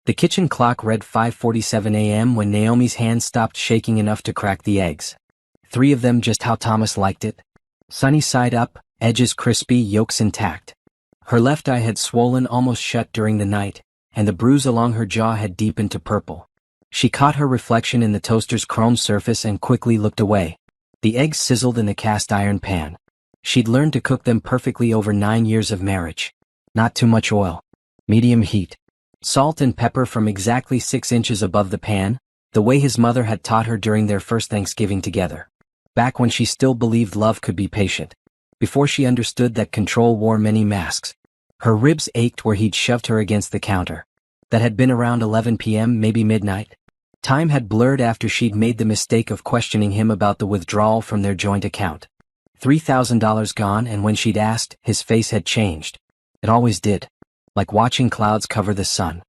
The kitchen clock read 5:47 a.m. when Naomi's hand stopped shaking enough to crack the eggs. 3 of them just how Thomas liked it. Sunny side up, edges crispy, yolks intact. Her left eye had swollen almost shut during the night, and the bruise along her jaw had deepened to purple. She caught her reflection in the toaster's chrome surface and quickly looked away. The eggs sizzled in the cast iron pan. She'd learned to cook them perfectly over 9 years of marriage. Not too much oil. Medium heat. Salt and pepper from exactly 6 inches above the pan, the way his mother had taught her during their first Thanksgiving together. Back when she still believed love could be patient. Before she understood that control wore many masks. Her ribs ached where he'd shoved her against the counter. That had been around 11 p.m., maybe midnight. Time had blurred after she'd made the mistake of questioning him about the withdrawal from their joint account. $3,000 gone, and when she'd asked, his face had changed. It always did. Like watching clouds cover the sun.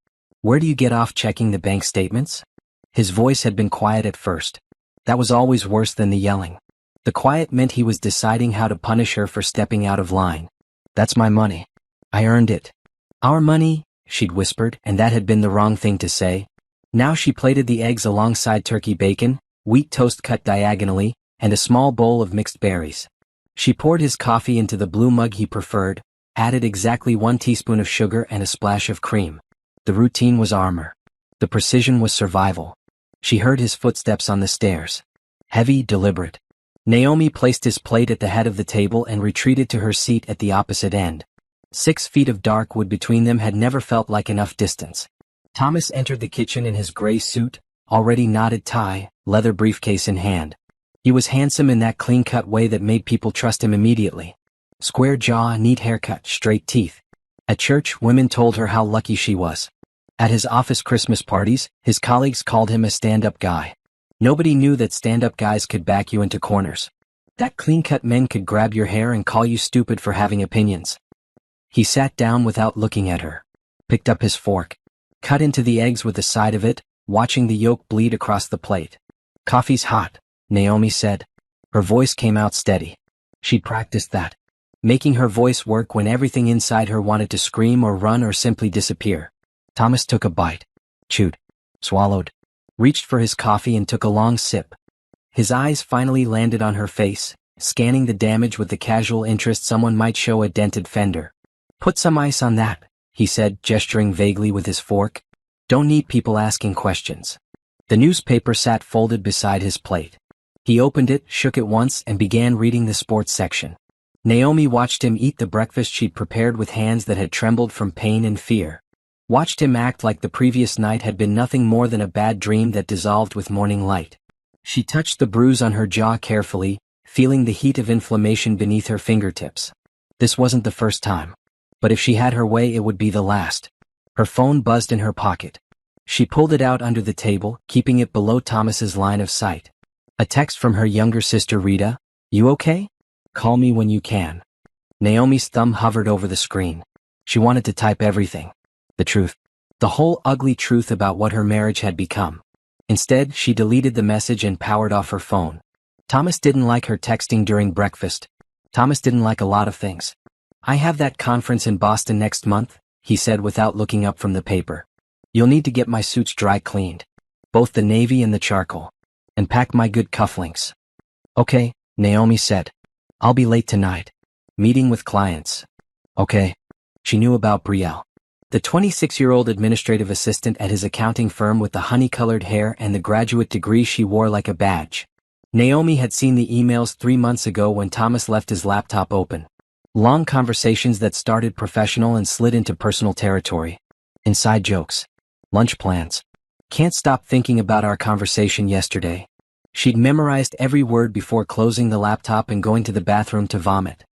Where do you get off checking the bank statements? His voice had been quiet at first. That was always worse than the yelling. The quiet meant he was deciding how to punish her for stepping out of line. That's my money. I earned it. Our money, she'd whispered, and that had been the wrong thing to say. Now she plated the eggs alongside turkey bacon, wheat toast cut diagonally, and a small bowl of mixed berries. She poured his coffee into the blue mug he preferred, added exactly 1 teaspoon of sugar and a splash of cream. The routine was armor. The precision was survival. She heard his footsteps on the stairs. Heavy, deliberate. Naomi placed his plate at the head of the table and retreated to her seat at the opposite end. 6 feet of dark wood between them had never felt like enough distance. Thomas entered the kitchen in his gray suit, already knotted tie, leather briefcase in hand. He was handsome in that clean-cut way that made people trust him immediately. Square jaw, neat haircut, straight teeth. At church, women told her how lucky she was. At his office Christmas parties, his colleagues called him a stand-up guy. Nobody knew that stand-up guys could back you into corners. That clean-cut men could grab your hair and call you stupid for having opinions. He sat down without looking at her. Picked up his fork. Cut into the eggs with the side of it, watching the yolk bleed across the plate. Coffee's hot, Naomi said. Her voice came out steady. She'd practiced that. Making her voice work when everything inside her wanted to scream or run or simply disappear. Thomas took a bite. Chewed. Swallowed. Reached for his coffee and took a long sip. His eyes finally landed on her face, scanning the damage with the casual interest someone might show a dented fender. Put some ice on that, he said, gesturing vaguely with his fork. Don't need people asking questions. The newspaper sat folded beside his plate. He opened it, shook it once, and began reading the sports section. Naomi watched him eat the breakfast she'd prepared with hands that had trembled from pain and fear. Watched him act like the previous night had been nothing more than a bad dream that dissolved with morning light. She touched the bruise on her jaw carefully, feeling the heat of inflammation beneath her fingertips. This wasn't the first time. But if she had her way, it would be the last. Her phone buzzed in her pocket. She pulled it out under the table, keeping it below Thomas's line of sight. A text from her younger sister Rita. You okay? Call me when you can. Naomi's thumb hovered over the screen. She wanted to type everything. The truth. The whole ugly truth about what her marriage had become. Instead, she deleted the message and powered off her phone. Thomas didn't like her texting during breakfast. Thomas didn't like a lot of things. I have that conference in Boston next month, he said without looking up from the paper. You'll need to get my suits dry cleaned. Both the navy and the charcoal. And pack my good cufflinks. Okay, Naomi said. I'll be late tonight. Meeting with clients. Okay. She knew about Brielle. The 26-year-old administrative assistant at his accounting firm with the honey-colored hair and the graduate degree she wore like a badge. Naomi had seen the emails 3 months ago when Thomas left his laptop open. Long conversations that started professional and slid into personal territory. Inside jokes. Lunch plans. Can't stop thinking about our conversation yesterday. She'd memorized every word before closing the laptop and going to the bathroom to vomit.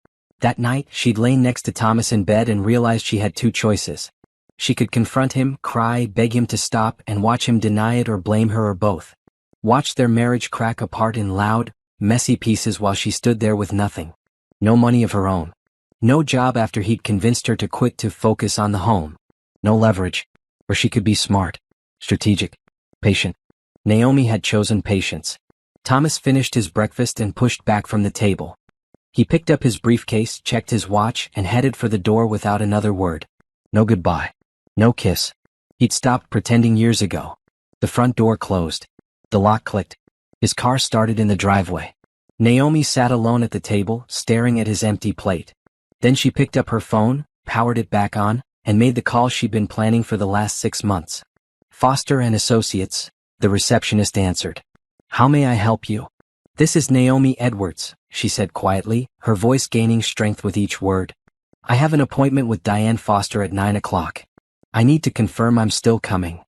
That night, she'd lain next to Thomas in bed and realized she had 2 choices. She could confront him, cry, beg him to stop, and watch him deny it or blame her or both. Watch their marriage crack apart in loud, messy pieces while she stood there with nothing. No money of her own. No job after he'd convinced her to quit to focus on the home. No leverage. Or she could be smart, strategic, patient. Naomi had chosen patience. Thomas finished his breakfast and pushed back from the table. He picked up his briefcase, checked his watch, and headed for the door without another word. No goodbye. No kiss. He'd stopped pretending years ago. The front door closed. The lock clicked. His car started in the driveway. Naomi sat alone at the table, staring at his empty plate. Then she picked up her phone, powered it back on, and made the call she'd been planning for the last 6 months. Foster and Associates, the receptionist answered. How may I help you? This is Naomi Edwards, she said quietly, her voice gaining strength with each word. I have an appointment with Diane Foster at 9 o'clock. I need to confirm I'm still coming.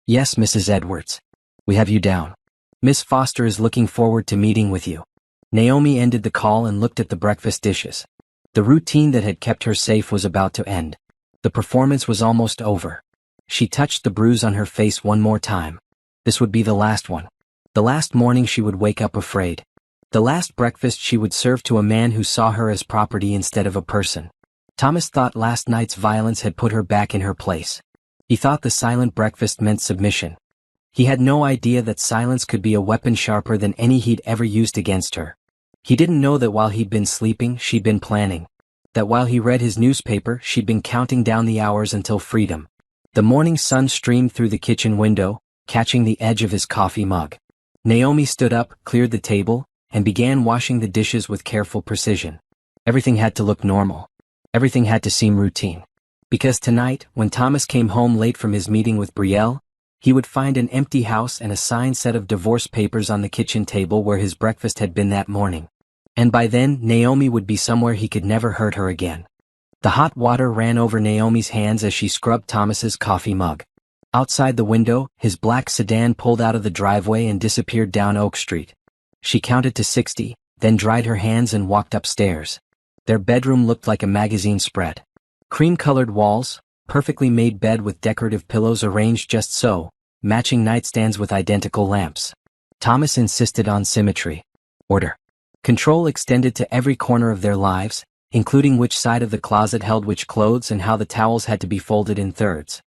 Yes, Mrs. Edwards. We have you down. Miss Foster is looking forward to meeting with you. Naomi ended the call and looked at the breakfast dishes. The routine that had kept her safe was about to end. The performance was almost over. She touched the bruise on her face one more time. This would be the last one. The last morning she would wake up afraid. The last breakfast she would serve to a man who saw her as property instead of a person. Thomas thought last night's violence had put her back in her place. He thought the silent breakfast meant submission. He had no idea that silence could be a weapon sharper than any he'd ever used against her. He didn't know that while he'd been sleeping, she'd been planning. That while he read his newspaper, she'd been counting down the hours until freedom. The morning sun streamed through the kitchen window, catching the edge of his coffee mug. Naomi stood up, cleared the table, and began washing the dishes with careful precision. Everything had to look normal. Everything had to seem routine. Because tonight, when Thomas came home late from his meeting with Brielle, he would find an empty house and a signed set of divorce papers on the kitchen table where his breakfast had been that morning. And by then, Naomi would be somewhere he could never hurt her again. The hot water ran over Naomi's hands as she scrubbed Thomas's coffee mug. Outside the window, his black sedan pulled out of the driveway and disappeared down Oak Street. She counted to 60, then dried her hands and walked upstairs. Their bedroom looked like a magazine spread. Cream-colored walls, perfectly made bed with decorative pillows arranged just so, matching nightstands with identical lamps. Thomas insisted on symmetry. Order. Control extended to every corner of their lives, including which side of the closet held which clothes and how the towels had to be folded in thirds.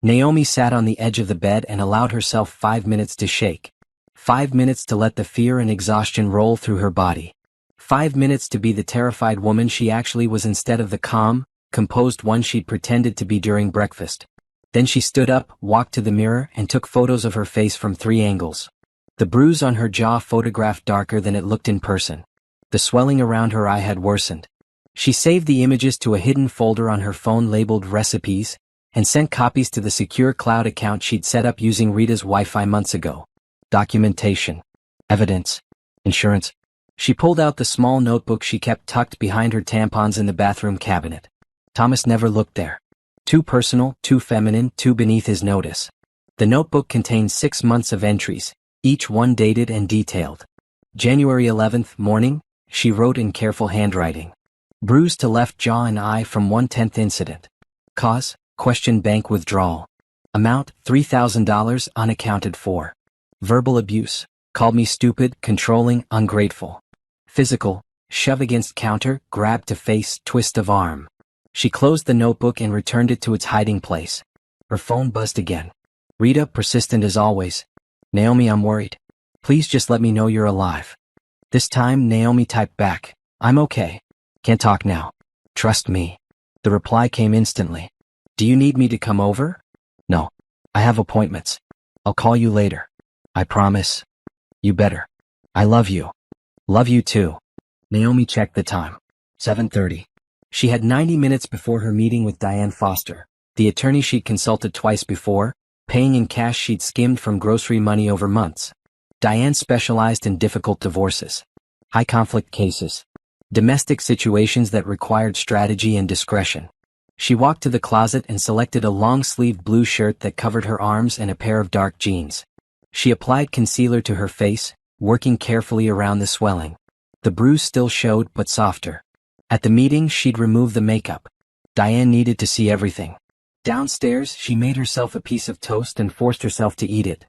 Naomi sat on the edge of the bed and allowed herself 5 minutes to shake. 5 minutes to let the fear and exhaustion roll through her body. 5 minutes to be the terrified woman she actually was instead of the calm, composed one she'd pretended to be during breakfast. Then she stood up, walked to the mirror, and took photos of her face from 3 angles. The bruise on her jaw photographed darker than it looked in person. The swelling around her eye had worsened. She saved the images to a hidden folder on her phone labeled Recipes, and sent copies to the secure cloud account she'd set up using Rita's Wi-Fi months ago. Documentation. Evidence. Insurance. She pulled out the small notebook she kept tucked behind her tampons in the bathroom cabinet. Thomas never looked there. Too personal, too feminine, too beneath his notice. The notebook contained 6 months of entries, each one dated and detailed. January 11th morning, she wrote in careful handwriting. Bruised to left jaw and eye from 1/10 incident. Cause, question bank withdrawal. Amount, $3,000 unaccounted for. Verbal abuse, called me stupid, controlling, ungrateful. Physical, shove against counter, grab to face, twist of arm. She closed the notebook and returned it to its hiding place. Her phone buzzed again. Rita, persistent as always. Naomi, I'm worried. Please just let me know you're alive. This time, Naomi typed back. I'm okay. Can't talk now. Trust me. The reply came instantly. Do you need me to come over? No. I have appointments. I'll call you later. I promise. You better. I love you. Love you too. Naomi checked the time. 7:30. She had 90 minutes before her meeting with Diane Foster, the attorney she'd consulted twice before, paying in cash she'd skimmed from grocery money over months. Diane specialized in difficult divorces, high-conflict cases, domestic situations that required strategy and discretion. She walked to the closet and selected a long-sleeved blue shirt that covered her arms and a pair of dark jeans. She applied concealer to her face, working carefully around the swelling. The bruise still showed, but softer. At the meeting, she'd remove the makeup. Diane needed to see everything. Downstairs, she made herself a piece of toast and forced herself to eat it.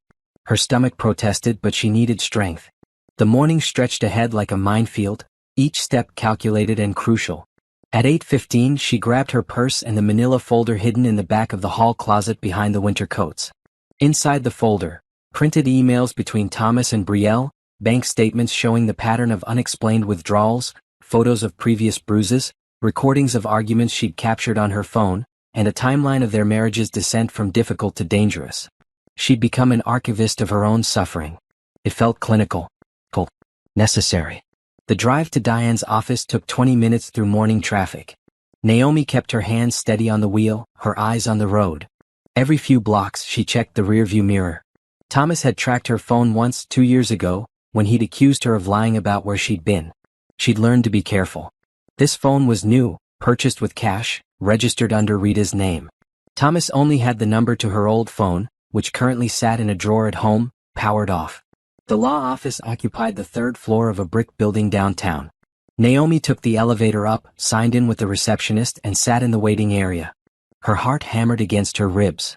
Her stomach protested, but she needed strength. The morning stretched ahead like a minefield, each step calculated and crucial. At 8:15, she grabbed her purse and the manila folder hidden in the back of the hall closet behind the winter coats. Inside the folder, printed emails between Thomas and Brielle, bank statements showing the pattern of unexplained withdrawals, photos of previous bruises, recordings of arguments she'd captured on her phone, and a timeline of their marriage's descent from difficult to dangerous. She'd become an archivist of her own suffering. It felt clinical, necessary. The drive to Diane's office took 20 minutes through morning traffic. Naomi kept her hands steady on the wheel, her eyes on the road. Every few blocks she checked the rearview mirror. Thomas had tracked her phone once 2 years ago, when he'd accused her of lying about where she'd been. She'd learned to be careful. This phone was new, purchased with cash, registered under Rita's name. Thomas only had the number to her old phone, which currently sat in a drawer at home, powered off. The law office occupied the 3rd floor of a brick building downtown. Naomi took the elevator up, signed in with the receptionist, and sat in the waiting area. Her heart hammered against her ribs.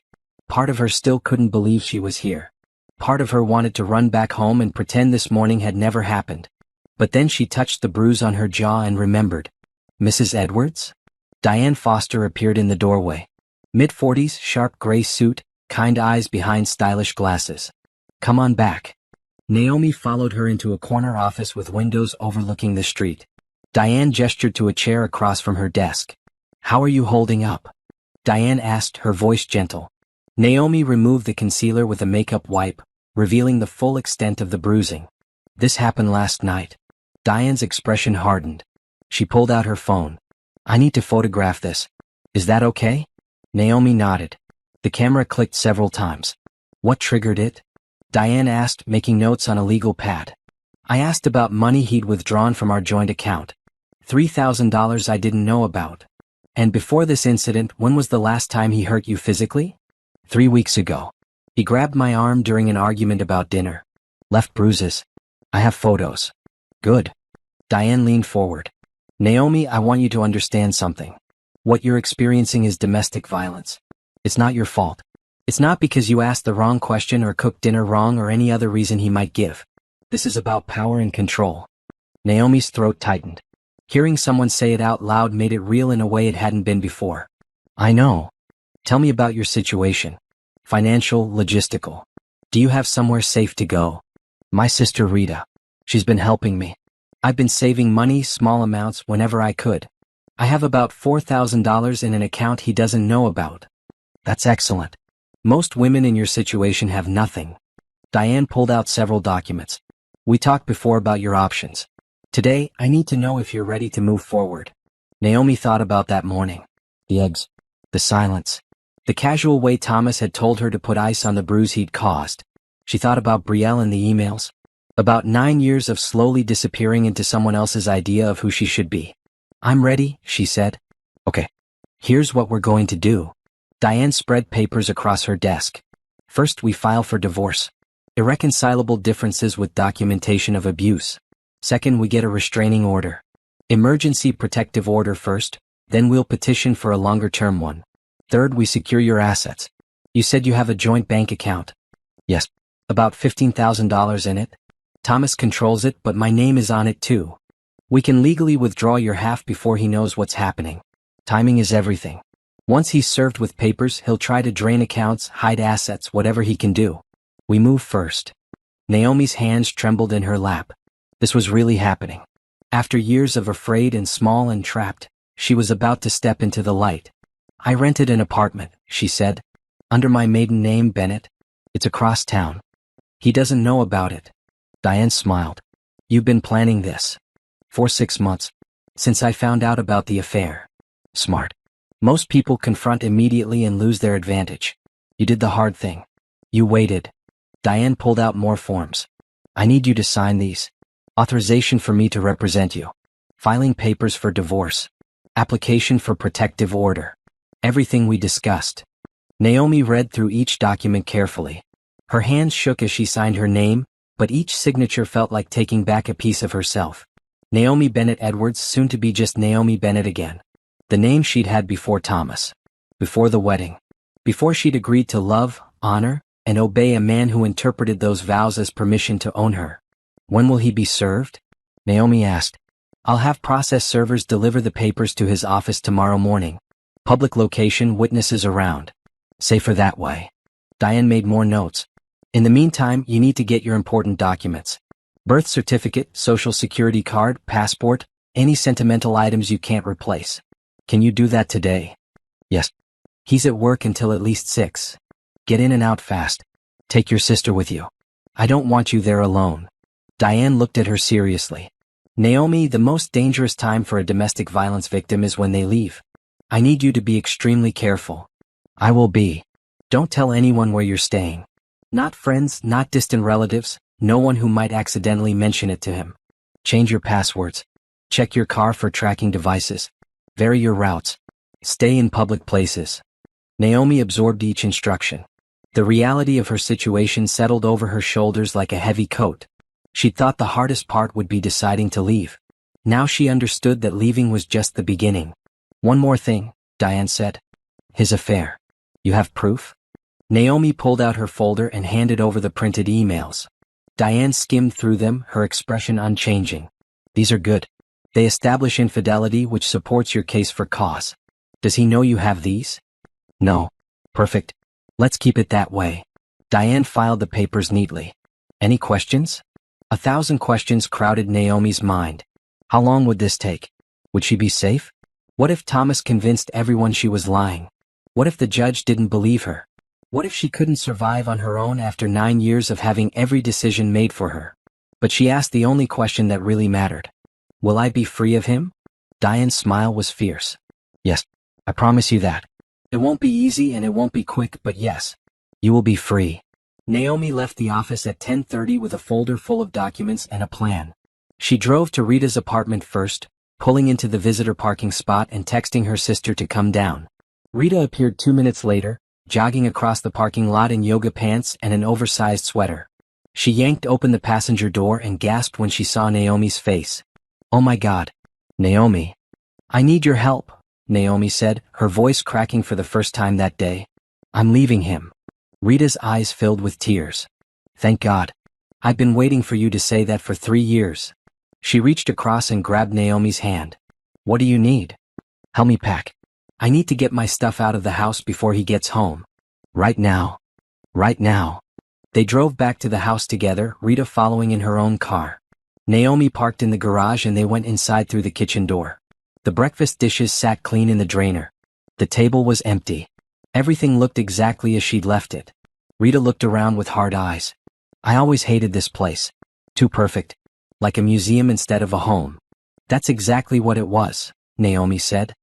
Part of her still couldn't believe she was here. Part of her wanted to run back home and pretend this morning had never happened. But then she touched the bruise on her jaw and remembered. Mrs. Edwards? Diane Foster appeared in the doorway. Mid-40s, sharp gray suit, kind eyes behind stylish glasses. Come on back. Naomi followed her into a corner office with windows overlooking the street. Diane gestured to a chair across from her desk. How are you holding up? Diane asked, her voice gentle. Naomi removed the concealer with a makeup wipe, revealing the full extent of the bruising. This happened last night. Diane's expression hardened. She pulled out her phone. I need to photograph this. Is that okay? Naomi nodded. The camera clicked several times. What triggered it? Diane asked, making notes on a legal pad. I asked about money he'd withdrawn from our joint account. $3,000 I didn't know about. And before this incident, when was the last time he hurt you physically? 3 weeks ago. He grabbed my arm during an argument about dinner. Left bruises. I have photos. Good. Diane leaned forward. Naomi, I want you to understand something. What you're experiencing is domestic violence. It's not your fault. It's not because you asked the wrong question or cooked dinner wrong or any other reason he might give. This is about power and control. Naomi's throat tightened. Hearing someone say it out loud made it real in a way it hadn't been before. I know. Tell me about your situation. Financial, logistical. Do you have somewhere safe to go? My sister Rita. She's been helping me. I've been saving money, small amounts, whenever I could. I have about $4,000 in an account he doesn't know about. That's excellent. Most women in your situation have nothing. Diane pulled out several documents. We talked before about your options. Today, I need to know if you're ready to move forward. Naomi thought about that morning. The eggs. The silence. The casual way Thomas had told her to put ice on the bruise he'd caused. She thought about Brielle and the emails. About 9 years of slowly disappearing into someone else's idea of who she should be. I'm ready, she said. Okay. Here's what we're going to do. Diane spread papers across her desk. First, we file for divorce. Irreconcilable differences with documentation of abuse. Second, we get a restraining order. Emergency protective order first, then we'll petition for a longer-term one. Third, we secure your assets. You said you have a joint bank account. Yes. About $15,000 in it. Thomas controls it, but my name is on it too. We can legally withdraw your half before he knows what's happening. Timing is everything. Once he's served with papers, he'll try to drain accounts, hide assets, whatever he can do. We move first. Naomi's hands trembled in her lap. This was really happening. After years of afraid and small and trapped, she was about to step into the light. I rented an apartment, she said. Under my maiden name, Bennett. It's across town. He doesn't know about it. Diane smiled. You've been planning this. For 6 months. Since I found out about the affair. Smart. Most people confront immediately and lose their advantage. You did the hard thing. You waited. Diane pulled out more forms. I need you to sign these. Authorization for me to represent you. Filing papers for divorce. Application for protective order. Everything we discussed. Naomi read through each document carefully. Her hands shook as she signed her name, but each signature felt like taking back a piece of herself. Naomi Bennett Edwards, soon to be just Naomi Bennett again. The name she'd had before Thomas. Before the wedding. Before she'd agreed to love, honor, and obey a man who interpreted those vows as permission to own her. When will he be served? Naomi asked. I'll have process servers deliver the papers to his office tomorrow morning. Public location, witnesses around. Safer that way. Diane made more notes. In the meantime, you need to get your important documents. Birth certificate, social security card, passport, any sentimental items you can't replace. Can you do that today? Yes. He's at work until at least 6. Get in and out fast. Take your sister with you. I don't want you there alone. Diane looked at her seriously. Naomi, the most dangerous time for a domestic violence victim is when they leave. I need you to be extremely careful. I will be. Don't tell anyone where you're staying. Not friends, not distant relatives, no one who might accidentally mention it to him. Change your passwords. Check your car for tracking devices. Vary your routes. Stay in public places. Naomi absorbed each instruction. The reality of her situation settled over her shoulders like a heavy coat. She'd thought the hardest part would be deciding to leave. Now she understood that leaving was just the beginning. One more thing, Diane said. His affair. You have proof? Naomi pulled out her folder and handed over the printed emails. Diane skimmed through them, her expression unchanging. These are good. They establish infidelity, which supports your case for cause. Does he know you have these? No. Perfect. Let's keep it that way. Diane filed the papers neatly. Any questions? 1,000 questions crowded Naomi's mind. How long would this take? Would she be safe? What if Thomas convinced everyone she was lying? What if the judge didn't believe her? What if she couldn't survive on her own after 9 years of having every decision made for her? But she asked the only question that really mattered. Will I be free of him? Diane's smile was fierce. Yes, I promise you that. It won't be easy and it won't be quick, but yes, you will be free. Naomi left the office at 10:30 with a folder full of documents and a plan. She drove to Rita's apartment first, pulling into the visitor parking spot and texting her sister to come down. Rita appeared 2 minutes later, jogging across the parking lot in yoga pants and an oversized sweater. She yanked open the passenger door and gasped when she saw Naomi's face. Oh my God. Naomi. I need your help, Naomi said, her voice cracking for the first time that day. I'm leaving him. Rita's eyes filled with tears. Thank God. I've been waiting for you to say that for 3 years. She reached across and grabbed Naomi's hand. What do you need? Help me pack. I need to get my stuff out of the house before he gets home. Right now. Right now. They drove back to the house together, Rita following in her own car. Naomi parked in the garage and they went inside through the kitchen door. The breakfast dishes sat clean in the drainer. The table was empty. Everything looked exactly as she'd left it. Rita looked around with hard eyes. I always hated this place. Too perfect. Like a museum instead of a home. That's exactly what it was, Naomi said.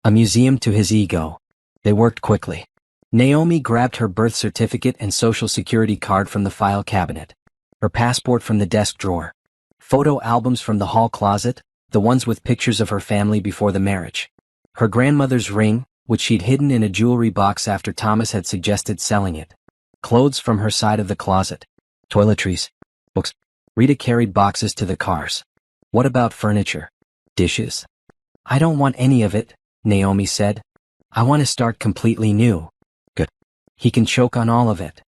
A museum to his ego. They worked quickly. Naomi grabbed her birth certificate and social security card from the file cabinet. Her passport from the desk drawer. Photo albums from the hall closet, the ones with pictures of her family before the marriage. Her grandmother's ring, which she'd hidden in a jewelry box after Thomas had suggested selling it. Clothes from her side of the closet. Toiletries. Books. Rita carried boxes to the cars. What about furniture? Dishes? I don't want any of it, Naomi said. I want to start completely new. Good. He can choke on all of it.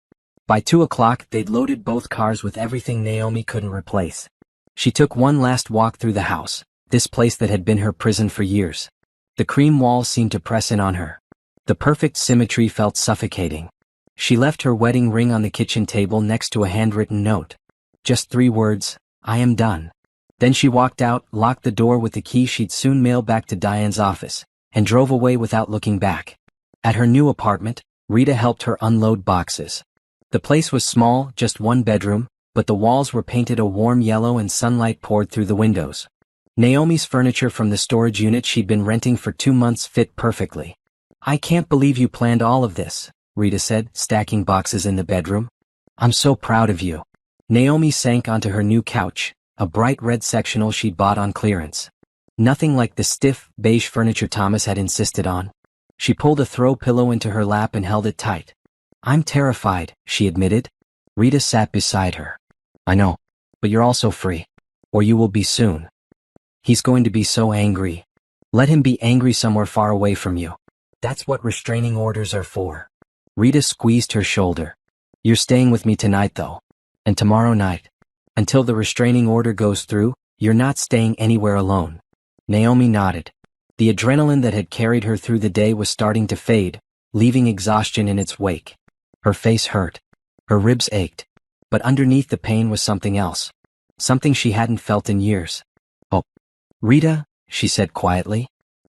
By 2 o'clock, they'd loaded both cars with everything Naomi couldn't replace. She took one last walk through the house, this place that had been her prison for years. The cream walls seemed to press in on her. The perfect symmetry felt suffocating. She left her wedding ring on the kitchen table next to a handwritten note. Just 3 words, I am done. Then she walked out, locked the door with the key she'd soon mail back to Diane's office, and drove away without looking back. At her new apartment, Rita helped her unload boxes. The place was small, just 1 bedroom, but the walls were painted a warm yellow and sunlight poured through the windows. Naomi's furniture from the storage unit she'd been renting for 2 months fit perfectly. I can't believe you planned all of this, Rita said, stacking boxes in the bedroom. I'm so proud of you. Naomi sank onto her new couch, a bright red sectional she'd bought on clearance. Nothing like the stiff, beige furniture Thomas had insisted on. She pulled a throw pillow into her lap and held it tight. I'm terrified, she admitted. Rita sat beside her. I know, but you're also free. Or you will be soon. He's going to be so angry. Let him be angry somewhere far away from you. That's what restraining orders are for. Rita squeezed her shoulder. You're staying with me tonight though. And tomorrow night. Until the restraining order goes through, you're not staying anywhere alone. Naomi nodded. The adrenaline that had carried her through the day was starting to fade, leaving exhaustion in its wake. Her face hurt. Her ribs ached. But underneath the pain was something else. Something she hadn't felt in years. Oh. Rita, she said quietly.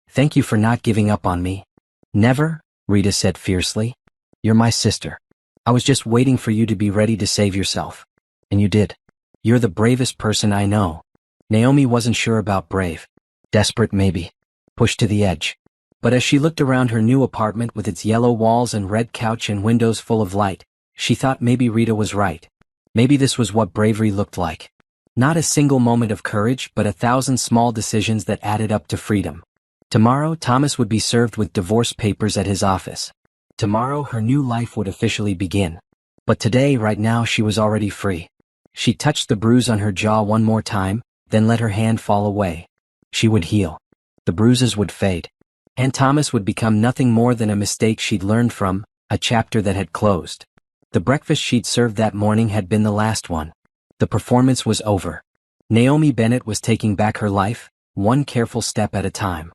Thank you for not giving up on me. Never, Rita said fiercely. You're my sister. I was just waiting for you to be ready to save yourself. And you did. You're the bravest person I know. Naomi wasn't sure about brave. Desperate maybe. Pushed to the edge. But as she looked around her new apartment with its yellow walls and red couch and windows full of light, she thought maybe Rita was right. Maybe this was what bravery looked like. Not a single moment of courage, but 1,000 small decisions that added up to freedom. Tomorrow, Thomas would be served with divorce papers at his office. Tomorrow, her new life would officially begin. But today, right now, she was already free. She touched the bruise on her jaw one more time, then let her hand fall away. She would heal. The bruises would fade. And Thomas would become nothing more than a mistake she'd learned from, a chapter that had closed. The breakfast she'd served that morning had been the last one. The performance was over. Naomi Bennett was taking back her life, one careful step at a time.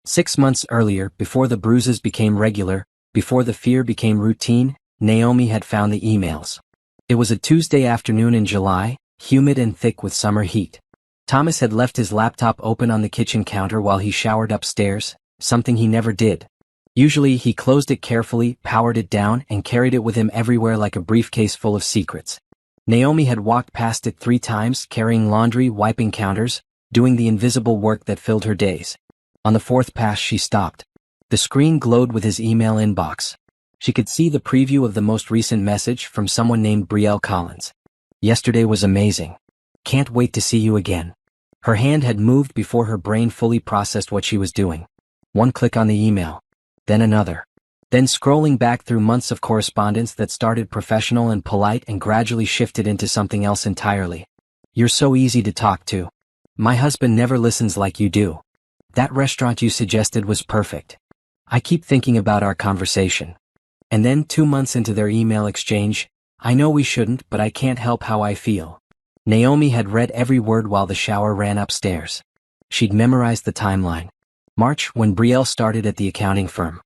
6 months earlier, before the bruises became regular, before the fear became routine, Naomi had found the emails. It was a Tuesday afternoon in July, humid and thick with summer heat. Thomas had left his laptop open on the kitchen counter while he showered upstairs, something he never did. Usually he closed it carefully, powered it down, and carried it with him everywhere like a briefcase full of secrets. Naomi had walked past it 3 times, carrying laundry, wiping counters, doing the invisible work that filled her days. On the 4th pass she stopped. The screen glowed with his email inbox. She could see the preview of the most recent message from someone named Brielle Collins. Yesterday was amazing. Can't wait to see you again. Her hand had moved before her brain fully processed what she was doing. One click on the email. Then another. Then scrolling back through months of correspondence that started professional and polite and gradually shifted into something else entirely. You're so easy to talk to. My husband never listens like you do. That restaurant you suggested was perfect. I keep thinking about our conversation. And then 2 months into their email exchange, I know we shouldn't, but I can't help how I feel. Naomi had read every word while the shower ran upstairs. She'd memorized the timeline. March, when Brielle started at the accounting firm.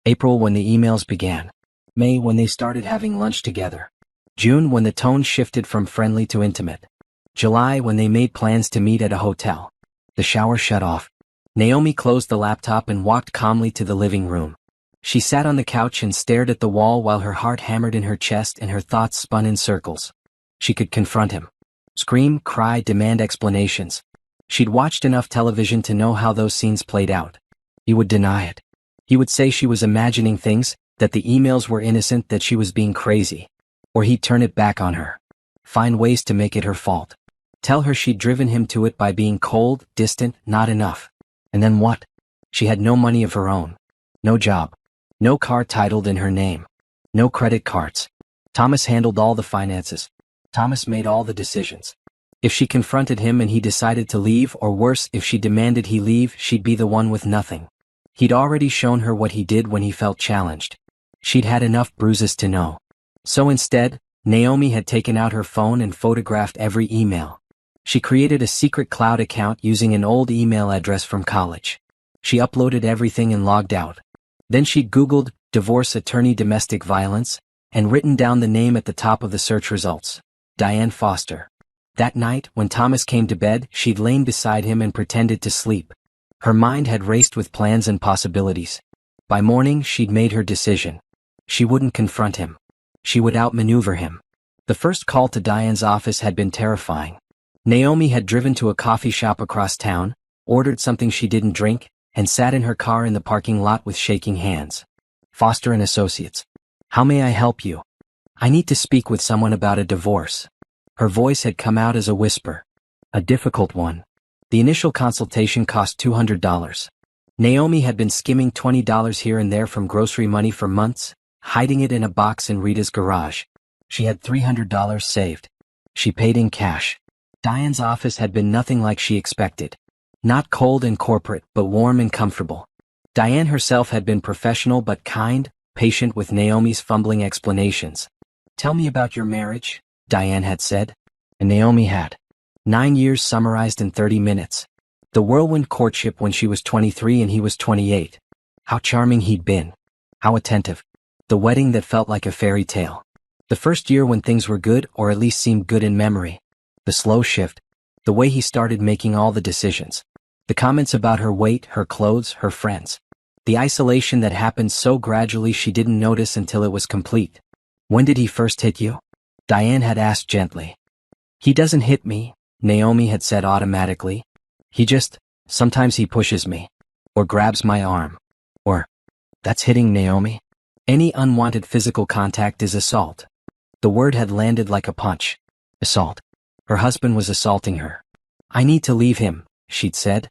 April, when the emails began. May, when they started having lunch together. June, when the tone shifted from friendly to intimate. July, when they made plans to meet at a hotel. The shower shut off. Naomi closed the laptop and walked calmly to the living room. She sat on the couch and stared at the wall while her heart hammered in her chest and her thoughts spun in circles. She could confront him. Scream, cry, demand explanations. She'd watched enough television to know how those scenes played out. He would deny it. He would say she was imagining things, that the emails were innocent, that she was being crazy. Or he'd turn it back on her. Find ways to make it her fault. Tell her she'd driven him to it by being cold, distant, not enough. And then what? She had no money of her own. No job. No car titled in her name. No credit cards. Thomas handled all the finances. Thomas made all the decisions. If she confronted him and he decided to leave, or worse, if she demanded he leave, she'd be the one with nothing. He'd already shown her what he did when he felt challenged. She'd had enough bruises to know. So instead, Naomi had taken out her phone and photographed every email. She created a secret cloud account using an old email address from college. She uploaded everything and logged out. Then she'd Googled divorce attorney domestic violence and written down the name at the top of the search results. Diane Foster. That night, when Thomas came to bed, she'd lain beside him and pretended to sleep. Her mind had raced with plans and possibilities. By morning, she'd made her decision. She wouldn't confront him. She would outmaneuver him. The first call to Diane's office had been terrifying. Naomi had driven to a coffee shop across town, ordered something she didn't drink, and sat in her car in the parking lot with shaking hands. Foster and Associates. How may I help you? I need to speak with someone about a divorce. Her voice had come out as a whisper. A difficult one. The initial consultation cost $200. Naomi had been skimming $20 here and there from grocery money for months, hiding it in a box in Rita's garage. She had $300 saved. She paid in cash. Diane's office had been nothing like she expected. Not cold and corporate, but warm and comfortable. Diane herself had been professional but kind, patient with Naomi's fumbling explanations. Tell me about your marriage, Diane had said. And Naomi had. 9 years summarized in 30 minutes. The whirlwind courtship when she was 23 and he was 28. How charming he'd been. How attentive. The wedding that felt like a fairy tale. The first year when things were good, or at least seemed good in memory. The slow shift. The way he started making all the decisions. The comments about her weight, her clothes, her friends. The isolation that happened so gradually she didn't notice until it was complete. When did he first hit you? Diane had asked gently. He doesn't hit me, Naomi had said automatically. Sometimes he pushes me. Or grabs my arm. Or, that's hitting, Naomi. Any unwanted physical contact is assault. The word had landed like a punch. Assault. Her husband was assaulting her. I need to leave him, she'd said.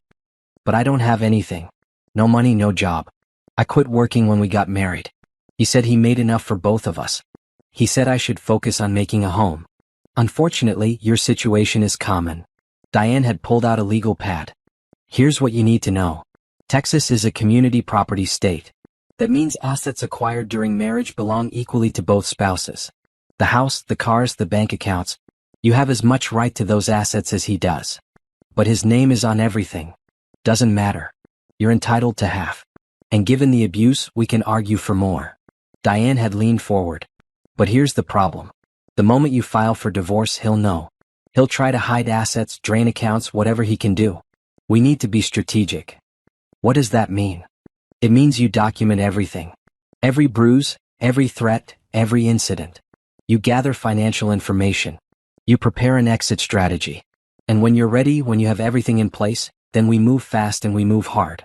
But I don't have anything. No money, no job. I quit working when we got married. He said he made enough for both of us. He said I should focus on making a home. Unfortunately, your situation is common. Diane had pulled out a legal pad. Here's what you need to know. Texas is a community property state. That means assets acquired during marriage belong equally to both spouses. The house, the cars, the bank accounts. You have as much right to those assets as he does. But his name is on everything. Doesn't matter. You're entitled to half. And given the abuse, we can argue for more. Diane had leaned forward. But here's the problem. The moment you file for divorce, he'll know. He'll try to hide assets, drain accounts, whatever he can do. We need to be strategic. What does that mean? It means you document everything. Every bruise, every threat, every incident. You gather financial information. You prepare an exit strategy. And when you're ready, when you have everything in place, then we move fast and we move hard.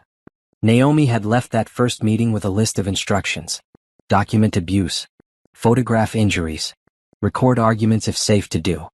Naomi had left that first meeting with a list of instructions. Document abuse. Photograph injuries. Record arguments if safe to do.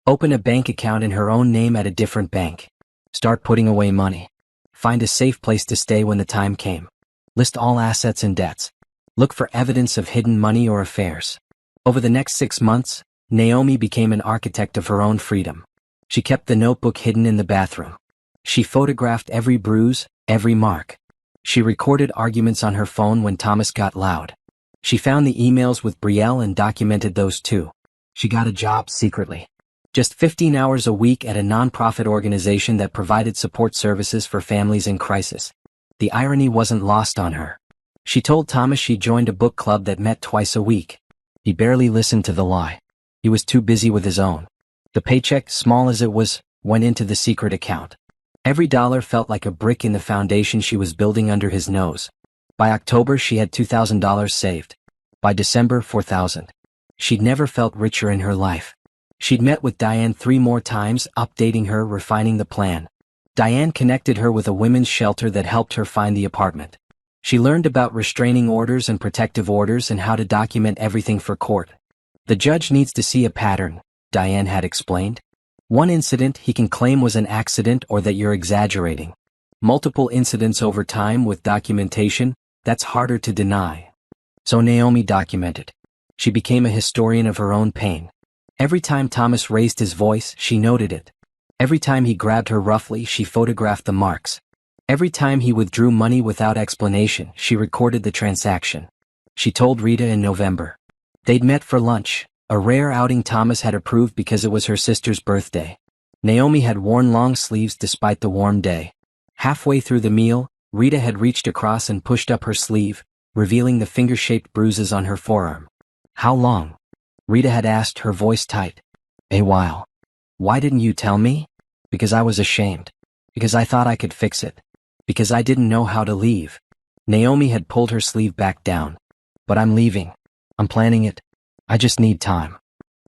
Open a bank account in her own name at a different bank. Start putting away money. Find a safe place to stay when the time came. List all assets and debts. Look for evidence of hidden money or affairs. Over the next 6 months, Naomi became an architect of her own freedom. She kept the notebook hidden in the bathroom. She photographed every bruise, every mark. She recorded arguments on her phone when Thomas got loud. She found the emails with Brielle and documented those too. She got a job secretly. Just 15 hours a week at a nonprofit organization that provided support services for families in crisis. The irony wasn't lost on her. She told Thomas she joined a book club that met twice a week. He barely listened to the lie. He was too busy with his own. The paycheck, small as it was, went into the secret account. Every dollar felt like a brick in the foundation she was building under his nose. By October, she had $2,000 saved. By December, $4,000. She'd never felt richer in her life. She'd met with Diane 3 more times, updating her, refining the plan. Diane connected her with a women's shelter that helped her find the apartment. She learned about restraining orders and protective orders and how to document everything for court. The judge needs to see a pattern, Diane had explained. One incident he can claim was an accident or that you're exaggerating. Multiple incidents over time with documentation, that's harder to deny. So Naomi documented. She became a historian of her own pain. Every time Thomas raised his voice, she noted it. Every time he grabbed her roughly, she photographed the marks. Every time he withdrew money without explanation, she recorded the transaction. She told Rita in November. They'd met for lunch, a rare outing Thomas had approved because it was her sister's birthday. Naomi had worn long sleeves despite the warm day. Halfway through the meal, Rita had reached across and pushed up her sleeve, revealing the finger-shaped bruises on her forearm. How long? Rita had asked, her voice tight. A while. Why didn't you tell me? Because I was ashamed. Because I thought I could fix it. Because I didn't know how to leave. Naomi had pulled her sleeve back down. But I'm leaving. I'm planning it. I just need time.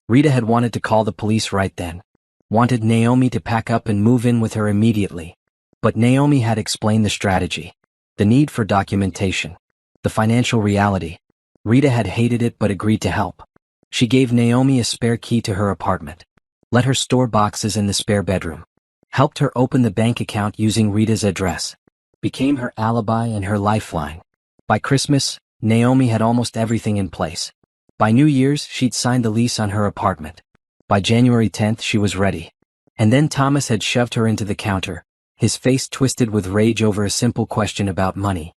Rita had wanted to call the police right then. Wanted Naomi to pack up and move in with her immediately. But Naomi had explained the strategy. The need for documentation. The financial reality. Rita had hated it but agreed to help. She gave Naomi a spare key to her apartment. Let her store boxes in the spare bedroom. Helped her open the bank account using Rita's address. Became her alibi and her lifeline. By Christmas, Naomi had almost everything in place. By New Year's, she'd signed the lease on her apartment. By January 10th, she was ready. And then Thomas had shoved her into the counter, his face twisted with rage over a simple question about money.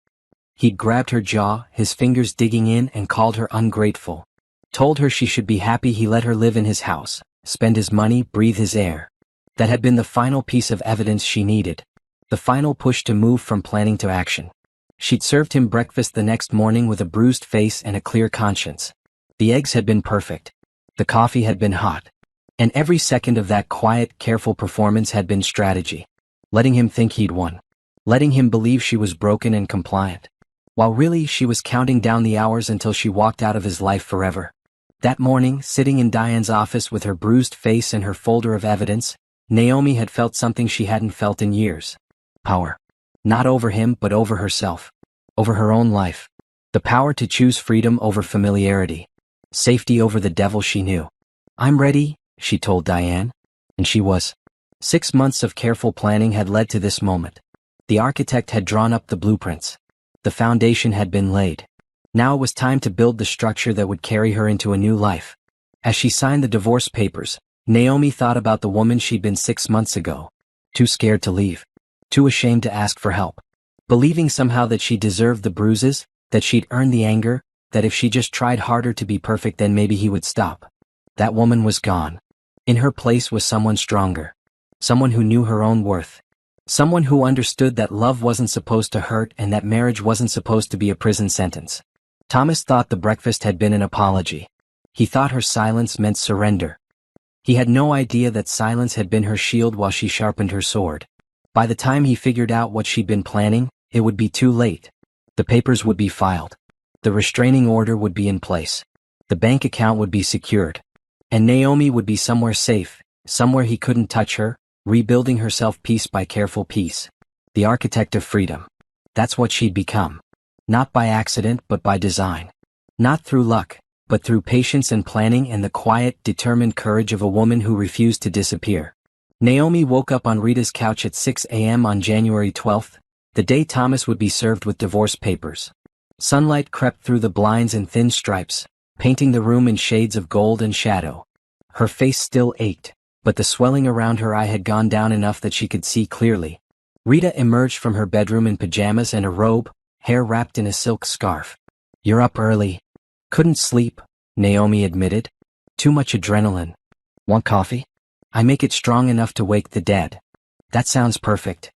He'd grabbed her jaw, his fingers digging in, and called her ungrateful. Told her she should be happy he let her live in his house, spend his money, breathe his air. That had been the final piece of evidence she needed. The final push to move from planning to action. She'd served him breakfast the next morning with a bruised face and a clear conscience. The eggs had been perfect. The coffee had been hot. And every second of that quiet, careful performance had been strategy. Letting him think he'd won. Letting him believe she was broken and compliant. while really she was counting down the hours until she walked out of his life forever. That morning, sitting in Diane's office with her bruised face and her folder of evidence, Naomi had felt something she hadn't felt in years. Power. Not over him but over herself. Over her own life. The power to choose freedom over familiarity. Safety over the devil she knew. "I'm ready," she told Diane. And she was. 6 months of careful planning had led to this moment. The architect had drawn up the blueprints. The foundation had been laid. Now it was time to build the structure that would carry her into a new life. As she signed the divorce papers, Naomi thought about the woman she'd been 6 months ago. Too scared to leave. Too ashamed to ask for help. Believing somehow that she deserved the bruises, that she'd earned the anger, that if she just tried harder to be perfect then maybe he would stop. That woman was gone. In her place was someone stronger. Someone who knew her own worth. Someone who understood that love wasn't supposed to hurt and that marriage wasn't supposed to be a prison sentence. Thomas thought the breakfast had been an apology. He thought her silence meant surrender. He had no idea that silence had been her shield while she sharpened her sword. By the time he figured out what she'd been planning, it would be too late. The papers would be filed. The restraining order would be in place. The bank account would be secured. And Naomi would be somewhere safe, somewhere he couldn't touch her, rebuilding herself piece by careful piece. The architect of freedom. That's what she'd become. Not by accident but by design. Not through luck, but through patience and planning and the quiet, determined courage of a woman who refused to disappear. Naomi woke up on Rita's couch at 6 a.m. on January 12th, the day Thomas would be served with divorce papers. Sunlight crept through the blinds in thin stripes, painting the room in shades of gold and shadow. Her face still ached, but the swelling around her eye had gone down enough that she could see clearly. Rita emerged from her bedroom in pajamas and a robe, hair wrapped in a silk scarf. "You're up early." "Couldn't sleep," Naomi admitted. "Too much adrenaline." "Want coffee?" "I make it strong enough to wake the dead." "That sounds perfect."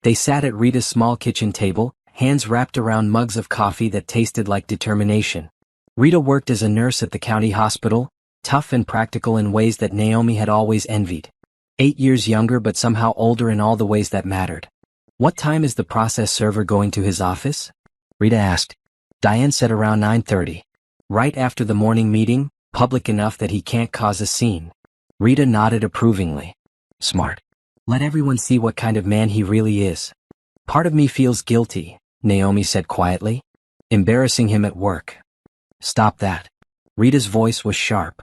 They sat at Rita's small kitchen table, hands wrapped around mugs of coffee that tasted like determination. Rita worked as a nurse at the county hospital, tough and practical in ways that Naomi had always envied. 8 years younger but somehow older in all the ways that mattered. "What time is the process server going to his office?" Rita asked. Diane said around 9:30. "Right after the morning meeting, public enough that he can't cause a scene." Rita nodded approvingly. "Smart. Let everyone see what kind of man he really is." "Part of me feels guilty," Naomi said quietly. "Embarrassing him at work." "Stop that." Rita's voice was sharp.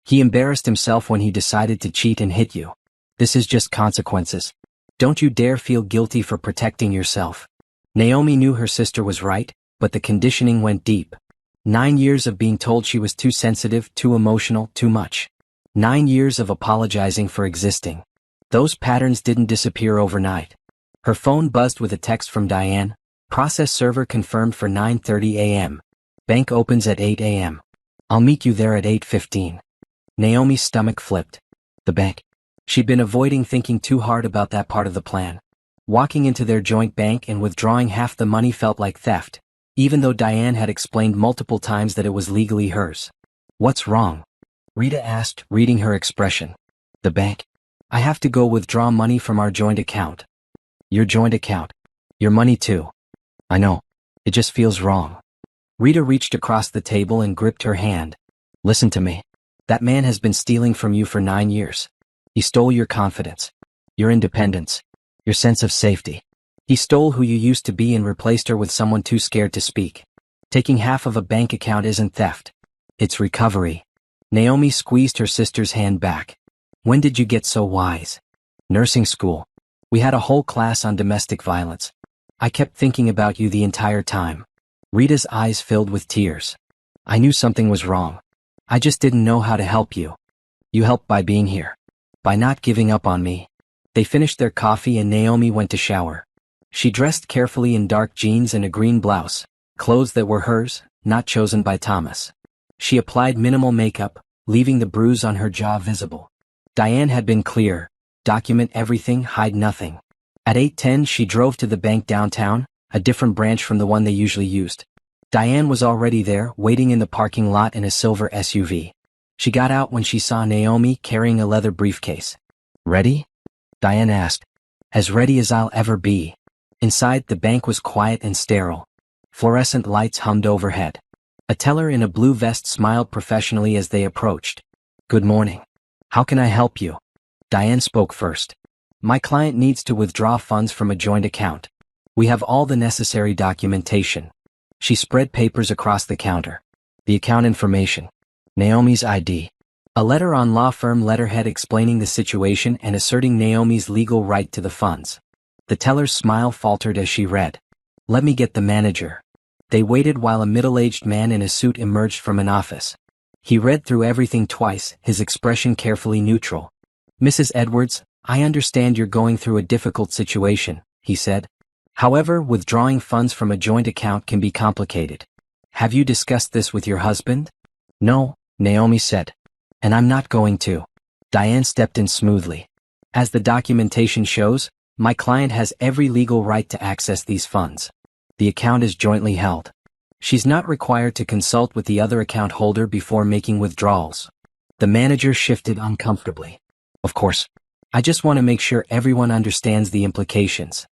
"He embarrassed himself when he decided to cheat and hit you. This is just consequences. Don't you dare feel guilty for protecting yourself." Naomi knew her sister was right, but the conditioning went deep. 9 years of being told she was too sensitive, too emotional, too much. 9 years of apologizing for existing. Those patterns didn't disappear overnight. Her phone buzzed with a text from Diane. "Process server confirmed for 9:30 a.m. Bank opens at 8 a.m. I'll meet you there at 8:15. Naomi's stomach flipped. The bank. She'd been avoiding thinking too hard about that part of the plan. Walking into their joint bank and withdrawing half the money felt like theft, even though Diane had explained multiple times that it was legally hers. "What's wrong?" Rita asked, reading her expression. "The bank. I have to go withdraw money from our joint account." "Your joint account. Your money too." "I know. It just feels wrong." Rita reached across the table and gripped her hand. "Listen to me. That man has been stealing from you for 9 years. He stole your confidence, your independence, your sense of safety. He stole who you used to be and replaced her with someone too scared to speak. Taking half of a bank account isn't theft. It's recovery." Naomi squeezed her sister's hand back. "When did you get so wise?" "Nursing school. We had a whole class on domestic violence. I kept thinking about you the entire time." Rita's eyes filled with tears. "I knew something was wrong. I just didn't know how to help you. You helped by being here. By not giving up on me." They finished their coffee and Naomi went to shower. She dressed carefully in dark jeans and a green blouse, clothes that were hers, not chosen by Thomas. She applied minimal makeup, leaving the bruise on her jaw visible. Diane had been clear. Document everything, hide nothing. At 8:10 she drove to the bank downtown, a different branch from the one they usually used. Diane was already there, waiting in the parking lot in a silver SUV. She got out when she saw Naomi carrying a leather briefcase. "Ready?" Diane asked. "As ready as I'll ever be." Inside, the bank was quiet and sterile. Fluorescent lights hummed overhead. A teller in a blue vest smiled professionally as they approached. "Good morning. How can I help you?" Diane spoke first. "My client needs to withdraw funds from a joint account. We have all the necessary documentation." She spread papers across the counter. The account information. Naomi's ID. A letter on law firm letterhead explaining the situation and asserting Naomi's legal right to the funds. The teller's smile faltered as she read. "Let me get the manager." They waited while a middle-aged man in a suit emerged from an office. He read through everything twice, his expression carefully neutral. "Mrs. Edwards, I understand you're going through a difficult situation," he said. "However, withdrawing funds from a joint account can be complicated. Have you discussed this with your husband?" "No," Naomi said. "And I'm not going to." Diane stepped in smoothly. "As the documentation shows, my client has every legal right to access these funds. The account is jointly held. She's not required to consult with the other account holder before making withdrawals." The manager shifted uncomfortably. "Of course. I just want to make sure everyone understands the implications."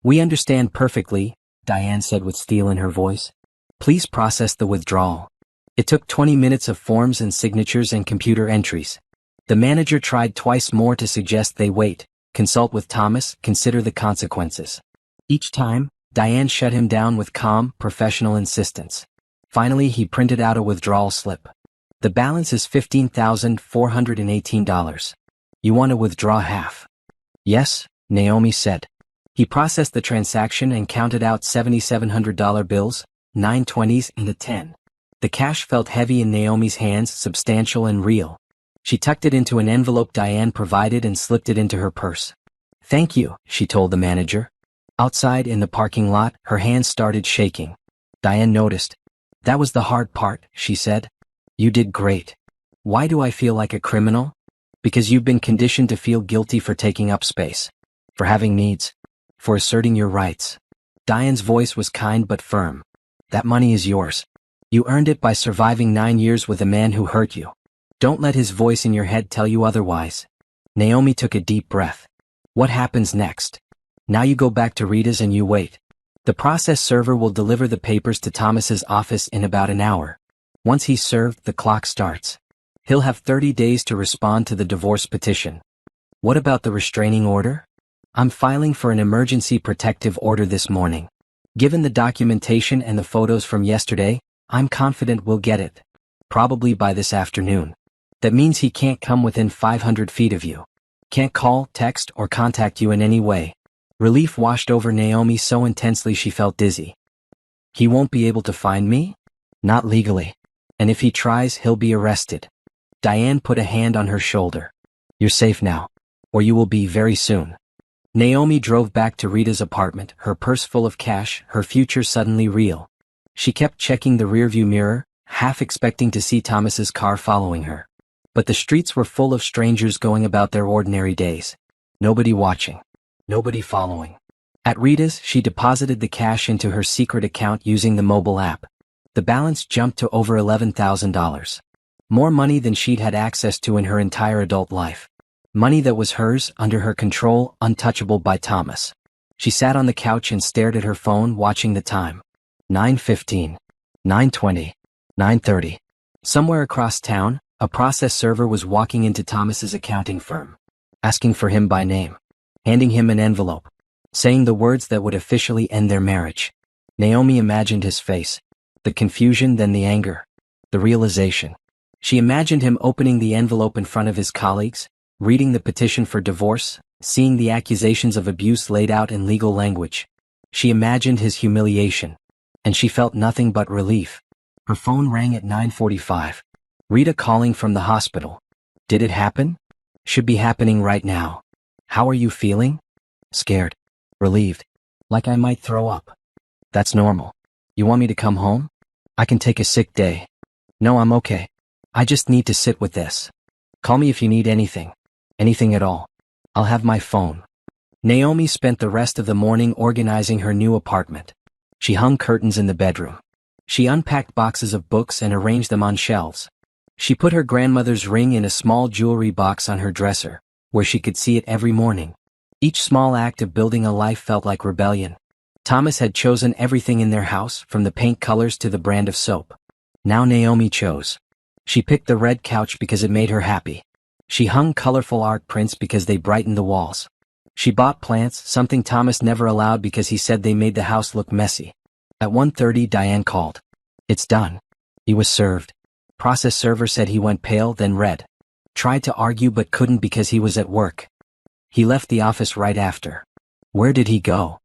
"We understand perfectly," Diane said with steel in her voice. "Please process the withdrawal." It took 20 minutes of forms and signatures and computer entries. The manager tried twice more to suggest they wait, consult with Thomas, consider the consequences. Each time, Diane shut him down with calm, professional insistence. Finally, he printed out a withdrawal slip. "The balance is $15,418. You want to withdraw half?" "Yes," Naomi said. He processed the transaction and counted out $7,700 bills, 9 20s and a 10. The cash felt heavy in Naomi's hands, substantial and real. She tucked it into an envelope Diane provided and slipped it into her purse. "Thank you," she told the manager. Outside in the parking lot, her hands started shaking. Diane noticed. "That was the hard part," she said. "You did great." "Why do I feel like a criminal?" "Because you've been conditioned to feel guilty for taking up space. For having needs. For asserting your rights." Diane's voice was kind but firm. "That money is yours. You earned it by surviving 9 years with a man who hurt you. Don't let his voice in your head tell you otherwise." Naomi took a deep breath. "What happens next?" "Now you go back to Rita's and you wait. The process server will deliver the papers to Thomas's office in about an hour. Once he's served, the clock starts. He'll have 30 days to respond to the divorce petition." "What about the restraining order?" "I'm filing for an emergency protective order this morning. Given the documentation and the photos from yesterday, I'm confident we'll get it. Probably by this afternoon. That means he can't come within 500 feet of you. Can't call, text, or contact you in any way." Relief washed over Naomi so intensely she felt dizzy. "He won't be able to find me?" "Not legally. And if he tries, he'll be arrested." Diane put a hand on her shoulder. "You're safe now. Or you will be very soon." Naomi drove back to Rita's apartment, her purse full of cash, her future suddenly real. She kept checking the rearview mirror, half expecting to see Thomas's car following her. But the streets were full of strangers going about their ordinary days. Nobody watching. Nobody following. At Rita's, she deposited the cash into her secret account using the mobile app. The balance jumped to over $11,000. More money than she'd had access to in her entire adult life. Money that was hers, under her control, untouchable by Thomas. She sat on the couch and stared at her phone, watching the time. 9:15. 9:20. 9:30. Somewhere across town, a process server was walking into Thomas's accounting firm. Asking for him by name. Handing him an envelope. Saying the words that would officially end their marriage. Naomi imagined his face. The confusion, then the anger. The realization. She imagined him opening the envelope in front of his colleagues, reading the petition for divorce, seeing the accusations of abuse laid out in legal language. She imagined his humiliation. And she felt nothing but relief. Her phone rang at 9:45. Rita calling from the hospital. Did it happen? Should be happening right now. How are you feeling? Scared. Relieved. Like I might throw up. That's normal. You want me to come home? I can take a sick day. No, I'm okay. I just need to sit with this. Call me if you need anything. Anything at all. I'll have my phone. Naomi spent the rest of the morning organizing her new apartment. She hung curtains in the bedroom. She unpacked boxes of books and arranged them on shelves. She put her grandmother's ring in a small jewelry box on her dresser, where she could see it every morning. Each small act of building a life felt like rebellion. Thomas had chosen everything in their house, from the paint colors to the brand of soap. Now Naomi chose. She picked the red couch because it made her happy. She hung colorful art prints because they brightened the walls. She bought plants, something Thomas never allowed because he said they made the house look messy. At 1:30, Diane called. It's done. He was served. Process server said he went pale, then red. Tried to argue but couldn't because he was at work. He left the office right after. Where did he go?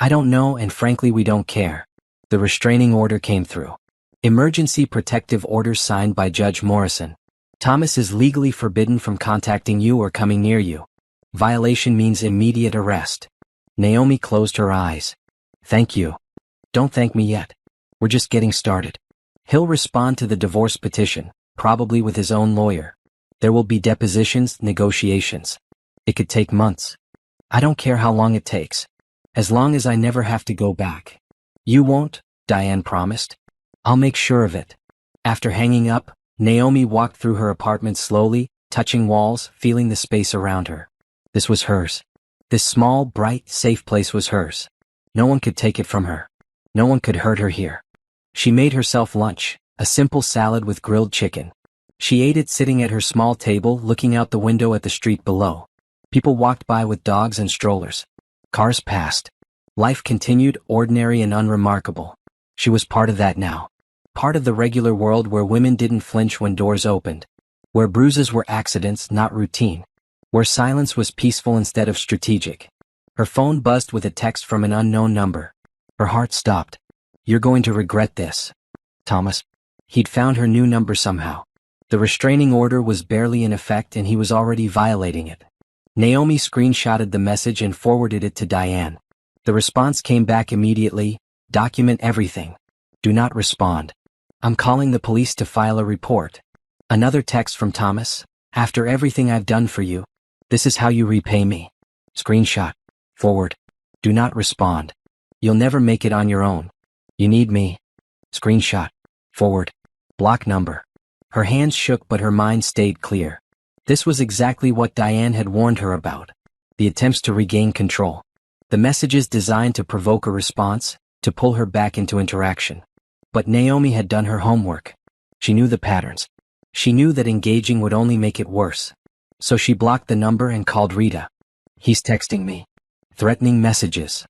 I don't know, and frankly we don't care. The restraining order came through. Emergency protective orders signed by Judge Morrison. Thomas is legally forbidden from contacting you or coming near you. Violation means immediate arrest. Naomi closed her eyes. Thank you. Don't thank me yet. We're just getting started. He'll respond to the divorce petition, probably with his own lawyer. There will be depositions, negotiations. It could take months. I don't care how long it takes. As long as I never have to go back. You won't, Diane promised. I'll make sure of it. After hanging up, Naomi walked through her apartment slowly, touching walls, feeling the space around her. This was hers. This small, bright, safe place was hers. No one could take it from her. No one could hurt her here. She made herself lunch, a simple salad with grilled chicken. She ate it sitting at her small table, looking out the window at the street below. People walked by with dogs and strollers. Cars passed. Life continued, ordinary and unremarkable. She was part of that now. Part of the regular world where women didn't flinch when doors opened. Where bruises were accidents, not routine. Where silence was peaceful instead of strategic. Her phone buzzed with a text from an unknown number. Her heart stopped. You're going to regret this. Thomas. He'd found her new number somehow. The restraining order was barely in effect and he was already violating it. Naomi screenshotted the message and forwarded it to Diane. The response came back immediately. Document everything. Do not respond. I'm calling the police to file a report. Another text from Thomas. After everything I've done for you, this is how you repay me. Screenshot. Forward. Do not respond. You'll never make it on your own. You need me. Screenshot. Forward. Block number. Her hands shook but her mind stayed clear. This was exactly what Diane had warned her about. The attempts to regain control. The messages designed to provoke a response, to pull her back into interaction. But Naomi had done her homework. She knew the patterns. She knew that engaging would only make it worse. So she blocked the number and called Rita. He's texting me. Threatening messages.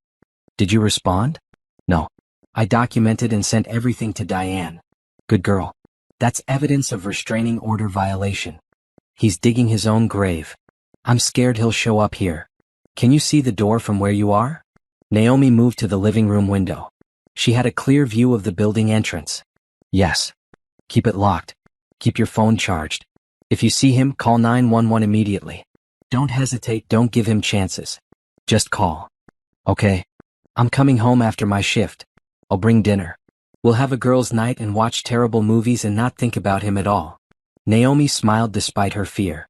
Did you respond? No. I documented and sent everything to Diane. Good girl. That's evidence of restraining order violation. He's digging his own grave. I'm scared he'll show up here. Can you see the door from where you are? Naomi moved to the living room window. She had a clear view of the building entrance. Yes. Keep it locked. Keep your phone charged. If you see him, call 911 immediately. Don't hesitate, don't give him chances. Just call. Okay. I'm coming home after my shift. I'll bring dinner. We'll have a girls' night and watch terrible movies and not think about him at all. Naomi smiled despite her fear.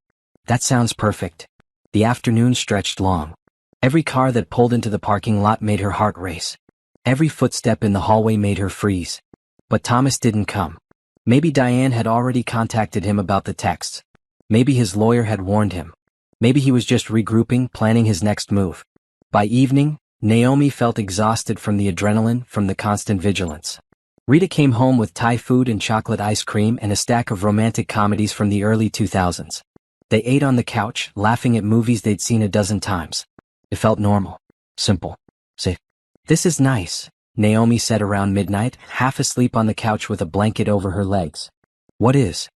That sounds perfect. The afternoon stretched long. Every car that pulled into the parking lot made her heart race. Every footstep in the hallway made her freeze. But Thomas didn't come. Maybe Diane had already contacted him about the texts. Maybe his lawyer had warned him. Maybe he was just regrouping, planning his next move. By evening, Naomi felt exhausted from the adrenaline, from the constant vigilance. Rita came home with Thai food and chocolate ice cream and a stack of romantic comedies from the early 2000s. They ate on the couch, laughing at movies they'd seen a dozen times. It felt normal. Simple. Safe. This is nice, Naomi said around midnight, half asleep on the couch with a blanket over her legs. What is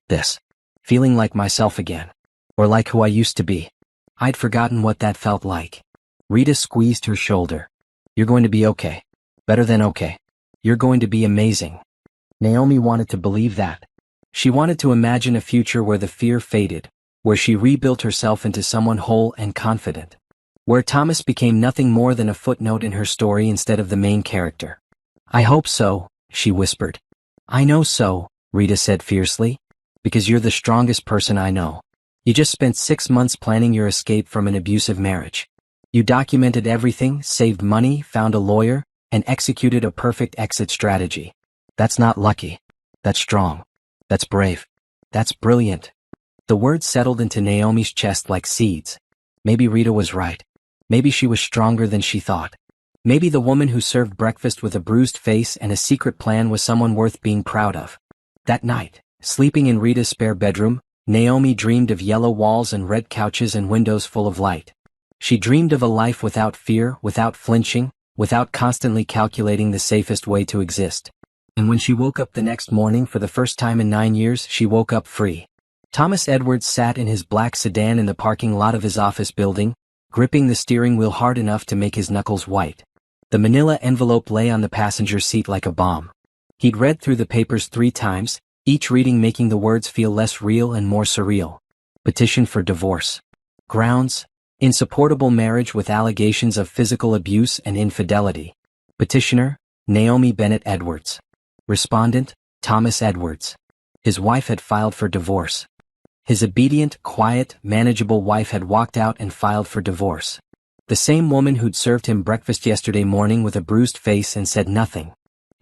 this? Feeling like myself again. Or like who I used to be. I'd forgotten what that felt like. Rita squeezed her shoulder. You're going to be okay. Better than okay. You're going to be amazing. Naomi wanted to believe that. She wanted to imagine a future where the fear faded, where she rebuilt herself into someone whole and confident. Where Thomas became nothing more than a footnote in her story instead of the main character. I hope so, she whispered. I know so, Rita said fiercely. Because you're the strongest person I know. You just spent 6 months planning your escape from an abusive marriage. You documented everything, saved money, found a lawyer, and executed a perfect exit strategy. That's not lucky. That's strong. That's brave. That's brilliant. The words settled into Naomi's chest like seeds. Maybe Rita was right. Maybe she was stronger than she thought. Maybe the woman who served breakfast with a bruised face and a secret plan was someone worth being proud of. That night, sleeping in Rita's spare bedroom, Naomi dreamed of yellow walls and red couches and windows full of light. She dreamed of a life without fear, without flinching, without constantly calculating the safest way to exist. And when she woke up the next morning for the first time in 9 years, she woke up free. Thomas Edwards sat in his black sedan in the parking lot of his office building, gripping the steering wheel hard enough to make his knuckles white. The manila envelope lay on the passenger seat like a bomb. He'd read through the papers 3 times, each reading making the words feel less real and more surreal. Petition for divorce. Grounds: insupportable marriage with allegations of physical abuse and infidelity. Petitioner: Naomi Bennett Edwards. Respondent: Thomas Edwards. His wife had filed for divorce. His obedient, quiet, manageable wife had walked out and filed for divorce. The same woman who'd served him breakfast yesterday morning with a bruised face and said nothing.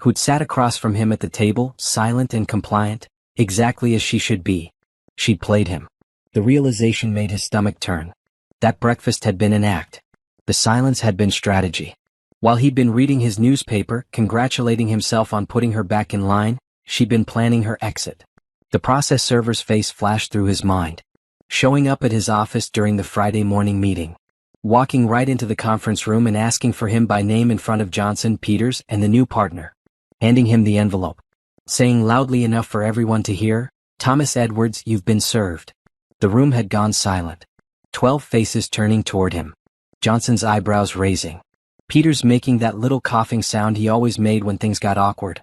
Who'd sat across from him at the table, silent and compliant, exactly as she should be. She'd played him. The realization made his stomach turn. That breakfast had been an act. The silence had been strategy. While he'd been reading his newspaper, congratulating himself on putting her back in line, she'd been planning her exit. The process server's face flashed through his mind. Showing up at his office during the Friday morning meeting. Walking right into the conference room and asking for him by name in front of Johnson, Peters, and the new partner. Handing him the envelope. Saying loudly enough for everyone to hear, "Thomas Edwards, you've been served." The room had gone silent. 12 faces turning toward him. Johnson's eyebrows raising. Peters making that little coughing sound he always made when things got awkward.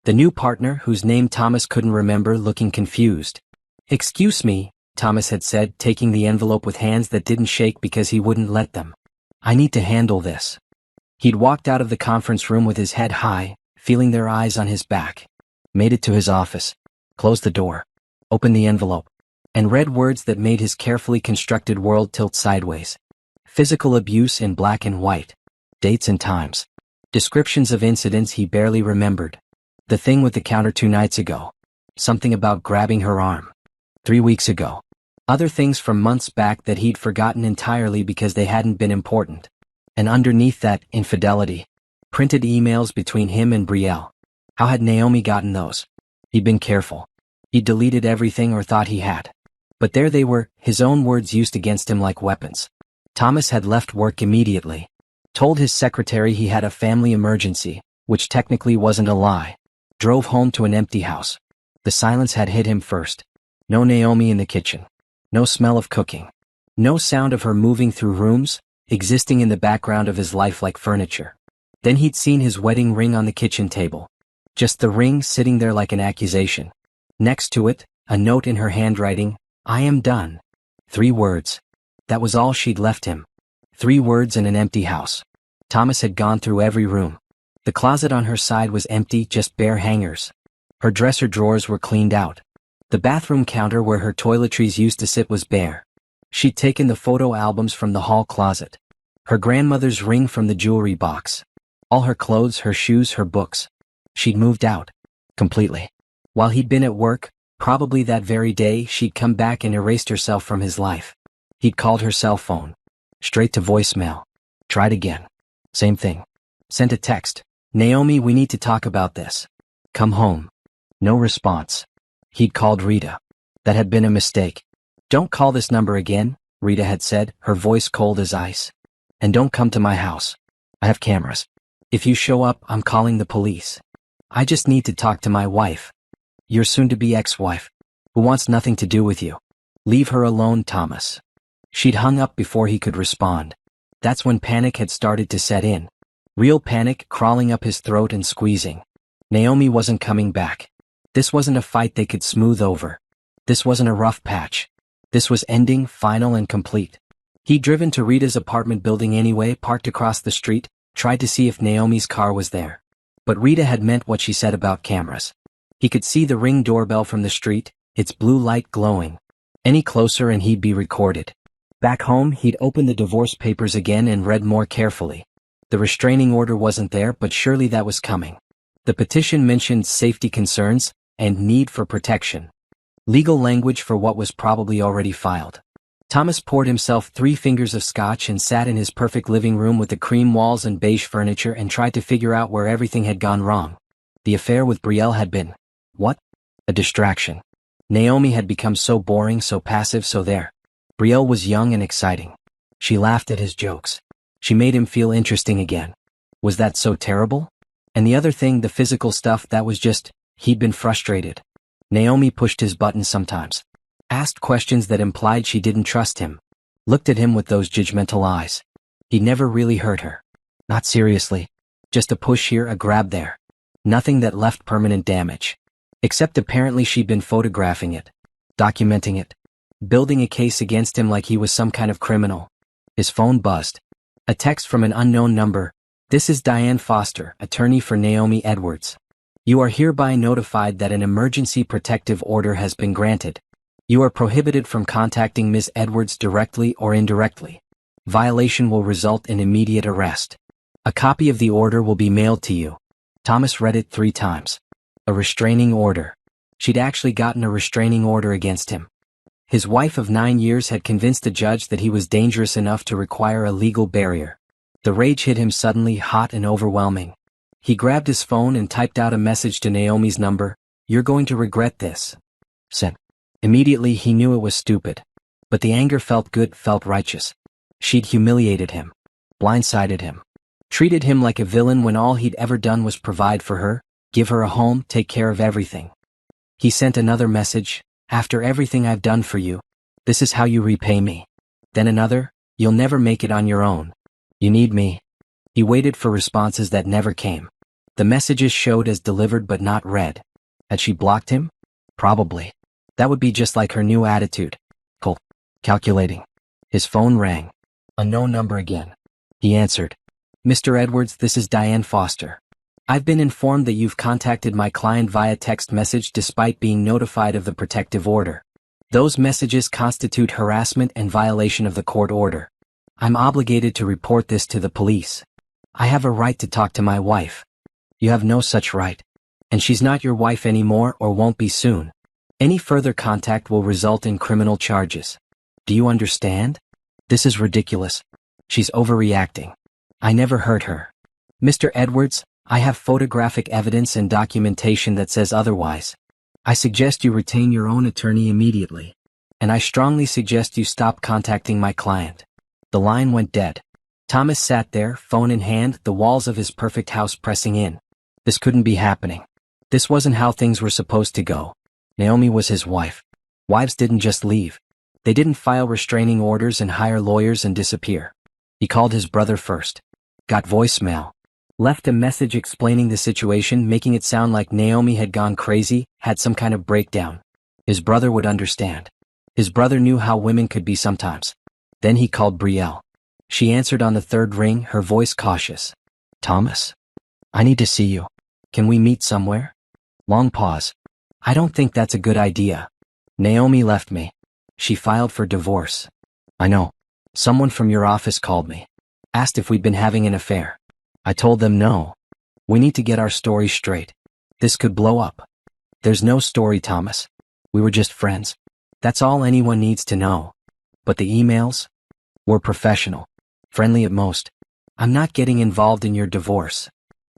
The new partner, whose name Thomas couldn't remember, looking confused. "Excuse me," Thomas had said, taking the envelope with hands that didn't shake because he wouldn't let them. "I need to handle this." He'd walked out of the conference room with his head high, feeling their eyes on his back. Made it to his office. Closed the door. Opened the envelope. And read words that made his carefully constructed world tilt sideways. Physical abuse in black and white. Dates and times. Descriptions of incidents he barely remembered. The thing with the counter 2 nights ago. Something about grabbing her arm. 3 weeks ago. Other things from months back that he'd forgotten entirely because they hadn't been important. And underneath that, infidelity. Printed emails between him and Brielle. How had Naomi gotten those? He'd been careful. He'd deleted everything or thought he had. But there they were, his own words used against him like weapons. Thomas had left work immediately. Told his secretary he had a family emergency, which technically wasn't a lie. Drove home to an empty house. The silence had hit him first. No Naomi in the kitchen. No smell of cooking. No sound of her moving through rooms, existing in the background of his life like furniture. Then he'd seen his wedding ring on the kitchen table. Just the ring sitting there like an accusation. Next to it, a note in her handwriting, "I am done." 3 words. That was all she'd left him. 3 words in an empty house. Thomas had gone through every room. The closet on her side was empty, just bare hangers. Her dresser drawers were cleaned out. The bathroom counter where her toiletries used to sit was bare. She'd taken the photo albums from the hall closet. Her grandmother's ring from the jewelry box. All her clothes, her shoes, her books. She'd moved out. Completely. While he'd been at work, probably that very day, she'd come back and erased herself from his life. He'd called her cell phone. Straight to voicemail. Tried again. Same thing. Sent a text. "Naomi, we need to talk about this. Come home." No response. He'd called Rita. That had been a mistake. "Don't call this number again," Rita had said, her voice cold as ice. "And don't come to my house. I have cameras. If you show up, I'm calling the police. I just need to talk to my wife. Your soon-to-be ex-wife. Who wants nothing to do with you. Leave her alone, Thomas." She'd hung up before he could respond. That's when panic had started to set in. Real panic crawling up his throat and squeezing. Naomi wasn't coming back. This wasn't a fight they could smooth over. This wasn't a rough patch. This was ending, final and complete. He'd driven to Rita's apartment building anyway, parked across the street, tried to see if Naomi's car was there. But Rita had meant what she said about cameras. He could see the Ring doorbell from the street, its blue light glowing. Any closer and he'd be recorded. Back home, he'd opened the divorce papers again and read more carefully. The restraining order wasn't there, but surely that was coming. The petition mentioned safety concerns and need for protection. Legal language for what was probably already filed. Thomas poured himself 3 fingers of scotch and sat in his perfect living room with the cream walls and beige furniture and tried to figure out where everything had gone wrong. The affair with Brielle had been, what? A distraction. Naomi had become so boring, so passive, so there. Brielle was young and exciting. She laughed at his jokes. She made him feel interesting again. Was that so terrible? And the other thing, the physical stuff, that was just, he'd been frustrated. Naomi pushed his buttons sometimes. Asked questions that implied she didn't trust him. Looked at him with those judgmental eyes. He'd never really hurt her. Not seriously. Just a push here, a grab there. Nothing that left permanent damage. Except apparently she'd been photographing it. Documenting it. Building a case against him like he was some kind of criminal. His phone buzzed. A text from an unknown number. This is Diane Foster, attorney for Naomi Edwards. You are hereby notified that an emergency protective order has been granted. You are prohibited from contacting Ms. Edwards directly or indirectly. Violation will result in immediate arrest. A copy of the order will be mailed to you. Thomas read it 3 times. A restraining order. She'd actually gotten a restraining order against him. His wife of 9 years had convinced the judge that he was dangerous enough to require a legal barrier. The rage hit him suddenly, hot and overwhelming. He grabbed his phone and typed out a message to Naomi's number. You're going to regret this. Sent. Immediately he knew it was stupid. But the anger felt good, felt righteous. She'd humiliated him. Blindsided him. Treated him like a villain when all he'd ever done was provide for her, give her a home, take care of everything. He sent another message. After everything I've done for you, this is how you repay me. Then another, you'll never make it on your own. You need me. He waited for responses that never came. The messages showed as delivered but not read. Had she blocked him? Probably. That would be just like her new attitude. Calculating. His phone rang. Unknown number again. He answered. Mr. Edwards, this is Diane Foster. I've been informed that you've contacted my client via text message despite being notified of the protective order. Those messages constitute harassment and violation of the court order. I'm obligated to report this to the police. I have a right to talk to my wife. You have no such right. And she's not your wife anymore or won't be soon. Any further contact will result in criminal charges. Do you understand? This is ridiculous. She's overreacting. I never hurt her. Mr. Edwards, I have photographic evidence and documentation that says otherwise. I suggest you retain your own attorney immediately. And I strongly suggest you stop contacting my client. The line went dead. Thomas sat there, phone in hand, the walls of his perfect house pressing in. This couldn't be happening. This wasn't how things were supposed to go. Naomi was his wife. Wives didn't just leave. They didn't file restraining orders and hire lawyers and disappear. He called his brother first. Got voicemail. Left a message explaining the situation, making it sound like Naomi had gone crazy, had some kind of breakdown. His brother would understand. His brother knew how women could be sometimes. Then he called Brielle. She answered on the 3rd ring, her voice cautious. Thomas? I need to see you. Can we meet somewhere? Long pause. I don't think that's a good idea. Naomi left me. She filed for divorce. I know. Someone from your office called me. Asked if we'd been having an affair. I told them no. We need to get our story straight. This could blow up. There's no story, Thomas. We were just friends. That's all anyone needs to know. But the emails? Were professional. Friendly at most. I'm not getting involved in your divorce.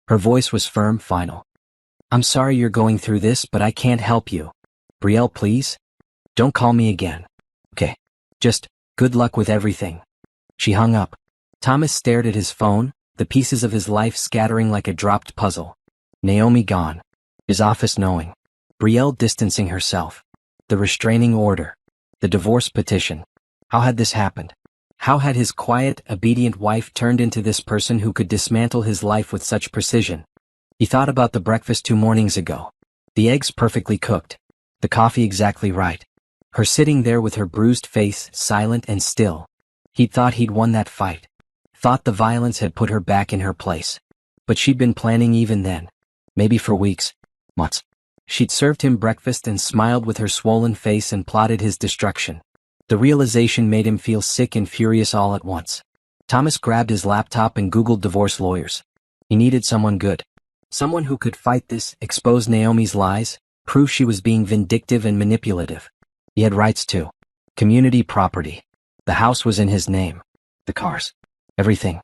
Her voice was firm, final. I'm sorry you're going through this, but I can't help you. Brielle, please? Don't call me again. Okay. Just, good luck with everything. She hung up. Thomas stared at his phone, the pieces of his life scattering like a dropped puzzle. Naomi gone. His office knowing. Brielle distancing herself. The restraining order. The divorce petition. How had this happened? How had his quiet, obedient wife turned into this person who could dismantle his life with such precision? He thought about the breakfast 2 mornings ago. The eggs perfectly cooked. The coffee exactly right. Her sitting there with her bruised face, silent and still. He'd thought he'd won that fight. Thought the violence had put her back in her place. But she'd been planning even then. Maybe for weeks. Months. She'd served him breakfast and smiled with her swollen face and plotted his destruction. The realization made him feel sick and furious all at once. Thomas grabbed his laptop and Googled divorce lawyers. He needed someone good. Someone who could fight this, expose Naomi's lies, prove she was being vindictive and manipulative. He had rights too. Community property. The house was in his name. The cars. Everything.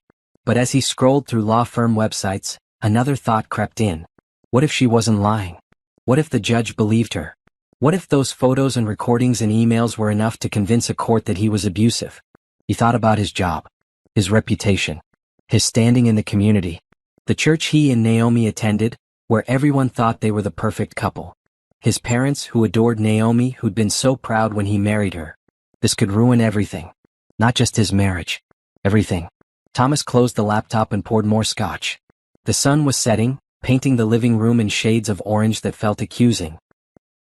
But as he scrolled through law firm websites, another thought crept in. What if she wasn't lying? What if the judge believed her? What if those photos and recordings and emails were enough to convince a court that he was abusive? He thought about his job, his reputation, his standing in the community, the church he and Naomi attended, where everyone thought they were the perfect couple. His parents, who adored Naomi, who'd been so proud when he married her. This could ruin everything. Not just his marriage. Everything. Thomas closed the laptop and poured more scotch. The sun was setting, painting the living room in shades of orange that felt accusing.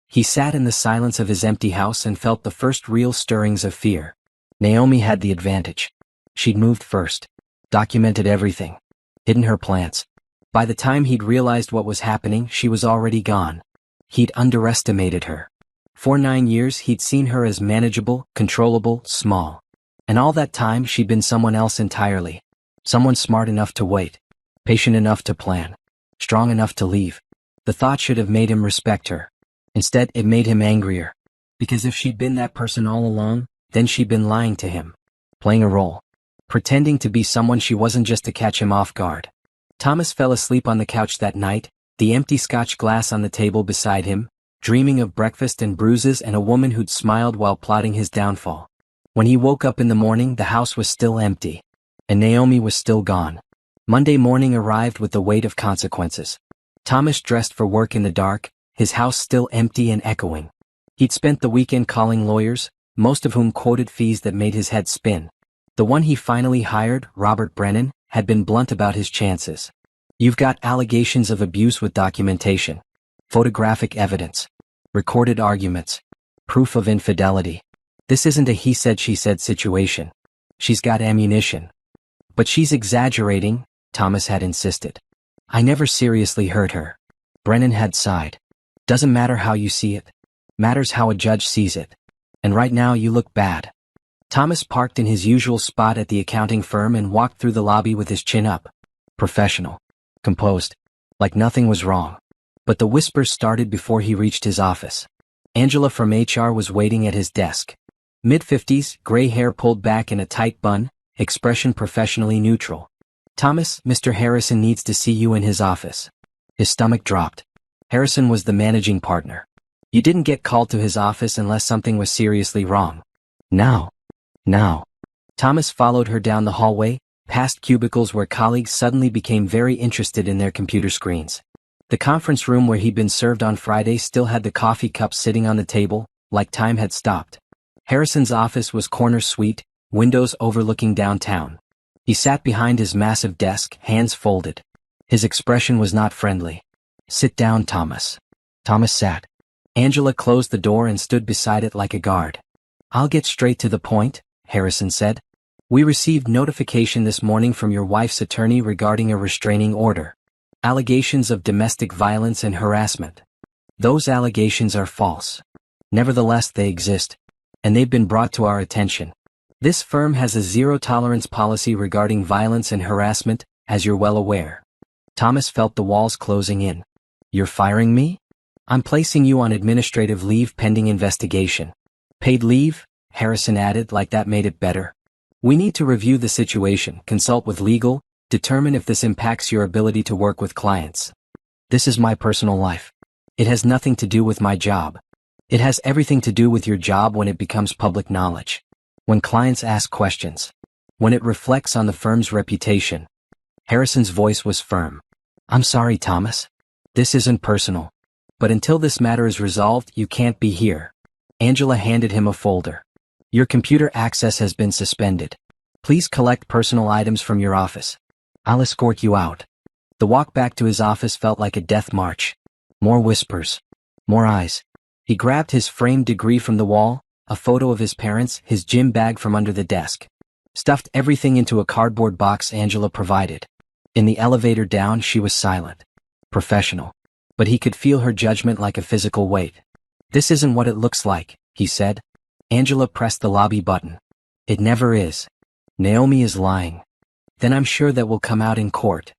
He sat in the silence of his empty house and felt the first real stirrings of fear. Naomi had the advantage. She'd moved first. Documented everything. Hidden her plans. By the time he'd realized what was happening, she was already gone. He'd underestimated her. For 9 years he'd seen her as manageable, controllable, small. And all that time she'd been someone else entirely. Someone smart enough to wait. Patient enough to plan. Strong enough to leave. The thought should have made him respect her. Instead, it made him angrier. Because if she'd been that person all along, then she'd been lying to him. Playing a role. Pretending to be someone she wasn't just to catch him off guard. Thomas fell asleep on the couch that night, the empty scotch glass on the table beside him, dreaming of breakfast and bruises and a woman who'd smiled while plotting his downfall. When he woke up in the morning, the house was still empty. And Naomi was still gone. Monday morning arrived with the weight of consequences. Thomas dressed for work in the dark, his house still empty and echoing. He'd spent the weekend calling lawyers, most of whom quoted fees that made his head spin. The one he finally hired, Robert Brennan, had been blunt about his chances. You've got allegations of abuse with documentation. Photographic evidence. Recorded arguments. Proof of infidelity. This isn't a he said she said situation. She's got ammunition. But she's exaggerating, Thomas had insisted. I never seriously hurt her. Brennan had sighed. Doesn't matter how you see it. Matters how a judge sees it. And right now you look bad. Thomas parked in his usual spot at the accounting firm and walked through the lobby with his chin up. Professional. Composed. Like nothing was wrong. But the whispers started before he reached his office. Angela from HR was waiting at his desk. Mid-50s, gray hair pulled back in a tight bun, expression professionally neutral. Thomas, Mr. Harrison needs to see you in his office. His stomach dropped. Harrison was the managing partner. You didn't get called to his office unless something was seriously wrong. Now. Thomas followed her down the hallway, past cubicles where colleagues suddenly became very interested in their computer screens. The conference room where he'd been served on Friday still had the coffee cups sitting on the table, like time had stopped. Harrison's office was corner suite, windows overlooking downtown. He sat behind his massive desk, hands folded. His expression was not friendly. Sit down, Thomas. Thomas sat. Angela closed the door and stood beside it like a guard. I'll get straight to the point, Harrison said. We received notification this morning from your wife's attorney regarding a restraining order. Allegations of domestic violence and harassment. Those allegations are false. Nevertheless, they exist. And they've been brought to our attention. This firm has a zero-tolerance policy regarding violence and harassment, as you're well aware. Thomas felt the walls closing in. You're firing me? I'm placing you on administrative leave pending investigation. Paid leave? Harrison added, like that made it better. We need to review the situation, consult with legal, determine if this impacts your ability to work with clients. This is my personal life. It has nothing to do with my job. It has everything to do with your job when it becomes public knowledge. When clients ask questions. When it reflects on the firm's reputation. Harrison's voice was firm. I'm sorry, Thomas. This isn't personal. But until this matter is resolved, you can't be here. Angela handed him a folder. Your computer access has been suspended. Please collect personal items from your office. I'll escort you out. The walk back to his office felt like a death march. More whispers. More eyes. He grabbed his framed degree from the wall, a photo of his parents, his gym bag from under the desk. Stuffed everything into a cardboard box Angela provided. In the elevator down, she was silent. Professional. But he could feel her judgment like a physical weight. This isn't what it looks like, he said. Angela pressed the lobby button. It never is. Naomi is lying. Then I'm sure that will come out in court.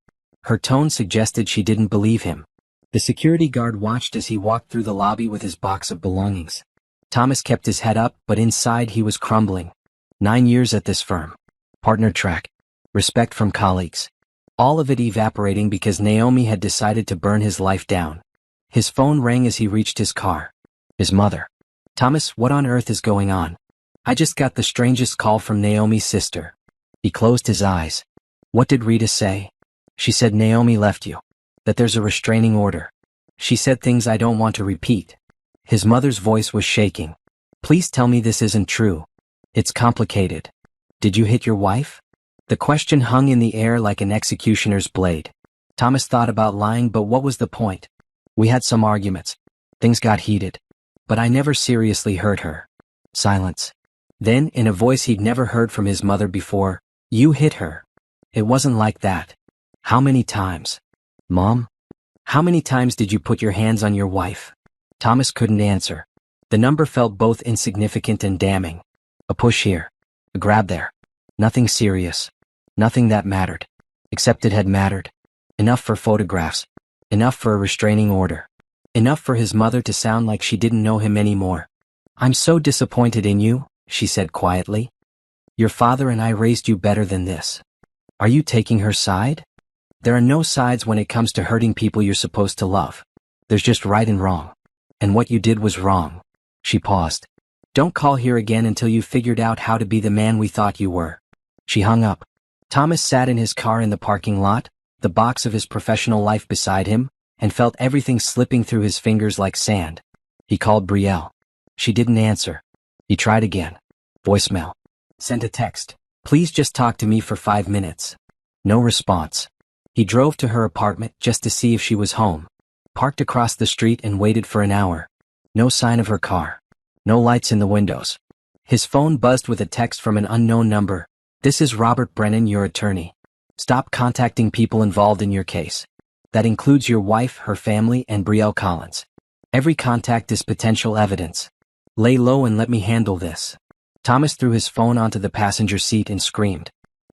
Her tone suggested she didn't believe him. The security guard watched as he walked through the lobby with his box of belongings. Thomas kept his head up, but inside he was crumbling. 9 years at this firm. Partner track. Respect from colleagues. All of it evaporating because Naomi had decided to burn his life down. His phone rang as he reached his car. His mother. Thomas, what on earth is going on? I just got the strangest call from Naomi's sister. He closed his eyes. What did Rita say? She said Naomi left you. That there's a restraining order. She said things I don't want to repeat. His mother's voice was shaking. Please tell me this isn't true. It's complicated. Did you hit your wife? The question hung in the air like an executioner's blade. Thomas thought about lying, but what was the point? We had some arguments. Things got heated. But I never seriously hurt her. Silence. Then, in a voice he'd never heard from his mother before, you hit her. It wasn't like that. How many times? Mom? How many times did you put your hands on your wife? Thomas couldn't answer. The number felt both insignificant and damning. A push here. A grab there. Nothing serious. Nothing that mattered. Except it had mattered. Enough for photographs. Enough for a restraining order. Enough for his mother to sound like she didn't know him anymore. I'm so disappointed in you, she said quietly. Your father and I raised you better than this. Are you taking her side? There are no sides when it comes to hurting people you're supposed to love. There's just right and wrong. And what you did was wrong. She paused. Don't call here again until you've figured out how to be the man we thought you were. She hung up. Thomas sat in his car in the parking lot, the box of his professional life beside him, and felt everything slipping through his fingers like sand. He called Brielle. She didn't answer. He tried again. Voicemail. Sent a text. Please just talk to me for 5 minutes. No response. He drove to her apartment just to see if she was home. Parked across the street and waited for an hour. No sign of her car. No lights in the windows. His phone buzzed with a text from an unknown number. This is Robert Brennan, your attorney. Stop contacting people involved in your case. That includes your wife, her family, and Brielle Collins. Every contact is potential evidence. Lay low and let me handle this. Thomas threw his phone onto the passenger seat and screamed.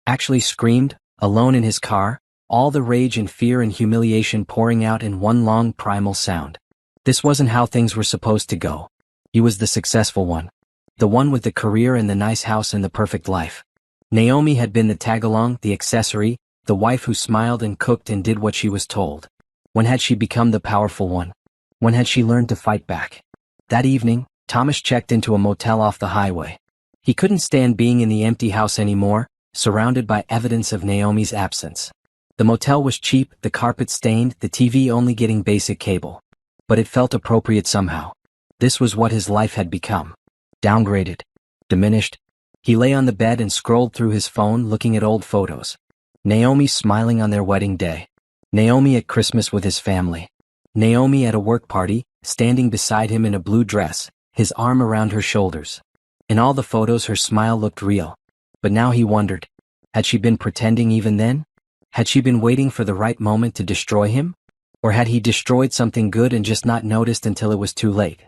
Actually screamed, alone in his car, all the rage and fear and humiliation pouring out in one long primal sound. This wasn't how things were supposed to go. He was the successful one. The one with the career and the nice house and the perfect life. Naomi had been the tag-along, the accessory, the wife who smiled and cooked and did what she was told. When had she become the powerful one? When had she learned to fight back? That evening, Thomas checked into a motel off the highway. He couldn't stand being in the empty house anymore, surrounded by evidence of Naomi's absence. The motel was cheap, the carpet stained, the TV only getting basic cable. But it felt appropriate somehow. This was what his life had become. Downgraded. Diminished. He lay on the bed and scrolled through his phone looking at old photos. Naomi smiling on their wedding day. Naomi at Christmas with his family. Naomi at a work party, standing beside him in a blue dress, his arm around her shoulders. In all the photos her smile looked real. But now he wondered, had she been pretending even then? Had she been waiting for the right moment to destroy him? Or had he destroyed something good and just not noticed until it was too late?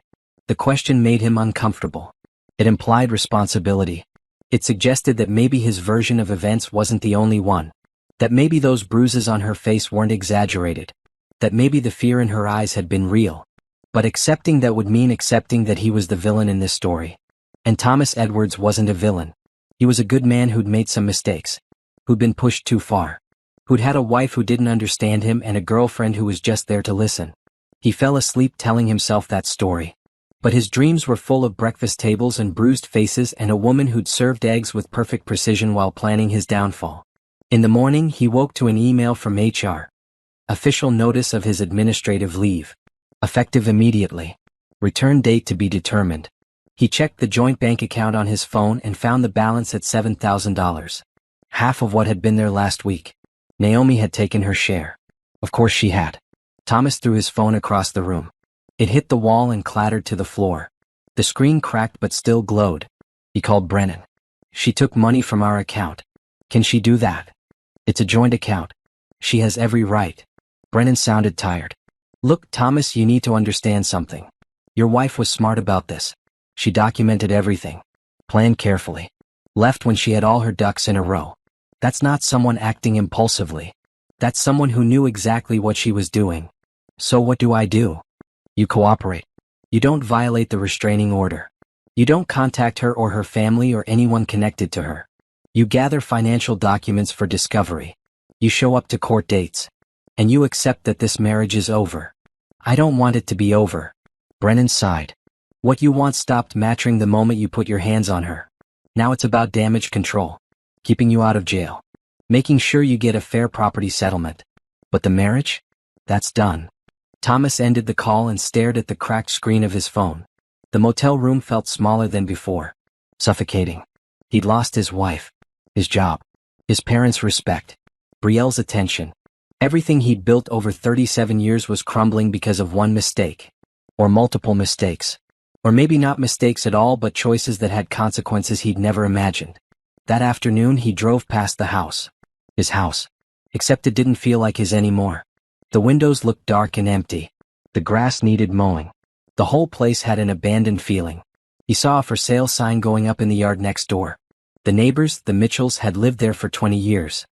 The question made him uncomfortable. It implied responsibility. It suggested that maybe his version of events wasn't the only one. That maybe those bruises on her face weren't exaggerated. That maybe the fear in her eyes had been real. But accepting that would mean accepting that he was the villain in this story. And Thomas Edwards wasn't a villain. He was a good man who'd made some mistakes. Who'd been pushed too far. Who'd had a wife who didn't understand him and a girlfriend who was just there to listen. He fell asleep telling himself that story. But his dreams were full of breakfast tables and bruised faces and a woman who'd served eggs with perfect precision while planning his downfall. In the morning, he woke to an email from HR. Official notice of his administrative leave. Effective immediately. Return date to be determined. He checked the joint bank account on his phone and found the balance at $7,000. Half of what had been there last week. Naomi had taken her share. Of course she had. Thomas threw his phone across the room. It hit the wall and clattered to the floor. The screen cracked but still glowed. He called Brennan. She took money from our account. Can she do that? It's a joint account. She has every right. Brennan sounded tired. Look, Thomas, you need to understand something. Your wife was smart about this. She documented everything. Planned carefully. Left when she had all her ducks in a row. That's not someone acting impulsively. That's someone who knew exactly what she was doing. So what do? You cooperate. You don't violate the restraining order. You don't contact her or her family or anyone connected to her. You gather financial documents for discovery. You show up to court dates. And you accept that this marriage is over. I don't want it to be over. Brennan sighed. What you want stopped mattering the moment you put your hands on her. Now it's about damage control. Keeping you out of jail. Making sure you get a fair property settlement. But the marriage? That's done. Thomas ended the call and stared at the cracked screen of his phone. The motel room felt smaller than before. Suffocating. He'd lost his wife. His job. His parents' respect. Brielle's attention. Everything he'd built over 37 years was crumbling because of one mistake. Or multiple mistakes. Or maybe not mistakes at all but choices that had consequences he'd never imagined. That afternoon he drove past the house. His house. Except it didn't feel like his anymore. The windows looked dark and empty. The grass needed mowing. The whole place had an abandoned feeling. He saw a for sale sign going up in the yard next door. The neighbors, the Mitchells, had lived there for 20 years.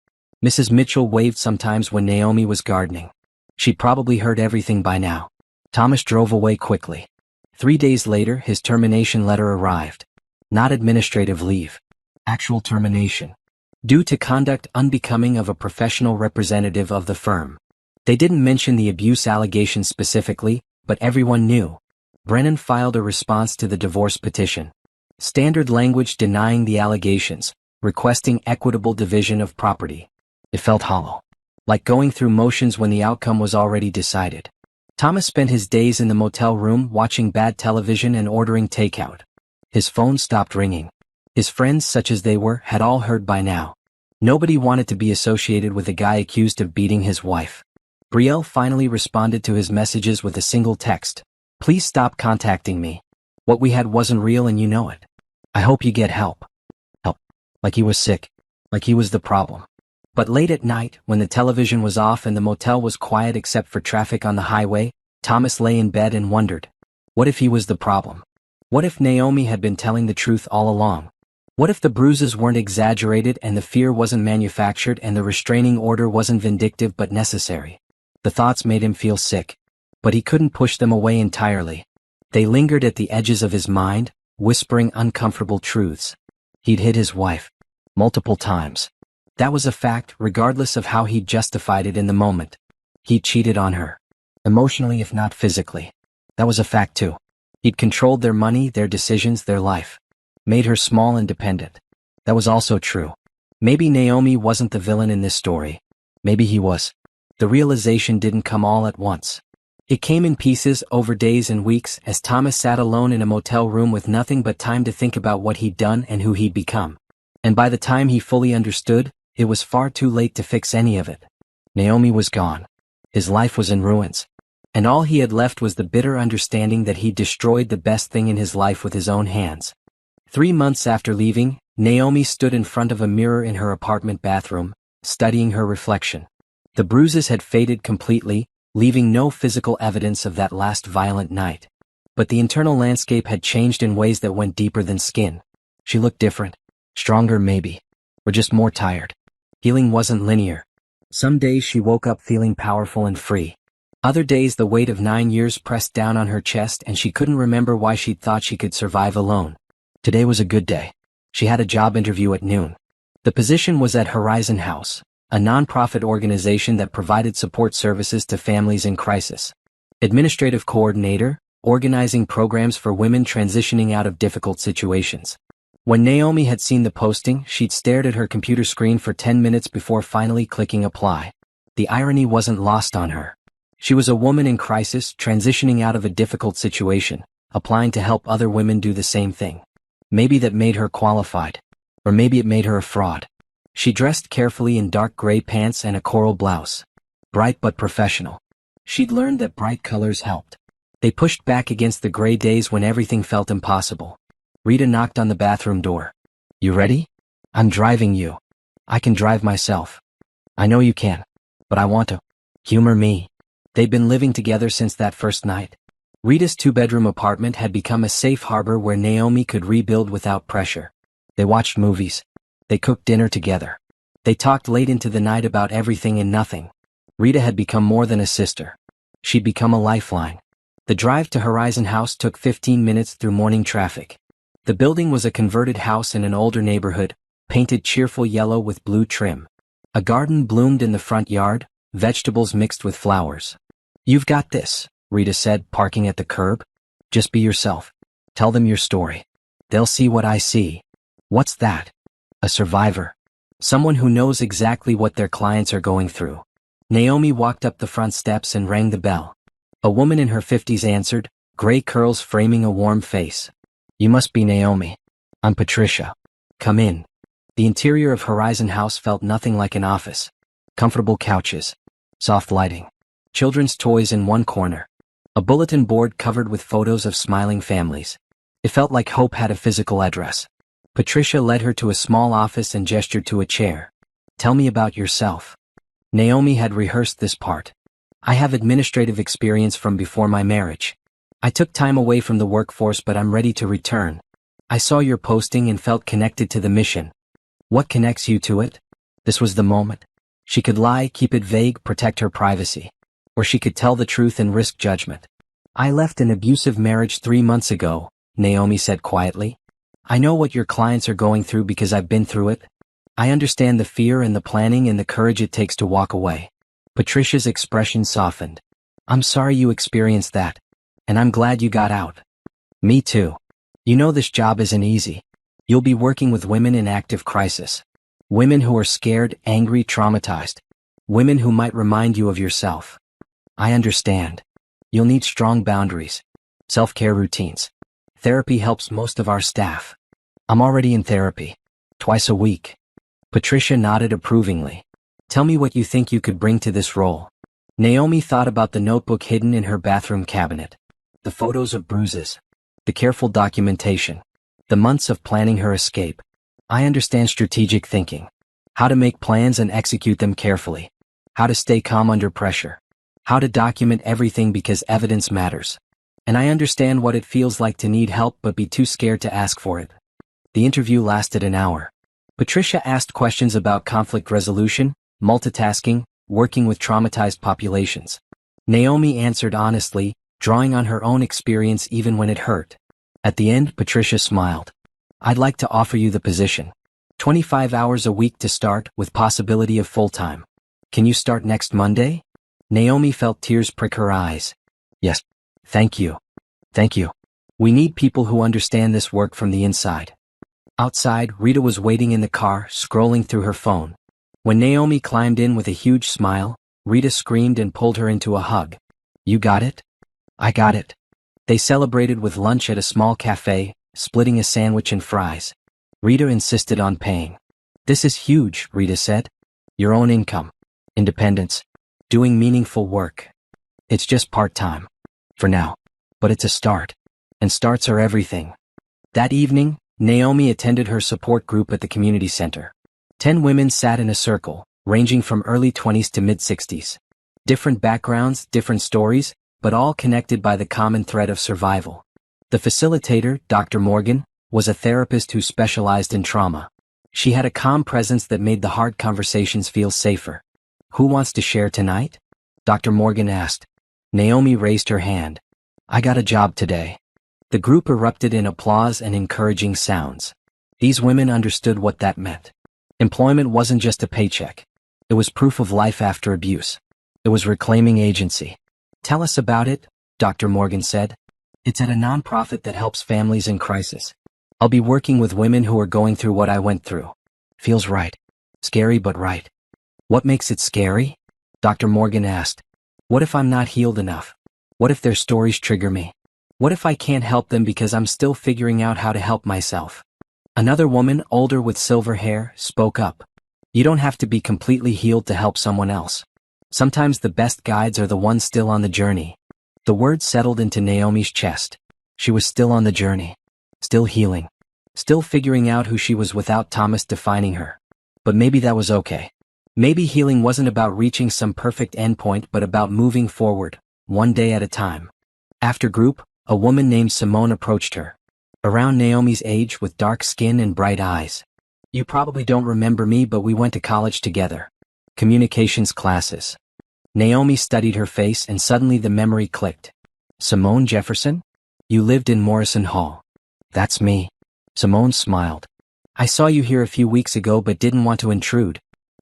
Mrs. Mitchell waved sometimes when Naomi was gardening. She'd probably heard everything by now. Thomas drove away quickly. 3 days later, his termination letter arrived. Not administrative leave. Actual termination. Due to conduct unbecoming of a professional representative of the firm. They didn't mention the abuse allegations specifically, but everyone knew. Brennan filed a response to the divorce petition. Standard language denying the allegations, requesting equitable division of property. It felt hollow. Like going through motions when the outcome was already decided. Thomas spent his days in the motel room watching bad television and ordering takeout. His phone stopped ringing. His friends, such as they were, had all heard by now. Nobody wanted to be associated with a guy accused of beating his wife. Brielle finally responded to his messages with a single text. Please stop contacting me. What we had wasn't real and you know it. I hope you get help. Help. Like he was sick. Like he was the problem. But late at night, when the television was off and the motel was quiet except for traffic on the highway, Thomas lay in bed and wondered. What if he was the problem? What if Naomi had been telling the truth all along? What if the bruises weren't exaggerated and the fear wasn't manufactured and the restraining order wasn't vindictive but necessary? The thoughts made him feel sick. But he couldn't push them away entirely. They lingered at the edges of his mind, whispering uncomfortable truths. He'd hit his wife. Multiple times. That was a fact, regardless of how he'd justified it in the moment. He'd cheated on her. Emotionally if not physically. That was a fact too. He'd controlled their money, their decisions, their life. Made her small and dependent. That was also true. Maybe Naomi wasn't the villain in this story. Maybe he was. The realization didn't come all at once. It came in pieces over days and weeks as Thomas sat alone in a motel room with nothing but time to think about what he'd done and who he'd become. And by the time he fully understood, it was far too late to fix any of it. Naomi was gone. His life was in ruins. And all he had left was the bitter understanding that he'd destroyed the best thing in his life with his own hands. 3 months after leaving, Naomi stood in front of a mirror in her apartment bathroom, studying her reflection. The bruises had faded completely, leaving no physical evidence of that last violent night. But the internal landscape had changed in ways that went deeper than skin. She looked different. Stronger maybe. Or just more tired. Healing wasn't linear. Some days she woke up feeling powerful and free. Other days the weight of 9 years pressed down on her chest and she couldn't remember why she'd thought she could survive alone. Today was a good day. She had a job interview at noon. The position was at Horizon House, a non-profit organization that provided support services to families in crisis. Administrative coordinator, organizing programs for women transitioning out of difficult situations. When Naomi had seen the posting, she'd stared at her computer screen for 10 minutes before finally clicking apply. The irony wasn't lost on her. She was a woman in crisis, transitioning out of a difficult situation, applying to help other women do the same thing. Maybe that made her qualified. Or maybe it made her a fraud. She dressed carefully in dark gray pants and a coral blouse. Bright but professional. She'd learned that bright colors helped. They pushed back against the gray days when everything felt impossible. Rita knocked on the bathroom door. You ready? I'm driving you. I can drive myself. I know you can. But I want to. Humor me. They'd been living together since that first night. Rita's 2-bedroom apartment had become a safe harbor where Naomi could rebuild without pressure. They watched movies. They cooked dinner together. They talked late into the night about everything and nothing. Rita had become more than a sister. She'd become a lifeline. The drive to Horizon House took 15 minutes through morning traffic. The building was a converted house in an older neighborhood, painted cheerful yellow with blue trim. A garden bloomed in the front yard, vegetables mixed with flowers. "You've got this," Rita said, parking at the curb. "Just be yourself. Tell them your story. They'll see what I see." "What's that?" "A survivor. Someone who knows exactly what their clients are going through." Naomi walked up the front steps and rang the bell. A woman in her 50s answered, gray curls framing a warm face. "You must be Naomi. I'm Patricia. Come in." The interior of Horizon House felt nothing like an office. Comfortable couches, soft lighting, children's toys in one corner, a bulletin board covered with photos of smiling families. It felt like hope had a physical address. Patricia led her to a small office and gestured to a chair. "Tell me about yourself." Naomi had rehearsed this part. "I have administrative experience from before my marriage. I took time away from the workforce, but I'm ready to return. I saw your posting and felt connected to the mission." "What connects you to it?" This was the moment. She could lie, keep it vague, protect her privacy. Or she could tell the truth and risk judgment. "I left an abusive marriage 3 months ago," Naomi said quietly. "I know what your clients are going through because I've been through it. I understand the fear and the planning and the courage it takes to walk away." Patricia's expression softened. "I'm sorry you experienced that. And I'm glad you got out." "Me too. You know this job isn't easy. You'll be working with women in active crisis. Women who are scared, angry, traumatized. Women who might remind you of yourself. I understand. You'll need strong boundaries. Self-care routines. Therapy helps most of our staff. I'm already in therapy. Twice a week." Patricia nodded approvingly. "Tell me what you think you could bring to this role." Naomi thought about the notebook hidden in her bathroom cabinet. The photos of bruises. The careful documentation. The months of planning her escape. "I understand strategic thinking. How to make plans and execute them carefully. How to stay calm under pressure. How to document everything because evidence matters. And I understand what it feels like to need help but be too scared to ask for it." The interview lasted an hour. Patricia asked questions about conflict resolution, multitasking, working with traumatized populations. Naomi answered honestly, drawing on her own experience even when it hurt. At the end, Patricia smiled. "I'd like to offer you the position. 25 hours a week to start, with possibility of full-time. Can you start next Monday?" Naomi felt tears prick her eyes. "Yes. Thank you. Thank you. We need people who understand this work from the inside." Outside, Rita was waiting in the car, scrolling through her phone. When Naomi climbed in with a huge smile, Rita screamed and pulled her into a hug. "You got it?" "I got it." They celebrated with lunch at a small cafe, splitting a sandwich and fries. Rita insisted on paying. "This is huge," Rita said. "Your own income. Independence. Doing meaningful work. It's just part-time. For now. But it's a start. And starts are everything." That evening, Naomi attended her support group at the community center. 10 women sat in a circle, ranging from early 20s to mid-60s. Different backgrounds, different stories, but all connected by the common thread of survival. The facilitator, Dr. Morgan, was a therapist who specialized in trauma. She had a calm presence that made the hard conversations feel safer. "Who wants to share tonight?" Dr. Morgan asked. Naomi raised her hand. "I got a job today." The group erupted in applause and encouraging sounds. These women understood what that meant. Employment wasn't just a paycheck. It was proof of life after abuse. It was reclaiming agency. "Tell us about it," Dr. Morgan said. "It's at a nonprofit that helps families in crisis. I'll be working with women who are going through what I went through." "Feels right. Scary but right." "What makes it scary?" Dr. Morgan asked. "What if I'm not healed enough? What if their stories trigger me? What if I can't help them because I'm still figuring out how to help myself?" Another woman, older with silver hair, spoke up. "You don't have to be completely healed to help someone else. Sometimes the best guides are the ones still on the journey." The words settled into Naomi's chest. She was still on the journey. Still healing. Still figuring out who she was without Thomas defining her. But maybe that was okay. Maybe healing wasn't about reaching some perfect endpoint but about moving forward, one day at a time. After group, a woman named Simone approached her. Around Naomi's age with dark skin and bright eyes. "You probably don't remember me, but we went to college together. Communications classes." Naomi studied her face and suddenly the memory clicked. "Simone Jefferson? You lived in Morrison Hall." "That's me." Simone smiled. I saw you here a few weeks ago but didn't want to intrude.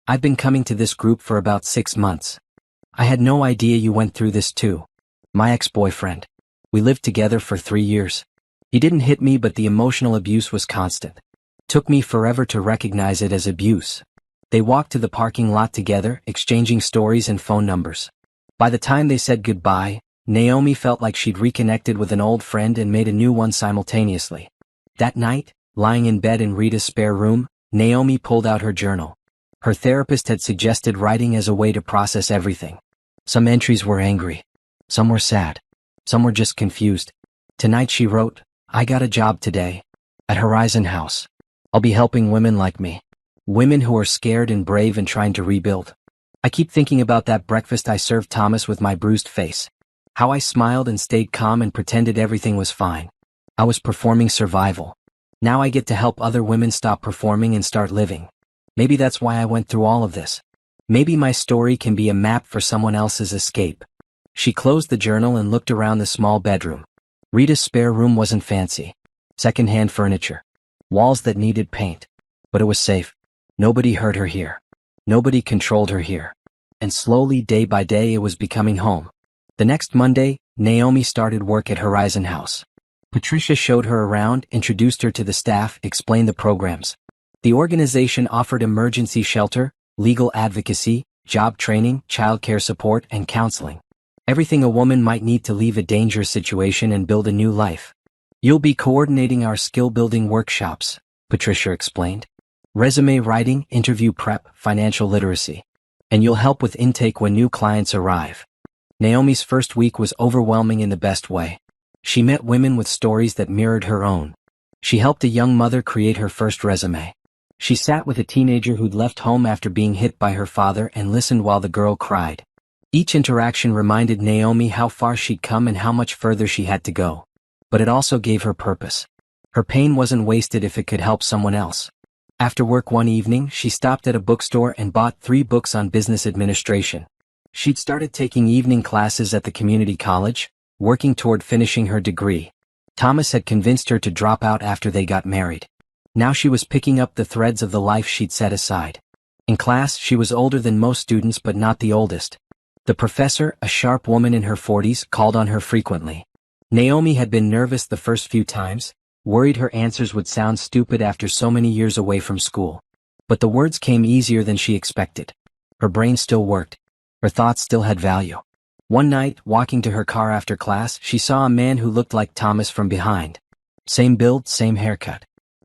I've been coming to this group for about 6 months. I had no idea you went through this too. My ex-boyfriend. We lived together for 3 years. He didn't hit me but the emotional abuse was constant. Took me forever to recognize it as abuse. They walked to the parking lot together, exchanging stories and phone numbers. By the time they said goodbye, Naomi felt like she'd reconnected with an old friend and made a new one simultaneously. That night, lying in bed in Rita's spare room, Naomi pulled out her journal. Her therapist had suggested writing as a way to process everything. Some entries were angry. Some were sad. Some were just confused. Tonight she wrote, I got a job today. At Horizon House. I'll be helping women like me. Women who are scared and brave and trying to rebuild. I keep thinking about that breakfast I served Thomas with my bruised face. How I smiled and stayed calm and pretended everything was fine. I was performing survival. Now I get to help other women stop performing and start living. Maybe that's why I went through all of this. Maybe my story can be a map for someone else's escape. She closed the journal and looked around the small bedroom. Rita's spare room wasn't fancy. Second-hand furniture. Walls that needed paint. But it was safe. Nobody hurt her here. Nobody controlled her here. And slowly, day by day, it was becoming home. The next Monday, Naomi started work at Horizon House. Patricia showed her around, introduced her to the staff, explained the programs. The organization offered emergency shelter, legal advocacy, job training, childcare support, and counseling. Everything a woman might need to leave a dangerous situation and build a new life. You'll be coordinating our skill-building workshops, Patricia explained. Resume writing, interview prep, financial literacy. And you'll help with intake when new clients arrive. Naomi's first week was overwhelming in the best way. She met women with stories that mirrored her own. She helped a young mother create her first resume. She sat with a teenager who'd left home after being hit by her father and listened while the girl cried. Each interaction reminded Naomi how far she'd come and how much further she had to go. But it also gave her purpose. Her pain wasn't wasted if it could help someone else. After work one evening, she stopped at a bookstore and bought 3 books on business administration. She'd started taking evening classes at the community college, working toward finishing her degree. Thomas had convinced her to drop out after they got married. Now she was picking up the threads of the life she'd set aside. In class, she was older than most students but not the oldest. The professor, a sharp woman in her 40s, called on her frequently. Naomi had been nervous the first few times, worried her answers would sound stupid after so many years away from school. But the words came easier than she expected. Her brain still worked. Her thoughts still had value. One night, walking to her car after class, she saw a man who looked like Thomas from behind. Same build, same haircut.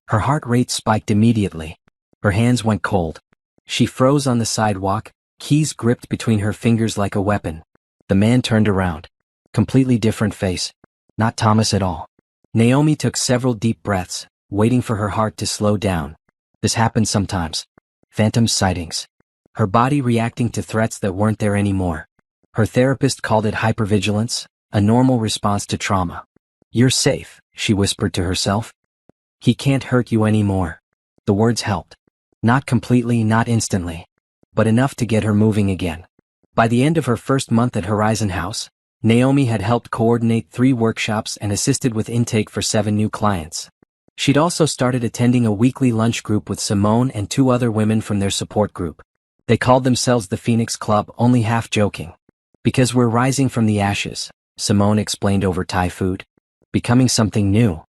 Her heart rate spiked immediately. Her hands went cold. She froze on the sidewalk, keys gripped between her fingers like a weapon. The man turned around. Completely different face. Not Thomas at all. Naomi took several deep breaths, waiting for her heart to slow down. This happened sometimes. Phantom sightings. Her body reacting to threats that weren't there anymore. Her therapist called it hypervigilance, a normal response to trauma. You're safe, she whispered to herself. He can't hurt you anymore. The words helped. Not completely, not instantly. But enough to get her moving again. By the end of her first month at Horizon House, Naomi had helped coordinate 3 workshops and assisted with intake for 7 new clients. She'd also started attending a weekly lunch group with Simone and 2 other women from their support group. They called themselves the Phoenix Club, only half joking. Because we're rising from the ashes, Simone explained over Thai food. Becoming something new.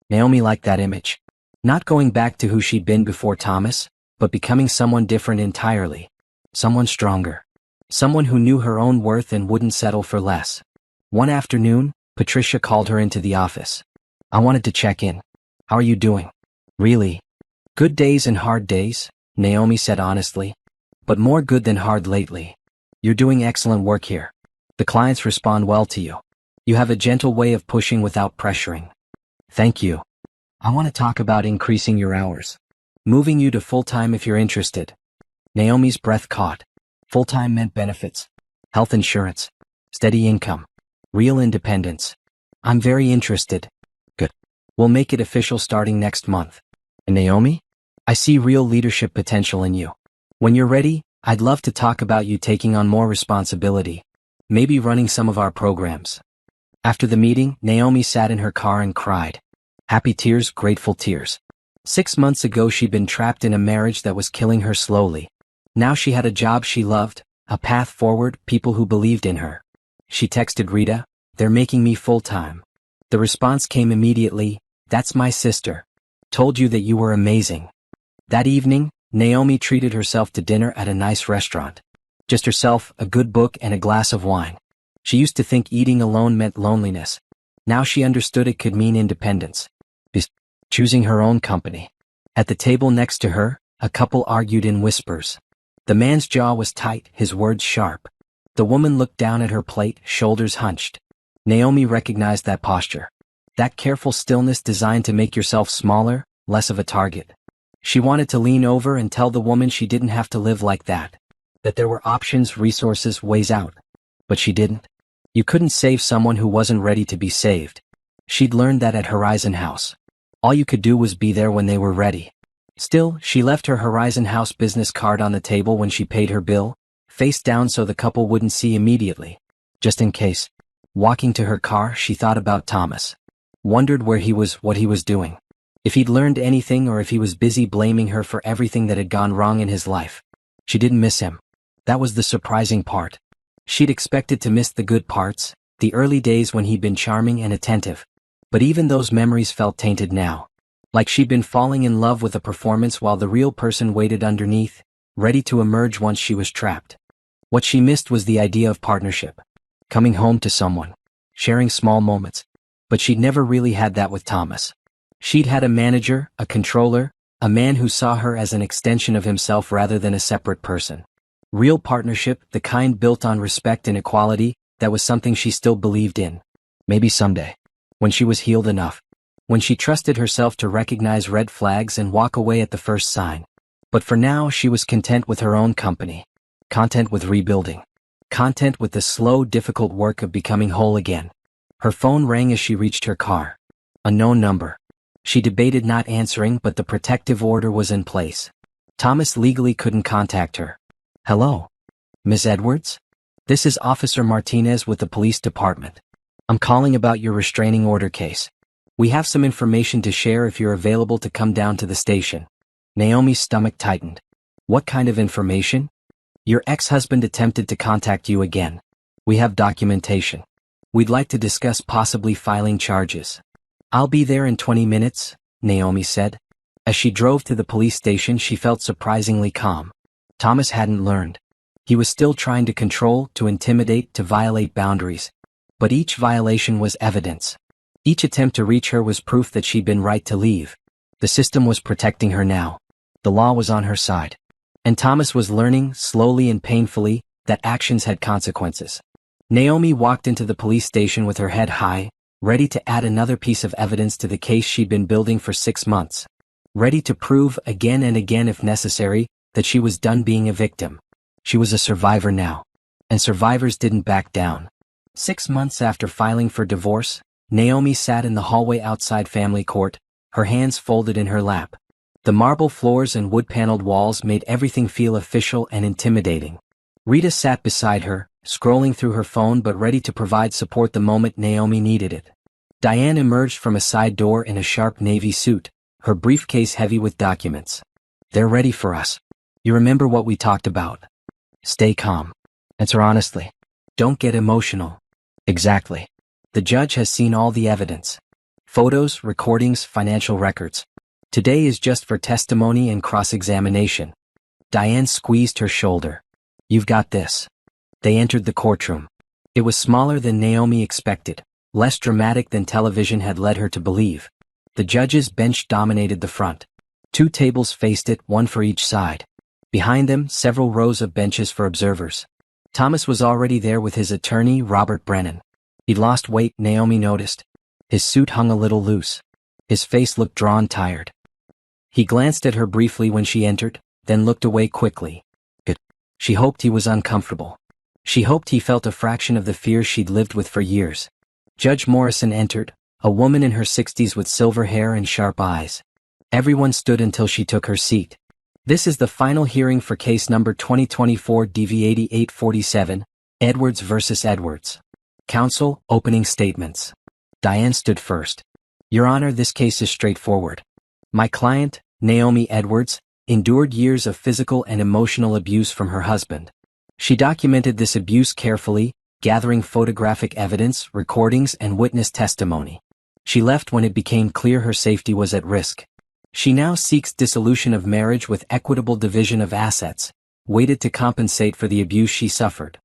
Naomi liked that image. Not going back to who she'd been before Thomas, but becoming someone different entirely. Someone stronger. Someone who knew her own worth and wouldn't settle for less. One afternoon, Patricia called her into the office. I wanted to check in. How are you doing? Really? Good days and hard days, Naomi said honestly. But more good than hard lately. You're doing excellent work here. The clients respond well to you. You have a gentle way of pushing without pressuring. Thank you. I want to talk about increasing your hours. Moving you to full-time if you're interested. Naomi's breath caught. Full-time meant benefits, health insurance, steady income, real independence. I'm very interested. Good. We'll make it official starting next month. And Naomi? I see real leadership potential in you. When you're ready, I'd love to talk about you taking on more responsibility. Maybe running some of our programs. After the meeting, Naomi sat in her car and cried. Happy tears, grateful tears. 6 months ago she'd been trapped in a marriage that was killing her slowly. Now she had a job she loved, a path forward, people who believed in her. She texted Rita, "They're making me full-time." The response came immediately, "That's my sister. Told you that you were amazing." That evening, Naomi treated herself to dinner at a nice restaurant. Just herself, a good book and a glass of wine. She used to think eating alone meant loneliness. Now she understood it could mean independence. Choosing her own company. At the table next to her, a couple argued in whispers. The man's jaw was tight, his words sharp. The woman looked down at her plate, shoulders hunched. Naomi recognized that posture. That careful stillness designed to make yourself smaller, less of a target. She wanted to lean over and tell the woman she didn't have to live like that. That there were options, resources, ways out. But she didn't. You couldn't save someone who wasn't ready to be saved. She'd learned that at Horizon House. All you could do was be there when they were ready. Still, she left her Horizon House business card on the table when she paid her bill, face down so the couple wouldn't see immediately. Just in case. Walking to her car, she thought about Thomas. Wondered where he was, what he was doing. If he'd learned anything or if he was busy blaming her for everything that had gone wrong in his life. She didn't miss him. That was the surprising part. She'd expected to miss the good parts, the early days when he'd been charming and attentive. But even those memories felt tainted now. Like she'd been falling in love with a performance while the real person waited underneath, ready to emerge once she was trapped. What she missed was the idea of partnership. Coming home to someone. Sharing small moments. But she'd never really had that with Thomas. She'd had a manager, a controller, a man who saw her as an extension of himself rather than a separate person. Real partnership, the kind built on respect and equality, that was something she still believed in. Maybe someday. When she was healed enough. When she trusted herself to recognize red flags and walk away at the first sign. But for now she was content with her own company. Content with rebuilding. Content with the slow, difficult work of becoming whole again. Her phone rang as she reached her car. A known number. She debated not answering, but the protective order was in place. Thomas legally couldn't contact her. "Hello? Miss Edwards? This is Officer Martinez with the police department. I'm calling about your restraining order case. We have some information to share if you're available to come down to the station." Naomi's stomach tightened. "What kind of information?" "Your ex-husband attempted to contact you again. We have documentation. We'd like to discuss possibly filing charges." "I'll be there in 20 minutes, Naomi said. As she drove to the police station she felt surprisingly calm. Thomas hadn't learned. He was still trying to control, to intimidate, to violate boundaries. But each violation was evidence. Each attempt to reach her was proof that she'd been right to leave. The system was protecting her now. The law was on her side. And Thomas was learning, slowly and painfully, that actions had consequences. Naomi walked into the police station with her head high, ready to add another piece of evidence to the case she'd been building for 6 months. Ready to prove, again and again if necessary, that she was done being a victim. She was a survivor now. And survivors didn't back down. 6 months after filing for divorce, Naomi sat in the hallway outside family court, her hands folded in her lap. The marble floors and wood-paneled walls made everything feel official and intimidating. Rita sat beside her, scrolling through her phone but ready to provide support the moment Naomi needed it. Diane emerged from a side door in a sharp navy suit, her briefcase heavy with documents. "They're ready for us. You remember what we talked about. Stay calm. Answer honestly. Don't get emotional." "Exactly. The judge has seen all the evidence. Photos, recordings, financial records. Today is just for testimony and cross-examination." Diane squeezed her shoulder. "You've got this." They entered the courtroom. It was smaller than Naomi expected, less dramatic than television had led her to believe. The judge's bench dominated the front. 2 tables faced it, one for each side. Behind them, several rows of benches for observers. Thomas was already there with his attorney, Robert Brennan. He'd lost weight, Naomi noticed. His suit hung a little loose. His face looked drawn, tired. He glanced at her briefly when she entered, then looked away quickly. Good. She hoped he was uncomfortable. She hoped he felt a fraction of the fear she'd lived with for years. Judge Morrison entered, a woman in her 60s with silver hair and sharp eyes. Everyone stood until she took her seat. "This is the final hearing for case number 2024 DV8847, Edwards vs. Edwards. Counsel, opening statements." Diane stood first. "Your Honor, this case is straightforward. My client, Naomi Edwards, endured years of physical and emotional abuse from her husband. She documented this abuse carefully, gathering photographic evidence, recordings, and witness testimony. She left when it became clear her safety was at risk. She now seeks dissolution of marriage with equitable division of assets, waited to compensate for the abuse she suffered.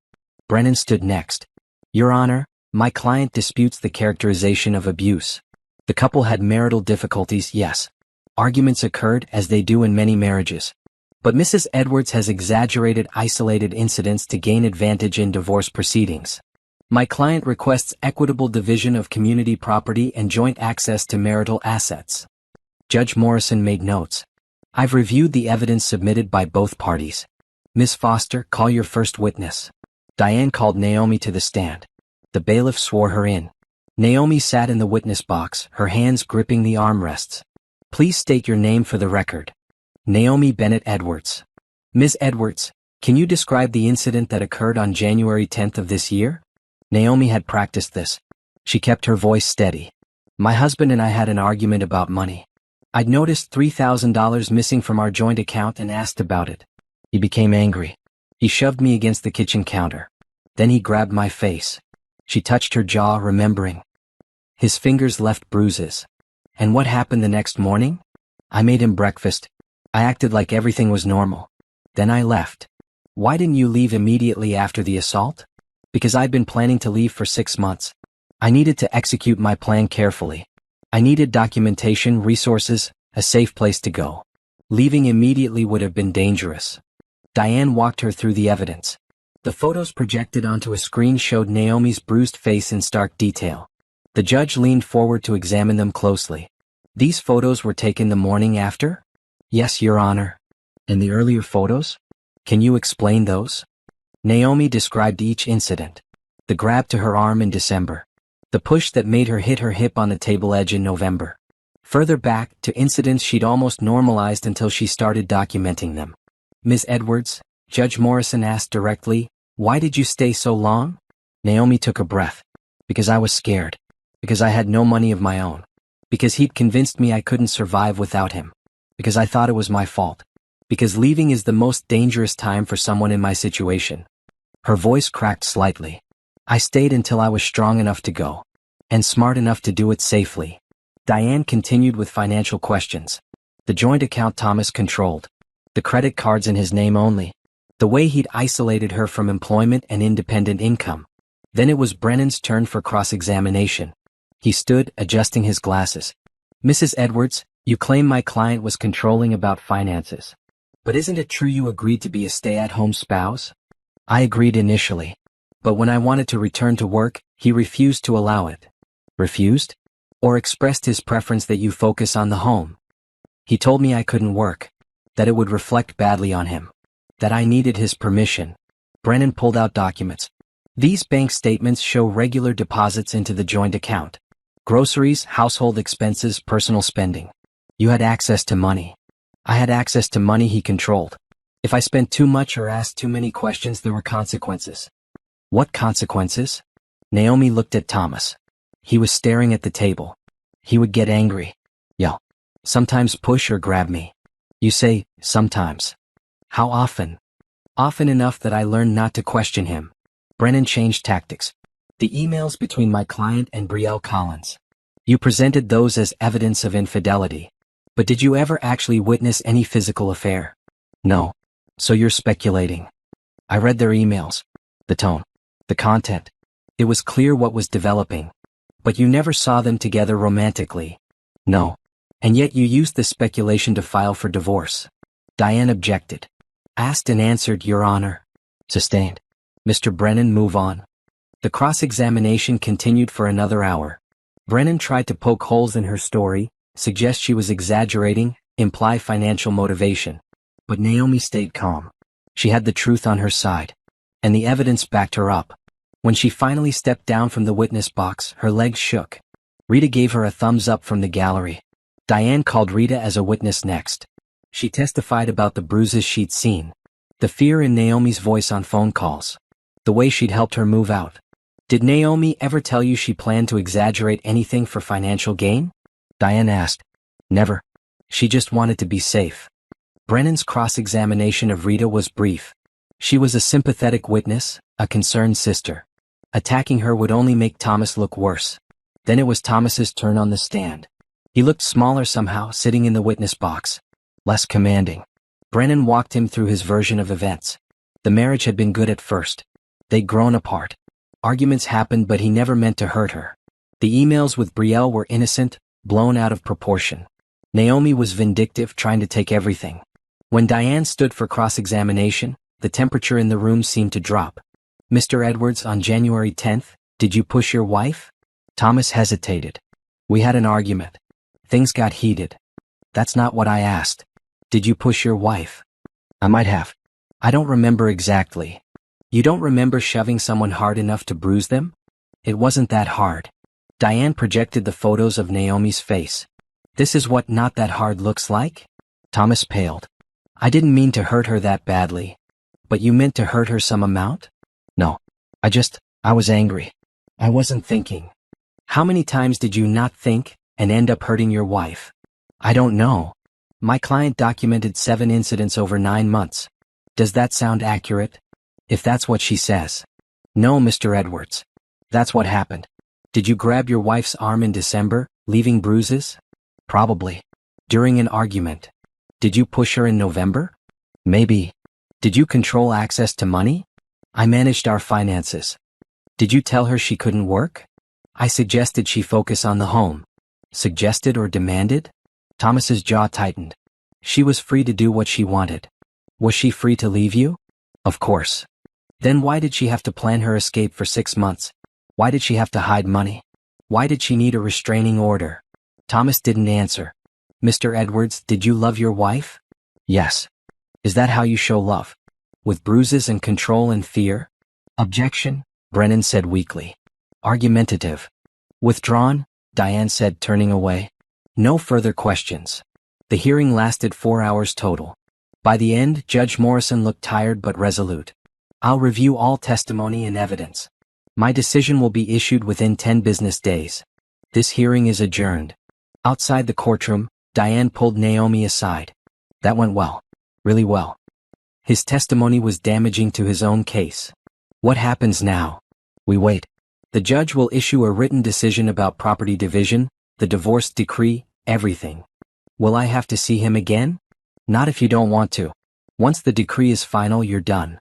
Brennan stood next. Your Honor, my client disputes the characterization of abuse. The couple had marital difficulties, yes. Arguments occurred as they do in many marriages. But Mrs. Edwards has exaggerated isolated incidents to gain advantage in divorce proceedings. My client requests equitable division of community property and joint access to marital assets. Judge Morrison made notes. I've reviewed the evidence submitted by both parties. Ms. Foster, call your first witness. Diane called Naomi to the stand. The bailiff swore her in. Naomi sat in the witness box, her hands gripping the armrests. Please state your name for the record. Naomi Bennett Edwards. Ms. Edwards, can you describe the incident that occurred on January 10th of this year? Naomi had practiced this. She kept her voice steady. My husband and I had an argument about money. I'd noticed $3,000 missing from our joint account and asked about it. He became angry. He shoved me against the kitchen counter. Then he grabbed my face. She touched her jaw, remembering. His fingers left bruises. And what happened the next morning? I made him breakfast. I acted like everything was normal. Then I left. Why didn't you leave immediately after the assault? Because I'd been planning to leave for 6 months. I needed to execute my plan carefully. I needed documentation, resources, a safe place to go. Leaving immediately would have been dangerous. Diane walked her through the evidence. The photos projected onto a screen showed Naomi's bruised face in stark detail. The judge leaned forward to examine them closely. These photos were taken the morning after? Yes, Your Honor. And the earlier photos? Can you explain those? Naomi described each incident. The grab to her arm in December. The push that made her hit her hip on the table edge in November. Further back, to incidents she'd almost normalized until she started documenting them. Ms. Edwards, Judge Morrison asked directly, why did you stay so long? Naomi took a breath. Because I was scared. Because I had no money of my own. Because he'd convinced me I couldn't survive without him. Because I thought it was my fault. Because leaving is the most dangerous time for someone in my situation. Her voice cracked slightly. I stayed until I was strong enough to go. And smart enough to do it safely. Diane continued with financial questions. The joint account Thomas controlled. The credit cards in his name only. The way he'd isolated her from employment and independent income. Then it was Brennan's turn for cross-examination. He stood, adjusting his glasses. Mrs. Edwards, you claim my client was controlling about finances. But isn't it true you agreed to be a stay-at-home spouse? I agreed initially. But when I wanted to return to work, he refused to allow it. Refused? Or expressed his preference that you focus on the home. He told me I couldn't work. That it would reflect badly on him. That I needed his permission. Brennan pulled out documents. These bank statements show regular deposits into the joint account. Groceries, household expenses, personal spending. You had access to money. I had access to money he controlled. If I spent too much or asked too many questions, there were consequences. What consequences? Naomi looked at Thomas. He was staring at the table. He would get angry. Yell. Sometimes push or grab me. You say, sometimes. How often? Often enough that I learned not to question him. Brennan changed tactics. The emails between my client and Brielle Collins. You presented those as evidence of infidelity. But did you ever actually witness any physical affair? No. So you're speculating. I read their emails. The tone. The content. It was clear what was developing. But you never saw them together romantically. No. And yet you used the speculation to file for divorce. Diane objected. Asked and answered, Your Honor. Sustained. Mr. Brennan, move on. The cross-examination continued for another hour. Brennan tried to poke holes in her story, suggest she was exaggerating, imply financial motivation. But Naomi stayed calm. She had the truth on her side. And the evidence backed her up. When she finally stepped down from the witness box, her legs shook. Rita gave her a thumbs up from the gallery. Diane called Rita as a witness next. She testified about the bruises she'd seen. The fear in Naomi's voice on phone calls. The way she'd helped her move out. Did Naomi ever tell you she planned to exaggerate anything for financial gain? Diane asked. Never. She just wanted to be safe. Brennan's cross-examination of Rita was brief. She was a sympathetic witness, a concerned sister. Attacking her would only make Thomas look worse. Then it was Thomas's turn on the stand. He looked smaller somehow, sitting in the witness box. Less commanding. Brennan walked him through his version of events. The marriage had been good at first. They'd grown apart. Arguments happened, but he never meant to hurt her. The emails with Brielle were innocent, blown out of proportion. Naomi was vindictive, trying to take everything. When Diane stood for cross-examination, the temperature in the room seemed to drop. Mr. Edwards, on January 10th, did you push your wife? Thomas hesitated. We had an argument. Things got heated. That's not what I asked. Did you push your wife? I might have. I don't remember exactly. You don't remember shoving someone hard enough to bruise them? It wasn't that hard. Diane projected the photos of Naomi's face. This is what not that hard looks like? Thomas paled. I didn't mean to hurt her that badly. But you meant to hurt her some amount? No. I was angry. I wasn't thinking. How many times did you not think and end up hurting your wife? I don't know. My client documented 7 incidents over 9 months. Does that sound accurate? If that's what she says. No, Mr. Edwards. That's what happened. Did you grab your wife's arm in December, leaving bruises? Probably. During an argument. Did you push her in November? Maybe. Did you control access to money? I managed our finances. Did you tell her she couldn't work? I suggested she focus on the home. Suggested or demanded? Thomas's jaw tightened. She was free to do what she wanted. Was she free to leave you? Of course. Then why did she have to plan her escape for 6 months? Why did she have to hide money? Why did she need a restraining order? Thomas didn't answer. Mr. Edwards, did you love your wife? Yes. Is that how you show love? With bruises and control and fear? Objection, Brennan said weakly. Argumentative. Withdrawn, Diane said, turning away. No further questions. The hearing lasted 4 hours total. By the end, Judge Morrison looked tired but resolute. I'll review all testimony and evidence. My decision will be issued within 10 business days. This hearing is adjourned. Outside the courtroom, Diane pulled Naomi aside. That went well. Really well. His testimony was damaging to his own case. What happens now? We wait. The judge will issue a written decision about property division, the divorce decree, everything. Will I have to see him again? Not if you don't want to. Once the decree is final, you're done.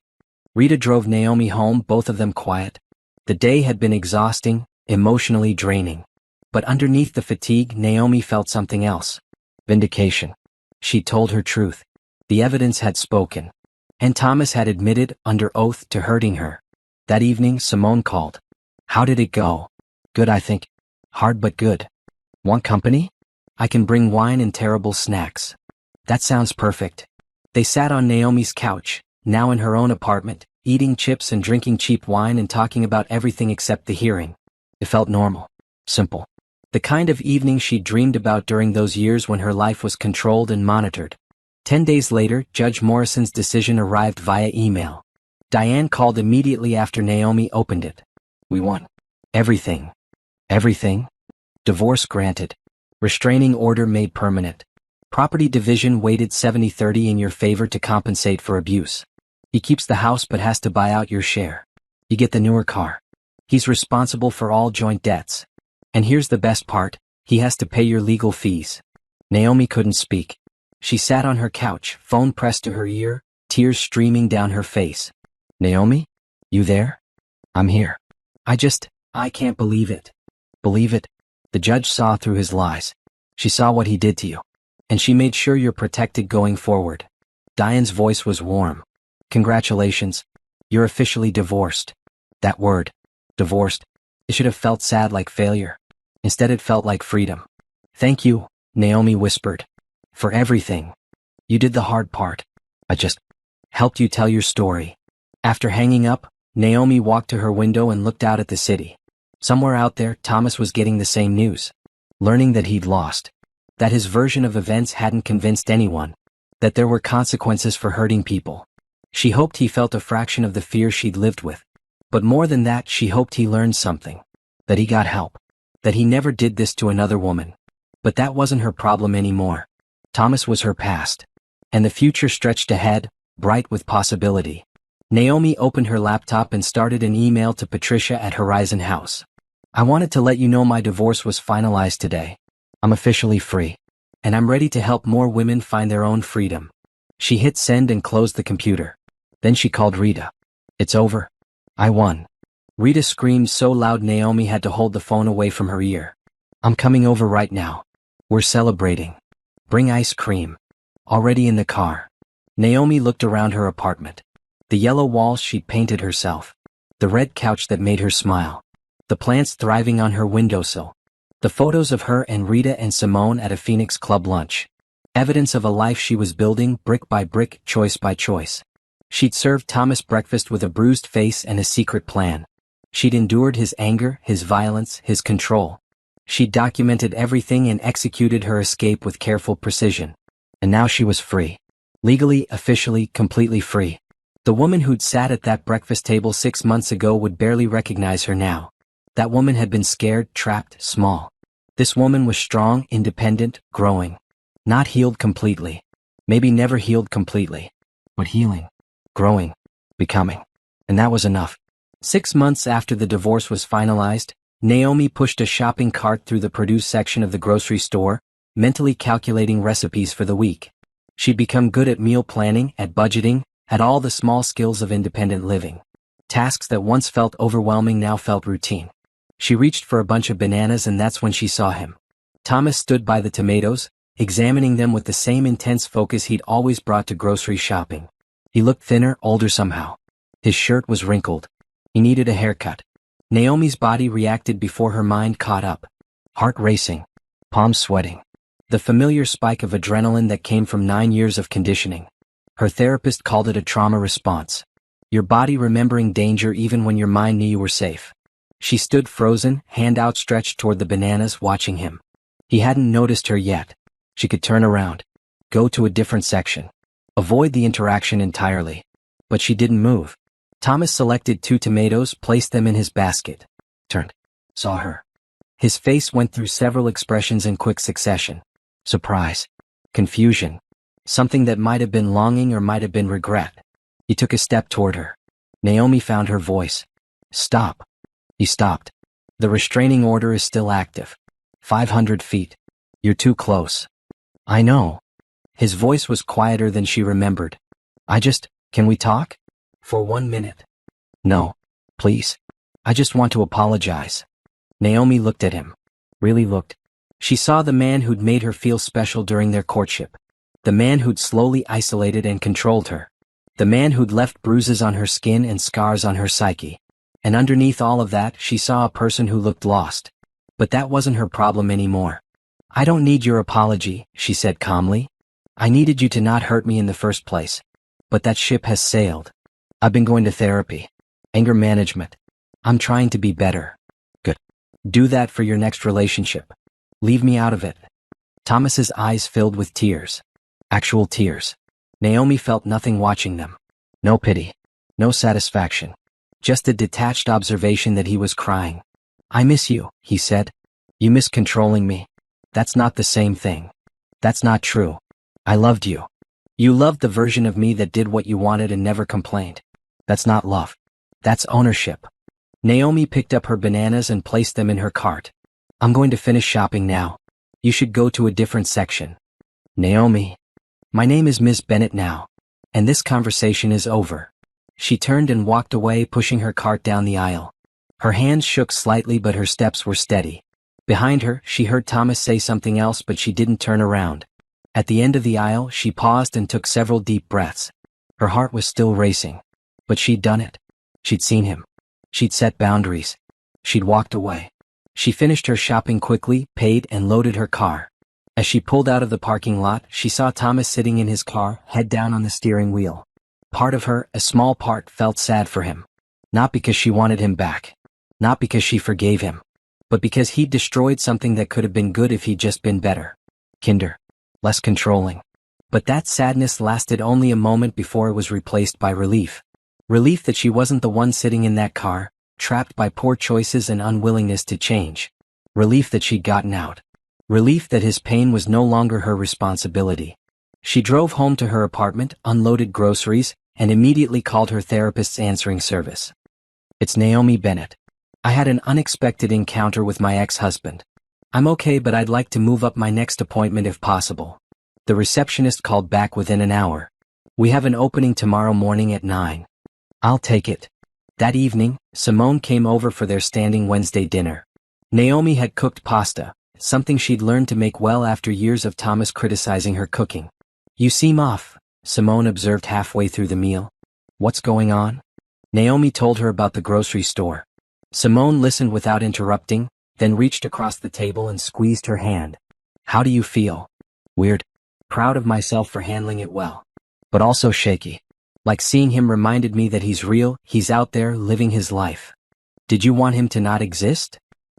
Rita drove Naomi home, both of them quiet. The day had been exhausting, emotionally draining. But underneath the fatigue, Naomi felt something else. Vindication. She told her truth. The evidence had spoken. And Thomas had admitted, under oath, to hurting her. That evening, Simone called. How did it go? Good, I think. Hard but good. Want company? I can bring wine and terrible snacks. That sounds perfect. They sat on Naomi's couch, now in her own apartment, eating chips and drinking cheap wine and talking about everything except the hearing. It felt normal. Simple. The kind of evening she dreamed about during those years when her life was controlled and monitored. 10 days later, Judge Morrison's decision arrived via email. Diane called immediately after Naomi opened it. We won. Everything. Everything. Divorce granted. Restraining order made permanent. Property division weighted 70-30 in your favor to compensate for abuse. He keeps the house but has to buy out your share. You get the newer car. He's responsible for all joint debts. And here's the best part, he has to pay your legal fees. Naomi couldn't speak. She sat on her couch, phone pressed to her ear, tears streaming down her face. Naomi? You there? I'm here. I can't believe it. Believe it? The judge saw through his lies. She saw what he did to you. And she made sure you're protected going forward. Diane's voice was warm. Congratulations. You're officially divorced. That word. Divorced. It should have felt sad like failure. Instead it felt like freedom. Thank you, Naomi whispered. For everything. You did the hard part. I just helped you tell your story. After hanging up, Naomi walked to her window and looked out at the city. Somewhere out there, Thomas was getting the same news. Learning that he'd lost. That his version of events hadn't convinced anyone. That there were consequences for hurting people. She hoped he felt a fraction of the fear she'd lived with. But more than that, she hoped he learned something. That he got help. That he never did this to another woman. But that wasn't her problem anymore. Thomas was her past. And the future stretched ahead, bright with possibility. Naomi opened her laptop and started an email to Patricia at Horizon House. I wanted to let you know my divorce was finalized today. I'm officially free. And I'm ready to help more women find their own freedom. She hit send and closed the computer. Then she called Rita. It's over. I won. Rita screamed so loud Naomi had to hold the phone away from her ear. I'm coming over right now. We're celebrating. Bring ice cream. Already in the car. Naomi looked around her apartment. The yellow walls she'd painted herself. The red couch that made her smile. The plants thriving on her windowsill. The photos of her and Rita and Simone at a Phoenix Club lunch. Evidence of a life she was building brick by brick, choice by choice. She'd served Thomas breakfast with a bruised face and a secret plan. She'd endured his anger, his violence, his control. She'd documented everything and executed her escape with careful precision. And now she was free. Legally, officially, completely free. The woman who'd sat at that breakfast table 6 months ago would barely recognize her now. That woman had been scared, trapped, small. This woman was strong, independent, growing. Not healed completely. Maybe never healed completely. But healing. Growing. Becoming. And that was enough. 6 months after the divorce was finalized, Naomi pushed a shopping cart through the produce section of the grocery store, mentally calculating recipes for the week. She'd become good at meal planning, at budgeting, at all the small skills of independent living. Tasks that once felt overwhelming now felt routine. She reached for a bunch of bananas and that's when she saw him. Thomas stood by the tomatoes, examining them with the same intense focus he'd always brought to grocery shopping. He looked thinner, older somehow. His shirt was wrinkled. He needed a haircut. Naomi's body reacted before her mind caught up. Heart racing. Palms sweating. The familiar spike of adrenaline that came from 9 years of conditioning. Her therapist called it a trauma response. Your body remembering danger even when your mind knew you were safe. She stood frozen, hand outstretched toward the bananas, watching him. He hadn't noticed her yet. She could turn around. Go to a different section. Avoid the interaction entirely. But she didn't move. Thomas selected 2 tomatoes, placed them in his basket. Turned. Saw her. His face went through several expressions in quick succession. Surprise. Confusion. Something that might have been longing or might have been regret. He took a step toward her. Naomi found her voice. Stop. He stopped. The restraining order is still active. 500 feet. You're too close. I know. His voice was quieter than she remembered. Can we talk? For 1 minute. No. Please. I just want to apologize. Naomi looked at him. Really looked. She saw the man who'd made her feel special during their courtship. The man who'd slowly isolated and controlled her. The man who'd left bruises on her skin and scars on her psyche. And underneath all of that, she saw a person who looked lost. But that wasn't her problem anymore. I don't need your apology, she said calmly. I needed you to not hurt me in the first place. But that ship has sailed. I've been going to therapy. Anger management. I'm trying to be better. Good. Do that for your next relationship. Leave me out of it. Thomas's eyes filled with tears. Actual tears. Naomi felt nothing watching them. No pity. No satisfaction. Just a detached observation that he was crying. I miss you, he said. You miss controlling me. That's not the same thing. That's not true. I loved you. You loved the version of me that did what you wanted and never complained. That's not love. That's ownership. Naomi picked up her bananas and placed them in her cart. I'm going to finish shopping now. You should go to a different section. Naomi. My name is Miss Bennett now. And this conversation is over. She turned and walked away, pushing her cart down the aisle. Her hands shook slightly but her steps were steady. Behind her, she heard Thomas say something else but she didn't turn around. At the end of the aisle, she paused and took several deep breaths. Her heart was still racing. But she'd done it. She'd seen him. She'd set boundaries. She'd walked away. She finished her shopping quickly, paid, and loaded her car. As she pulled out of the parking lot, she saw Thomas sitting in his car, head down on the steering wheel. Part of her, a small part, felt sad for him. Not because she wanted him back. Not because she forgave him. But because he'd destroyed something that could have been good if he'd just been better. Kinder. Less controlling. But that sadness lasted only a moment before it was replaced by relief. Relief that she wasn't the one sitting in that car, trapped by poor choices and unwillingness to change. Relief that she'd gotten out. Relief that his pain was no longer her responsibility. She drove home to her apartment, unloaded groceries, and immediately called her therapist's answering service. "It's Naomi Bennett. I had an unexpected encounter with my ex-husband. I'm okay, but I'd like to move up my next appointment if possible." The receptionist called back within an hour. "We have an opening tomorrow morning at 9. I'll take it." That evening, Simone came over for their standing Wednesday dinner. Naomi had cooked pasta, something she'd learned to make well after years of Thomas criticizing her cooking. "You seem off," Simone observed halfway through the meal. "What's going on?" Naomi told her about the grocery store. Simone listened without interrupting, then reached across the table and squeezed her hand. "How do you feel?" "Weird. Proud of myself for handling it well. But also shaky. Like seeing him reminded me that he's real, he's out there living his life." "Did you want him to not exist?"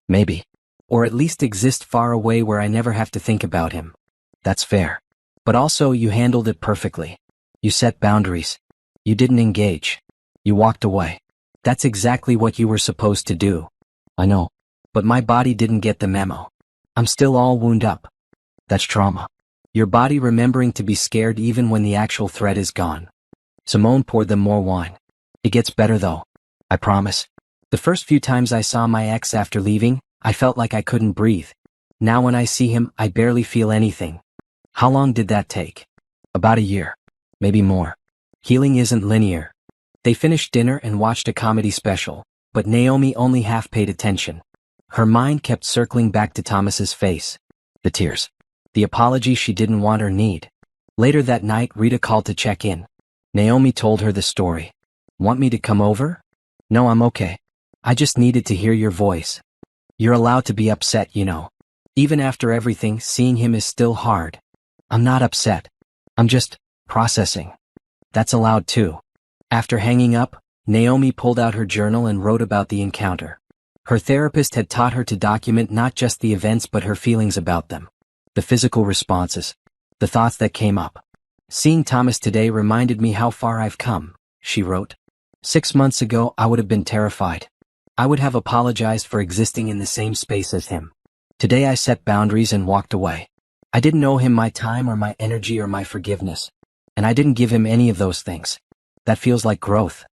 "Maybe. Or at least exist far away where I never have to think about him." "That's fair. But also you handled it perfectly. You set boundaries. You didn't engage. You walked away. That's exactly what you were supposed to do." "I know. But my body didn't get the memo. I'm still all wound up." "That's trauma. Your body remembering to be scared even when the actual threat is gone." Simone poured them more wine. "It gets better though. I promise. The first few times I saw my ex after leaving, I felt like I couldn't breathe. Now when I see him, I barely feel anything." "How long did that take?" "About a year. Maybe more. Healing isn't linear." They finished dinner and watched a comedy special, but Naomi only half paid attention. Her mind kept circling back to Thomas's face. The tears. The apology she didn't want or need. Later that night, Rita called to check in. Naomi told her the story. "Want me to come over?" "No, I'm okay. I just needed to hear your voice. You're allowed to be upset, you know. Even after everything, seeing him is still hard." "I'm not upset. I'm just processing." "That's allowed too." After hanging up, Naomi pulled out her journal and wrote about the encounter. Her therapist had taught her to document not just the events but her feelings about them. The physical responses. The thoughts that came up. "Seeing Thomas today reminded me how far I've come," she wrote. 6 months ago I would have been terrified. I would have apologized for existing in the same space as him. Today I set boundaries and walked away. I didn't owe him my time or my energy or my forgiveness. And I didn't give him any of those things. That feels like growth.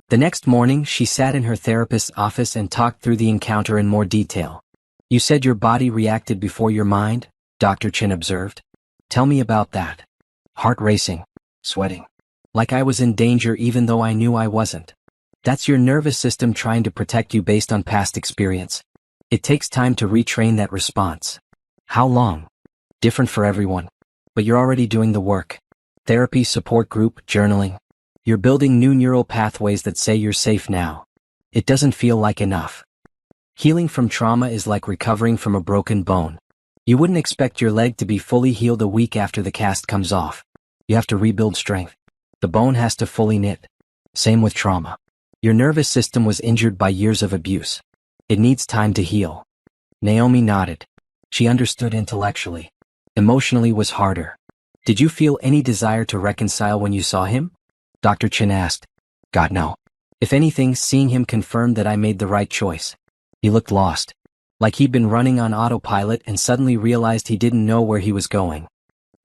The next morning, she sat in her therapist's office and talked through the encounter in more detail. "You said your body reacted before your mind," Dr. Chin observed. "Tell me about that." "Heart racing. Sweating. Like I was in danger even though I knew I wasn't." "That's your nervous system trying to protect you based on past experience. It takes time to retrain that response." "How long?" "Different for everyone. But you're already doing the work. Therapy, support group, journaling. You're building new neural pathways that say you're safe now. It doesn't feel like enough. Healing from trauma is like recovering from a broken bone. You wouldn't expect your leg to be fully healed a week after the cast comes off. You have to rebuild strength. The bone has to fully knit. Same with trauma. Your nervous system was injured by years of abuse. It needs time to heal." Naomi nodded. She understood intellectually. Emotionally was harder. "Did you feel any desire to reconcile when you saw him?" Dr. Chin asked. "God, no. If anything, seeing him confirmed that I made the right choice." He looked lost. Like he'd been running on autopilot and suddenly realized he didn't know where he was going.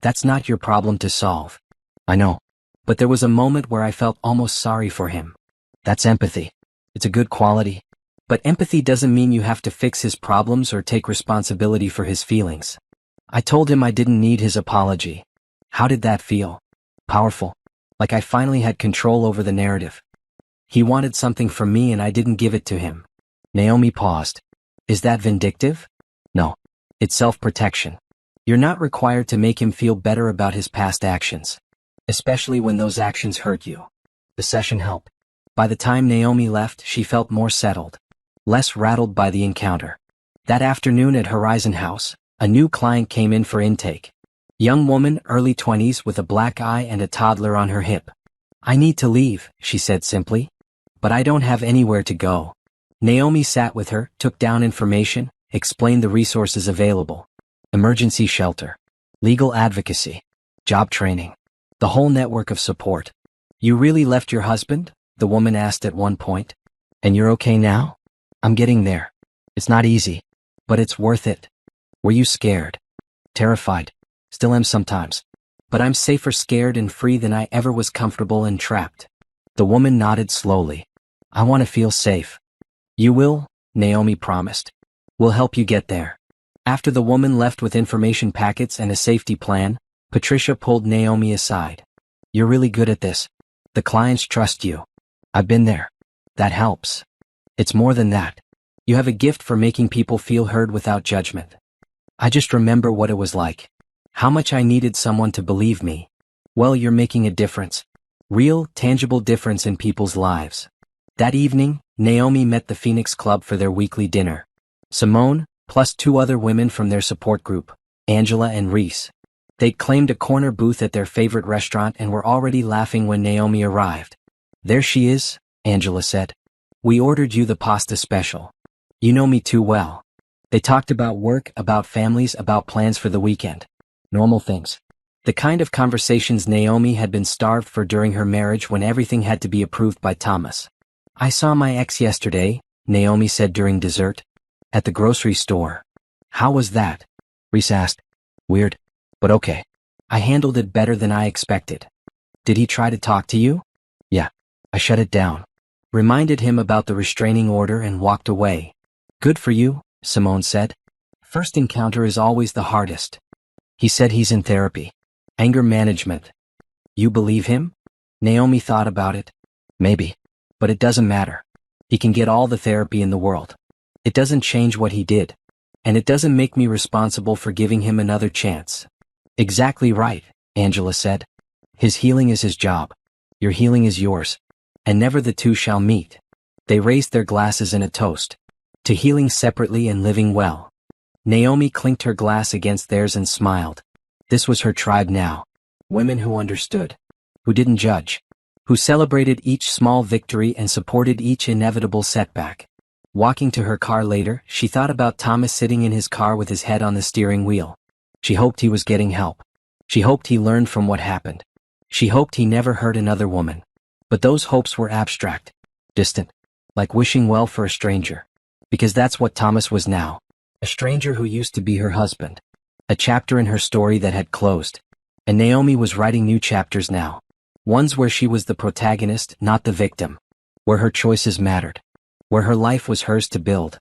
"That's not your problem to solve." "I know. But there was a moment where I felt almost sorry for him." "That's empathy. It's a good quality. But empathy doesn't mean you have to fix his problems or take responsibility for his feelings." I told him I didn't need his apology. How did that feel? Powerful. Like I finally had control over the narrative. He wanted something from me and I didn't give it to him. Naomi paused. Is that vindictive? No. It's self-protection. You're not required to make him feel better about his past actions. Especially when those actions hurt you. The session helped. By the time Naomi left, she felt more settled. Less rattled by the encounter. That afternoon at Horizon House, a new client came in for intake. Young woman, early 20s with a black eye and a toddler on her hip. I need to leave, she said simply. But I don't have anywhere to go. Naomi sat with her, took down information, explained the resources available. Emergency shelter. Legal advocacy. Job training. The whole network of support. You really left your husband? The woman asked at one point. And you're okay now? I'm getting there. It's not easy. But it's worth it. Were you scared? Terrified. Still am sometimes. But I'm safer scared and free than I ever was comfortable and trapped. The woman nodded slowly. I want to feel safe. You will, Naomi promised. We'll help you get there. After the woman left with information packets and a safety plan, Patricia pulled Naomi aside. You're really good at this. The clients trust you. I've been there. That helps. It's more than that. You have a gift for making people feel heard without judgment. I just remember what it was like. How much I needed someone to believe me. Well, you're making a difference. Real, tangible difference in people's lives. That evening, Naomi met the Phoenix Club for their weekly dinner. Simone, plus 2 other women from their support group, Angela and Reese. They'd claimed a corner booth at their favorite restaurant and were already laughing when Naomi arrived. There she is, Angela said. We ordered you the pasta special. You know me too well. They talked about work, about families, about plans for the weekend. Normal things. The kind of conversations Naomi had been starved for during her marriage when everything had to be approved by Thomas. I saw my ex yesterday, Naomi said during dessert. At the grocery store. How was that? Reese asked. Weird. But okay. I handled it better than I expected. Did he try to talk to you? Yeah. I shut it down. Reminded him about the restraining order and walked away. Good for you, Simone said. First encounter is always the hardest. He said he's in therapy. Anger management. You believe him? Naomi thought about it. Maybe. But it doesn't matter. He can get all the therapy in the world. It doesn't change what he did. And it doesn't make me responsible for giving him another chance. Exactly right, Angela said. His healing is his job. Your healing is yours. And never the two shall meet. They raised their glasses in a toast. To healing separately and living well. Naomi clinked her glass against theirs and smiled. This was her tribe now. Women who understood. Who didn't judge. Who celebrated each small victory and supported each inevitable setback. Walking to her car later, she thought about Thomas sitting in his car with his head on the steering wheel. She hoped he was getting help. She hoped he learned from what happened. She hoped he never hurt another woman. But those hopes were abstract. Distant. Like wishing well for a stranger. Because that's what Thomas was now. A stranger who used to be her husband. A chapter in her story that had closed. And Naomi was writing new chapters now. Ones where she was the protagonist, not the victim. Where her choices mattered. Where her life was hers to build.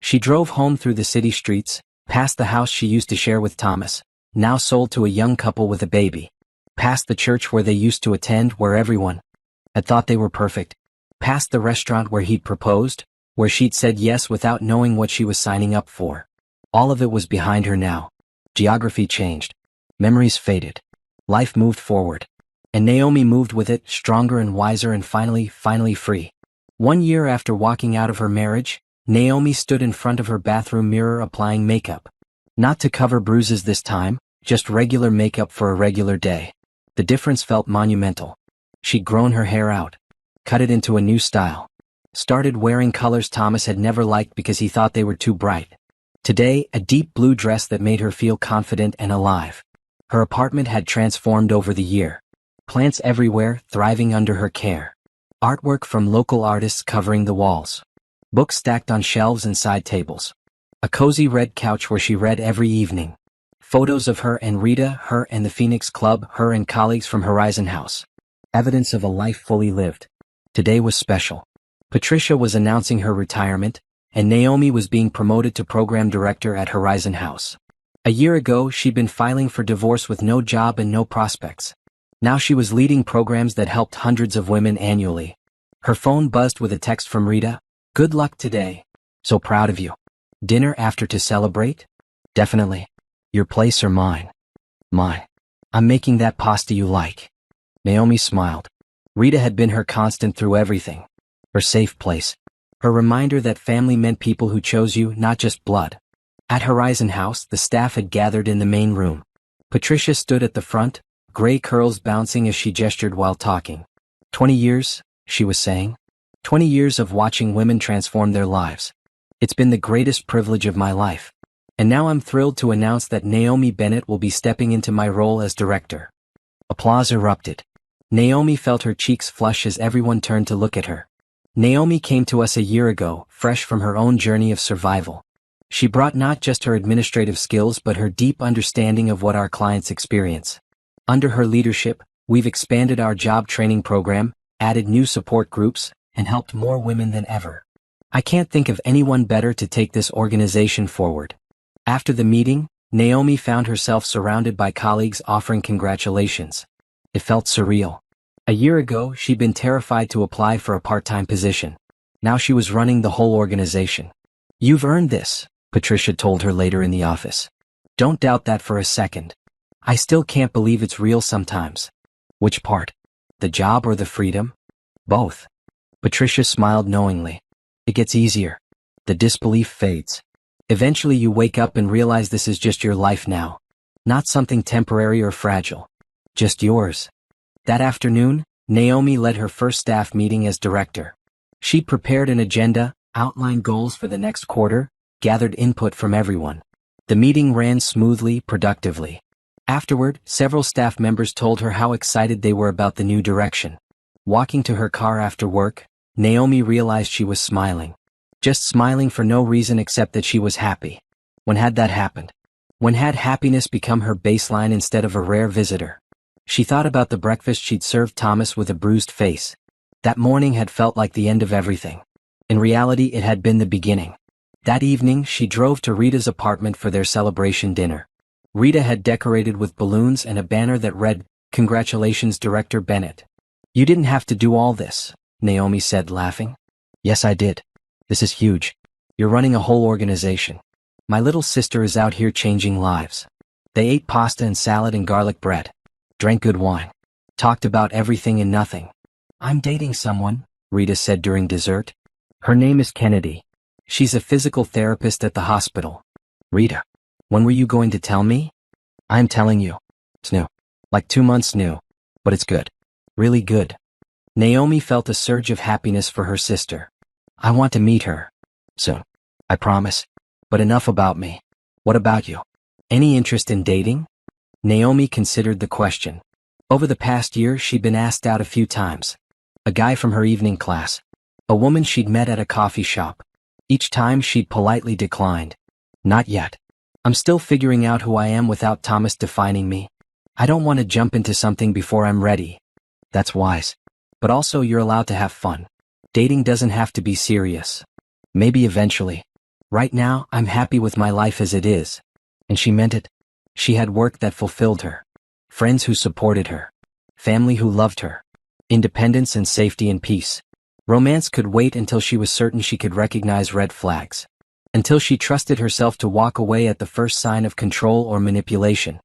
She drove home through the city streets, past the house she used to share with Thomas, now sold to a young couple with a baby. Past the church where they used to attend, where everyone had thought they were perfect. Past the restaurant where he'd proposed, where she'd said yes without knowing what she was signing up for. All of it was behind her now. Geography changed. Memories faded. Life moved forward. And Naomi moved with it, stronger and wiser and finally free. 1 year after walking out of her marriage, Naomi stood in front of her bathroom mirror applying makeup. Not to cover bruises this time, just regular makeup for a regular day. The difference felt monumental. She'd grown her hair out. Cut it into a new style. Started wearing colors Thomas had never liked because he thought they were too bright. Today, a deep blue dress that made her feel confident and alive. Her apartment had transformed over the year. Plants everywhere, thriving under her care. Artwork from local artists covering the walls. Books stacked on shelves and side tables. A cozy red couch where she read every evening. Photos of her and Rita, her and the Phoenix Club, her and colleagues from Horizon House. Evidence of a life fully lived. Today was special. Patricia was announcing her retirement, and Naomi was being promoted to program director at Horizon House. A year ago, she'd been filing for divorce with no job and no prospects. Now she was leading programs that helped hundreds of women annually. Her phone buzzed with a text from Rita. Good luck today. So proud of you. Dinner after to celebrate? Definitely. Your place or mine? Mine. I'm making that pasta you like. Naomi smiled. Rita had been her constant through everything. Her safe place. Her reminder that family meant people who chose you, not just blood. At Horizon House, the staff had gathered in the main room. Patricia stood at the front, gray curls bouncing as she gestured while talking. 20 years, she was saying. 20 years of watching women transform their lives. It's been the greatest privilege of my life. And now I'm thrilled to announce that Naomi Bennett will be stepping into my role as director. Applause erupted. Naomi felt her cheeks flush as everyone turned to look at her. Naomi came to us a year ago, fresh from her own journey of survival. She brought not just her administrative skills but her deep understanding of what our clients experience. Under her leadership, we've expanded our job training program, added new support groups, and helped more women than ever. I can't think of anyone better to take this organization forward. After the meeting, Naomi found herself surrounded by colleagues offering congratulations. It felt surreal. A year ago, she'd been terrified to apply for a part-time position. Now she was running the whole organization. "You've earned this," Patricia told her later in the office. "Don't doubt that for a second. I still can't believe it's real sometimes." "Which part? The job or the freedom?" "Both." Patricia smiled knowingly. "It gets easier. The disbelief fades. Eventually you wake up and realize this is just your life now. Not something temporary or fragile. Just yours." That afternoon, Naomi led her first staff meeting as director. She'd prepared an agenda, outlined goals for the next quarter, gathered input from everyone. The meeting ran smoothly, productively. Afterward, several staff members told her how excited they were about the new direction. Walking to her car after work, Naomi realized she was smiling. Just smiling for no reason except that she was happy. When had that happened? When had happiness become her baseline instead of a rare visitor? She thought about the breakfast she'd served Thomas with a bruised face. That morning had felt like the end of everything. In reality, it had been the beginning. That evening, she drove to Rita's apartment for their celebration dinner. Rita had decorated with balloons and a banner that read, "Congratulations, Director Bennett." "You didn't have to do all this," Naomi said, laughing. "Yes, I did. This is huge. You're running a whole organization. My little sister is out here changing lives." They ate pasta and salad and garlic bread. Drank good wine. Talked about everything and nothing. "I'm dating someone," Rita said during dessert. "Her name is Kennedy. She's a physical therapist at the hospital." "Rita, when were you going to tell me?" "I'm telling you. It's new. Like 2 months new. But it's good. Really good." Naomi felt a surge of happiness for her sister. "I want to meet her. Soon. I promise. But enough about me. What about you? Any interest in dating?" Naomi considered the question. Over the past year, she'd been asked out a few times. A guy from her evening class. A woman she'd met at a coffee shop. Each time she'd politely declined. "Not yet. I'm still figuring out who I am without Thomas defining me. I don't want to jump into something before I'm ready." "That's wise. But also you're allowed to have fun. Dating doesn't have to be serious. Maybe eventually. Right now, I'm happy with my life as it is." And she meant it. She had work that fulfilled her. Friends who supported her. Family who loved her. Independence and safety and peace. Romance could wait until she was certain she could recognize red flags. Until she trusted herself to walk away at the first sign of control or manipulation.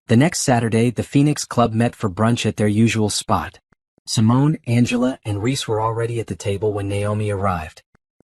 The next Saturday, the Phoenix Club met for brunch at their usual spot. Simone, Angela, and Reese were already at the table when Naomi arrived.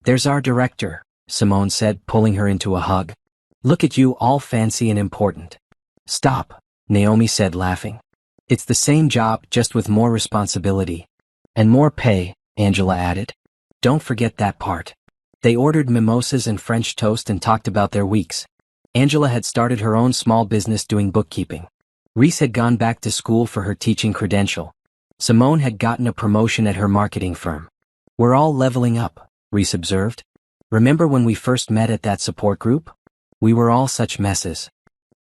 "There's our director," Simone said, pulling her into a hug. "Look at you, all fancy and important." "Stop," Naomi said, laughing. "It's the same job, just with more responsibility. And more pay," Angela added. "Don't forget that part." They ordered mimosas and French toast and talked about their weeks. Angela had started her own small business doing bookkeeping. Reese had gone back to school for her teaching credential. Simone had gotten a promotion at her marketing firm. "We're all leveling up," Reese observed. "Remember when we first met at that support group? We were all such messes."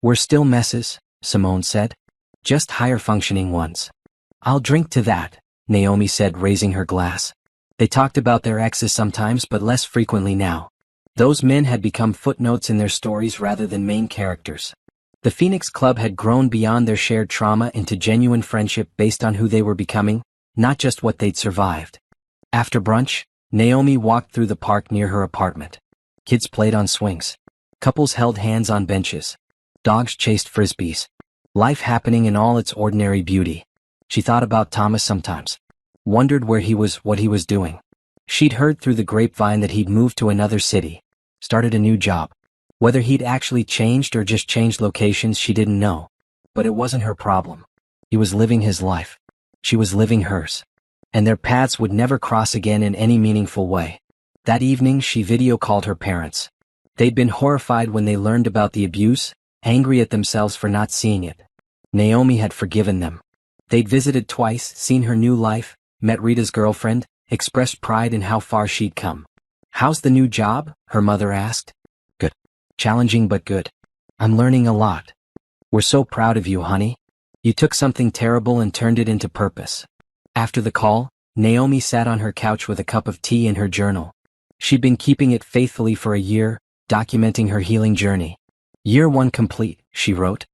"We're still messes," Simone said. "Just higher functioning ones." "I'll drink to that," Naomi said, raising her glass. They talked about their exes sometimes, but less frequently now. Those men had become footnotes in their stories rather than main characters. The Phoenix Club had grown beyond their shared trauma into genuine friendship based on who they were becoming, not just what they'd survived. After brunch, Naomi walked through the park near her apartment. Kids played on swings. Couples held hands on benches. Dogs chased frisbees. Life happening in all its ordinary beauty. She thought about Thomas sometimes. Wondered where he was, what he was doing. She'd heard through the grapevine that he'd moved to another city. Started a new job. Whether he'd actually changed or just changed locations, she didn't know. But it wasn't her problem. He was living his life. She was living hers. And their paths would never cross again in any meaningful way. That evening, she video called her parents. They'd been horrified when they learned about the abuse, angry at themselves for not seeing it. Naomi had forgiven them. They'd visited twice, seen her new life, met Rita's girlfriend, expressed pride in how far she'd come. "How's the new job?" her mother asked. "Good. Challenging but good. I'm learning a lot. We're so proud of you, honey. You took something terrible and turned it into purpose. After the call, Naomi sat on her couch with a cup of tea and her journal. She'd been keeping it faithfully for a year, documenting her healing journey. Year 1 complete, she wrote.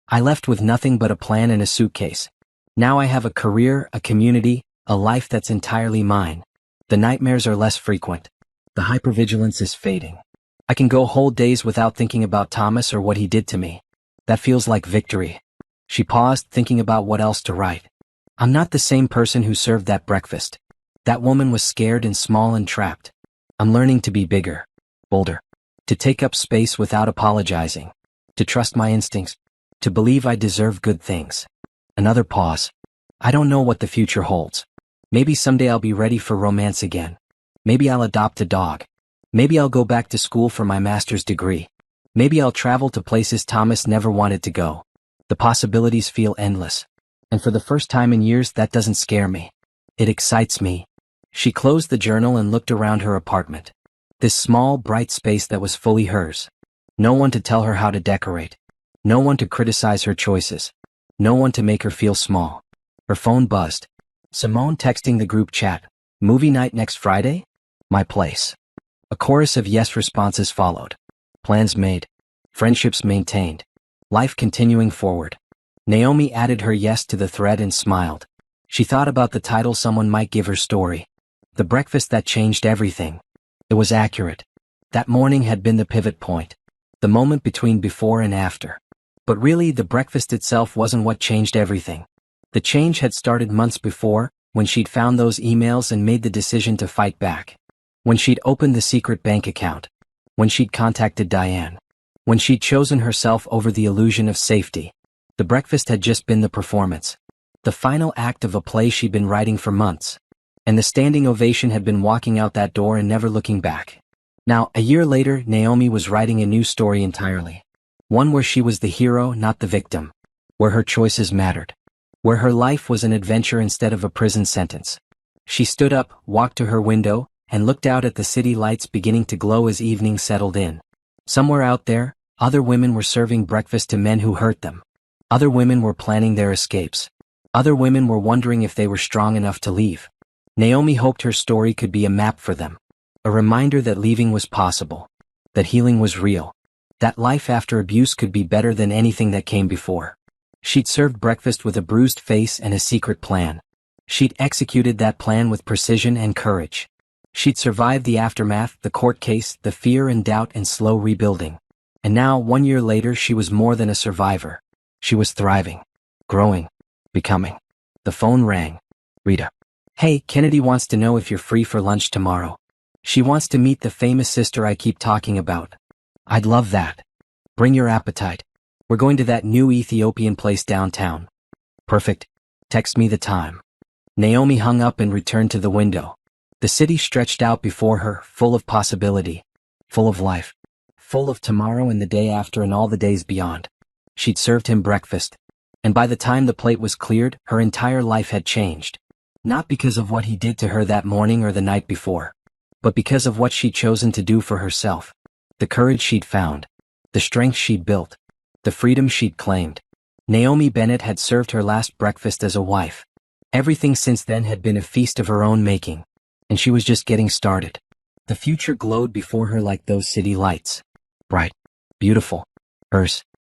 I left with nothing but a plan and a suitcase. Now I have a career, a community, a life that's entirely mine. The nightmares are less frequent. The hypervigilance is fading. I can go whole days without thinking about Thomas or what he did to me. That feels like victory. She paused, thinking about what else to write. I'm not the same person who served that breakfast. That woman was scared and small and trapped. I'm learning to be bigger, bolder, to take up space without apologizing, to trust my instincts, to believe I deserve good things. Another pause. I don't know what the future holds. Maybe someday I'll be ready for romance again. Maybe I'll adopt a dog. Maybe I'll go back to school for my master's degree. Maybe I'll travel to places Thomas never wanted to go. The possibilities feel endless. And for the first time in years, that doesn't scare me. It excites me. She closed the journal and looked around her apartment. This small, bright space that was fully hers. No one to tell her how to decorate. No one to criticize her choices. No one to make her feel small. Her phone buzzed. Simone texting the group chat. Movie night next Friday? My place. A chorus of yes responses followed. Plans made. Friendships maintained. Life continuing forward. Naomi added her yes to the thread and smiled. She thought about the title someone might give her story. The breakfast that changed everything. It was accurate. That morning had been the pivot point. The moment between before and after. But really, the breakfast itself wasn't what changed everything. The change had started months before, when she'd found those emails and made the decision to fight back. When she'd opened the secret bank account. When she'd contacted Diane. When she'd chosen herself over the illusion of safety. The breakfast had just been the performance. The final act of a play she'd been writing for months. And the standing ovation had been walking out that door and never looking back. Now, a year later, Naomi was writing a new story entirely. One where she was the hero, not the victim. Where her choices mattered. Where her life was an adventure instead of a prison sentence. She stood up, walked to her window, and looked out at the city lights beginning to glow as evening settled in. Somewhere out there, other women were serving breakfast to men who hurt them. Other women were planning their escapes. Other women were wondering if they were strong enough to leave. Naomi hoped her story could be a map for them. A reminder that leaving was possible. That healing was real. That life after abuse could be better than anything that came before. She'd served breakfast with a bruised face and a secret plan. She'd executed that plan with precision and courage. She'd survived the aftermath, the court case, the fear and doubt and slow rebuilding. And now, 1 year later, she was more than a survivor. She was thriving. Growing. Becoming. The phone rang. Rita. Hey, Kennedy wants to know if you're free for lunch tomorrow. She wants to meet the famous sister I keep talking about. I'd love that. Bring your appetite. We're going to that new Ethiopian place downtown. Perfect. Text me the time. Naomi hung up and returned to the window. The city stretched out before her, full of possibility. Full of life. Full of tomorrow and the day after and all the days beyond. She'd served him breakfast. And by the time the plate was cleared, her entire life had changed. Not because of what he did to her that morning or the night before. But because of what she'd chosen to do for herself. The courage she'd found. The strength she'd built. The freedom she'd claimed. Naomi Bennett had served her last breakfast as a wife. Everything since then had been a feast of her own making. And she was just getting started. The future glowed before her like those city lights. Bright. Beautiful. Hers.